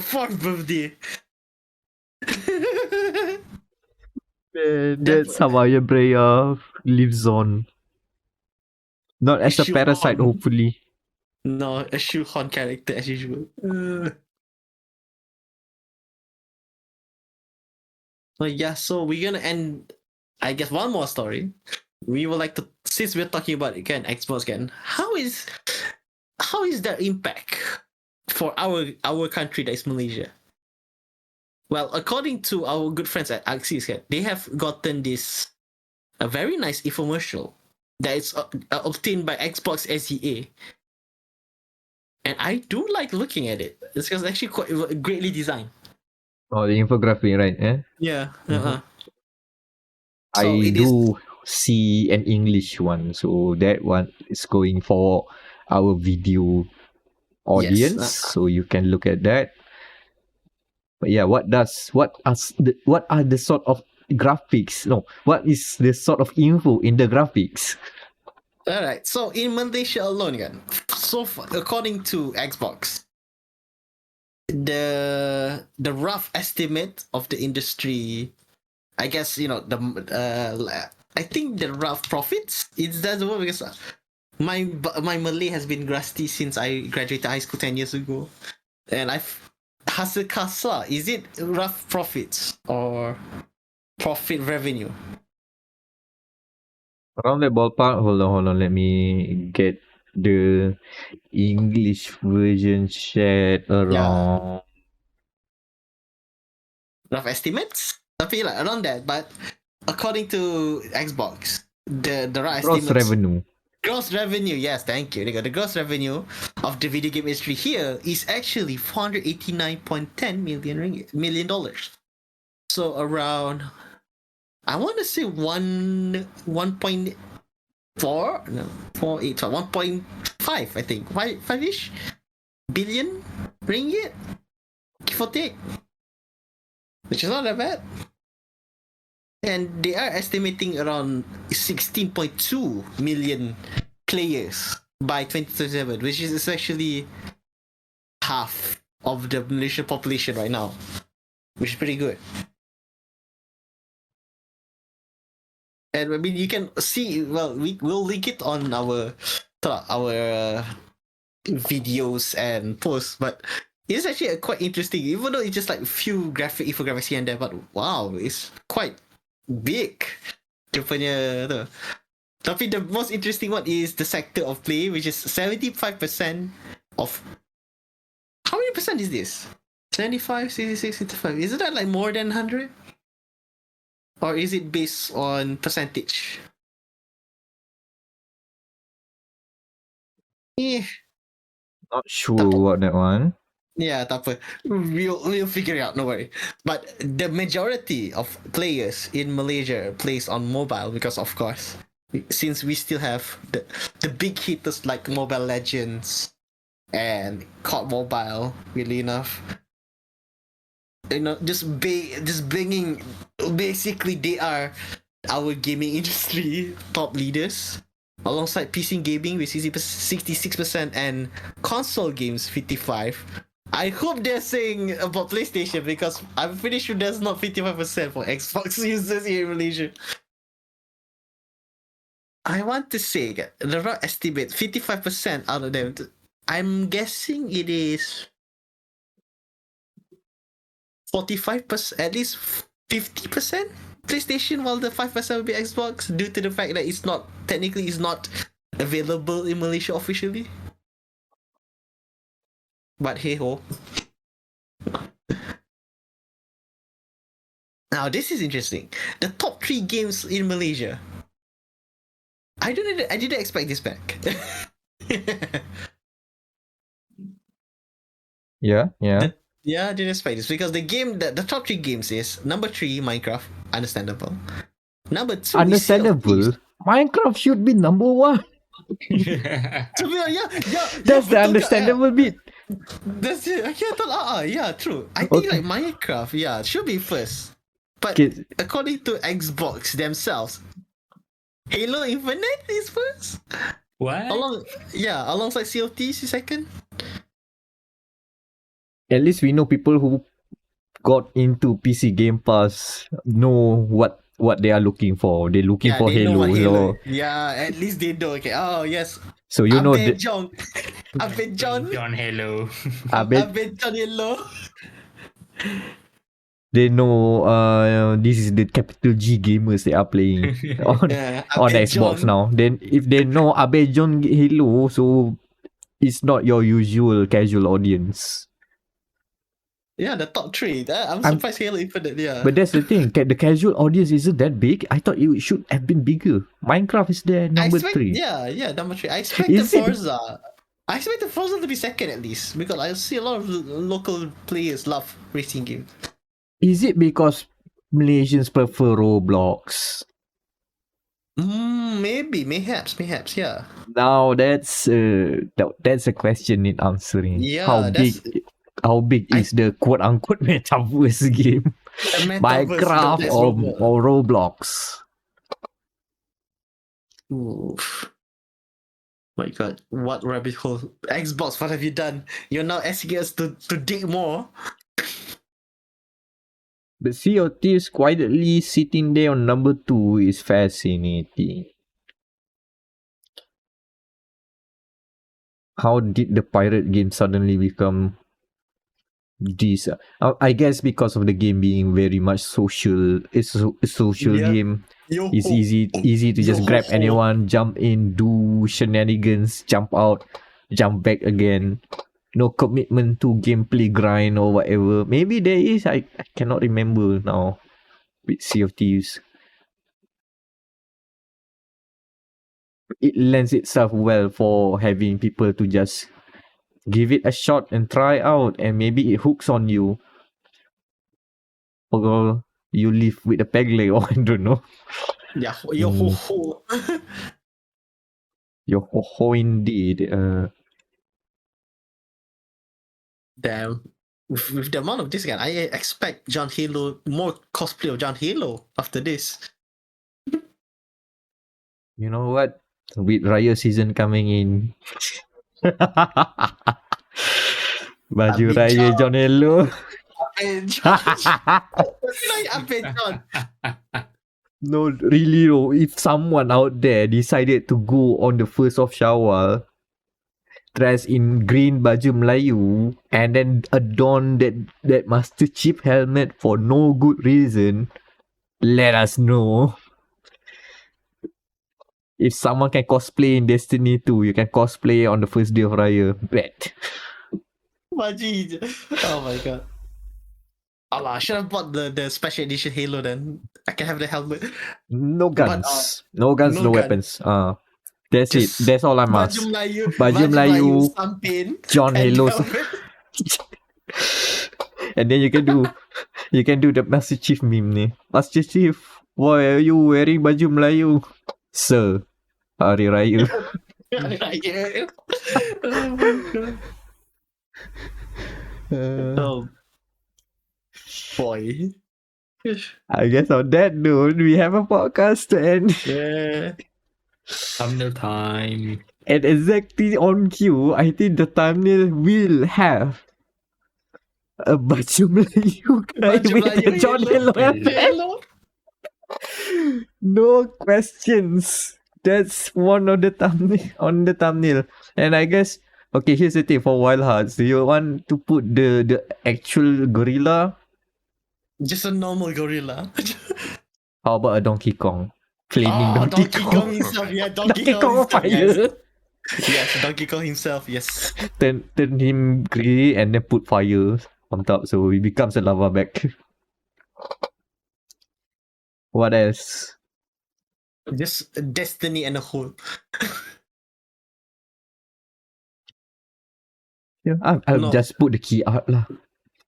fourth birthday. That's how Aya Brea lives on. Not as a Shoehorn. parasite, hopefully. No, a shoehorn character as usual. So we're gonna end, I guess, one more story. We would like to, since we're talking about again Xbox again, how is their impact for our country, that is Malaysia? Well, according to our good friends at Axis, they have gotten this a very nice infomercial that is obtained by Xbox SEA. And I do like looking at it. It's actually quite greatly designed. Oh, the infographic, right? Yeah. Mhm. So I it is- do see an English one, so that one is going for our video audience, so you can look at that. But yeah, what are the sort of graphics? No, what is the sort of info in the graphics? All right. So in Malaysia alone, kan, so far, according to Xbox, the rough estimate of the industry, I guess I think the rough profits. It's that's the word because my Malay has been rusty since I graduated high school 10 years ago, and I've hasil kasar. Is it rough profits or profit revenue? Around that ballpark. Hold on. Let me get the English version shared around. Rough estimates. I feel like around that, but according to Xbox, the rough Gross estimates. revenue. Gross revenue, yes, thank you. The gross revenue of the video game industry here is actually $489.10 million dollars. So around, I want to say 1.4, no, 4.8, 1.5, I think, five-ish billion ringgit, give or take, which is not that bad. And they are estimating around 16.2 million players by 2037, which is actually half of the Malaysian population right now, which is pretty good. And I mean, you can see. Well, we'll link it on our videos and posts, but it's actually quite interesting. Even though it's just like a few infographics here and there, but wow, it's quite big. Dia punya tu. Tapi the most interesting one is the sector of play, which is 75% of. How many percent is this? 75, 66, 65. Isn't that like more than 100? Or is it based on percentage? Not sure about that one. Yeah, tak apa. We'll figure it out, no worry. But the majority of players in Malaysia plays on mobile because, of course, since we still have the big hitters like Mobile Legends and COD Mobile, really enough. Just bringing, basically they are our gaming industry top leaders alongside PC gaming with 66% and console games 55%. I hope they're saying about PlayStation because I'm pretty sure there's not 55% for Xbox users here in Malaysia. I want to say the rough estimate 55% out of them. I'm guessing it is 45%, at least 50% PlayStation, while the 5% will be Xbox, due to the fact that it's not available in Malaysia officially. But hey ho. Now this is interesting. The top 3 games in Malaysia. I didn't expect this back. Yeah. Yeah, I didn't expect this because the top 3 games is number 3 Minecraft, understandable. Number 2 Understandable. Minecraft should be number 1. yeah. That's the understandable bit. That's it. Yeah, true. I think like Minecraft, should be first. But according to Xbox themselves, Halo Infinite is first. What? Alongside COT is second. At least we know people who got into PC Game Pass know what they are looking for. They're looking for Halo. Yeah, at least they know. Okay. Oh yes. So you know that John. John Halo. John Halo. They know this is the capital G gamers they are playing on Xbox now. Then if they know Abe John Halo, so it's not your usual casual audience. Yeah, the top 3. I'm surprised Halo Infinite. Yeah, but that's the thing. The casual audience isn't that big. I thought it should have been bigger. Minecraft is there number 3. Yeah, number 3. I expected Forza. I expected Forza to be second at least because I see a lot of local players love racing games. Is it because Malaysians prefer Roblox? Maybe, perhaps, yeah. Now that's a question in answering. Yeah, how big is the quote unquote metaverse game? Minecraft or Roblox? Oof. My God, what rabbit hole? Xbox, what have you done? You're now asking us to dig more. But Sea of Thieves quietly sitting there on number 2 is fascinating. How did the pirate game suddenly become this? I guess because of the game being very much social. It's a social game. It's easy to just grab anyone, jump in, do shenanigans, jump out, jump back again. No commitment to gameplay grind or whatever. Maybe there is. I cannot remember now with Sea of Thieves. It lends itself well for having people to just give it a shot and try out, and maybe it hooks on you. Or you live with a peg leg, or I don't know. Yeah, yo ho ho. Yo ho ho indeed. Damn. With the amount of this guy, I expect John Halo, more cosplay of John Halo after this. You know what? With Raya season coming in. Baju Raya John Halo. John. No, really though, if someone out there decided to go on the 1st of Shawwal dressed in green baju Melayu and then adorn that Master Chief helmet for no good reason, let us know. If someone can cosplay in Destiny 2, you can cosplay on the first day of Raya. Bet. Oh my God. Allah, I should have bought the special edition Halo then. I can have the helmet. No guns. No guns, no gun. weapons. That's Just it. That's all I'm Baju asking. Melayu, Baju Melayu, Sampin, John and Halo. helmet. And then you can do the Master Chief meme ni. Master Chief, why are you wearing baju Melayu? Sir, Hari Raya. Oh my God. Oh boy. I guess on that note, we have a podcast to end. Yeah. Thumbnail time. And exactly on cue, I think the thumbnail will have a baju Melayu guy Baju with Melayu a John yellow. Halo. Hello. No questions. That's one of the thumbnail on the thumbnail. And I guess, okay, here's the thing for Wild Hearts. Do you want to put the actual gorilla? Just a normal gorilla. How about a Donkey Kong? Flaming Donkey Kong. Kong himself. Yeah, Donkey Kong on himself. Yes. fire. Yes, Donkey Kong himself. Yes. Turn him grey and then put fire on top so he becomes a lava bag. What else? Just Destiny and a whole. Yeah, I'll No. just put the key art lah.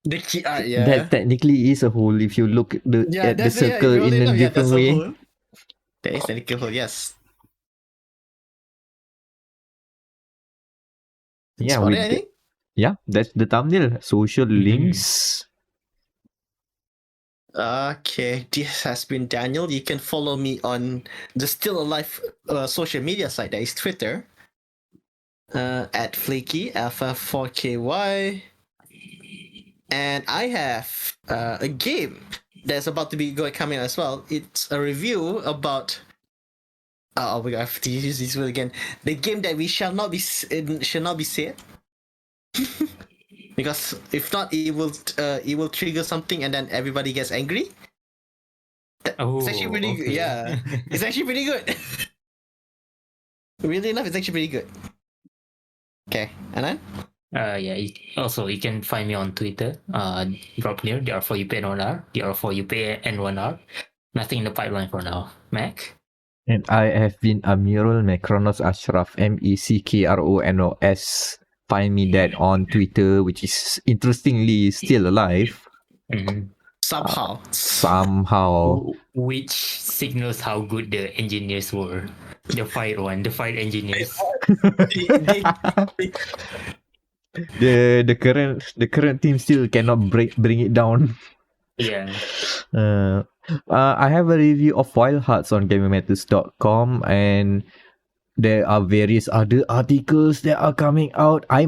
The key art, yeah. That technically is a hole if you look at the circle in a different way. That is technically a hole, yes. Yeah, Spotted anything? yeah, that's the thumbnail. Social links. Okay, this has been Daniel. You can follow me on the Still Alive social media site, that is Twitter. At Flaky, FF4KY. And I have a game that's about to be coming as well. It's a review about. Oh my God, I have to use this word again. The game that we shall not be said. Because if not, it will trigger something and then everybody gets angry. It's actually pretty good. Yeah, it's actually pretty good. Really enough, it's actually pretty good. Okay, Anan? Yeah. Also, you can find me on Twitter. Drop near DR4UP1R, DR4UP1R. Nothing in the pipeline for now. Meck? And I have been Amirul Mekronos Ashraf, Meckronos. Find me that on Twitter, which is interestingly still alive. Mm-hmm. Somehow. Which signals how good the engineers were. The fight engineers. The current team still cannot bring it down. Yeah. I have a review of Wild Hearts on gamingmatters.com, and there are various other articles that are coming out. I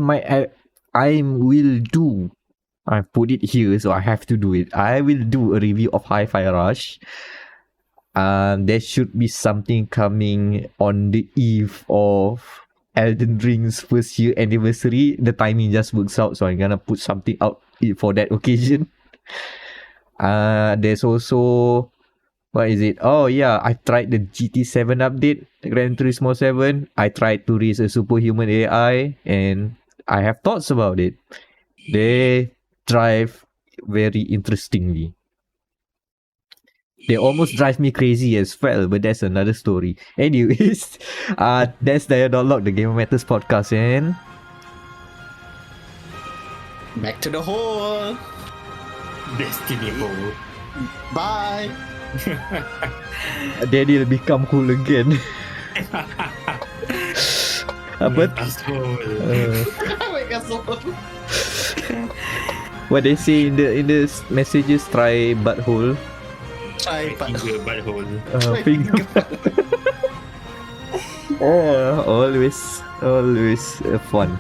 put it here, so I have to do it. I will do a review of Hi-Fi Rush. There should be something coming on the eve of Elden Ring's first year anniversary. The timing just works out, so I'm gonna put something out for that occasion. There's also, what is it? Oh yeah, I tried the GT7 update, Gran Turismo 7. I tried to raise a superhuman AI, and I have thoughts about it. They drive very interestingly. They almost drive me crazy as well, but that's another story. Anyways, that's dia.log, the Game Matters podcast, and Back to the hole. Destiny hole. Bye. Danial become cool again. Apa? What they say in the messages, try butthole. Try Finger butthole. Finger. Always fun.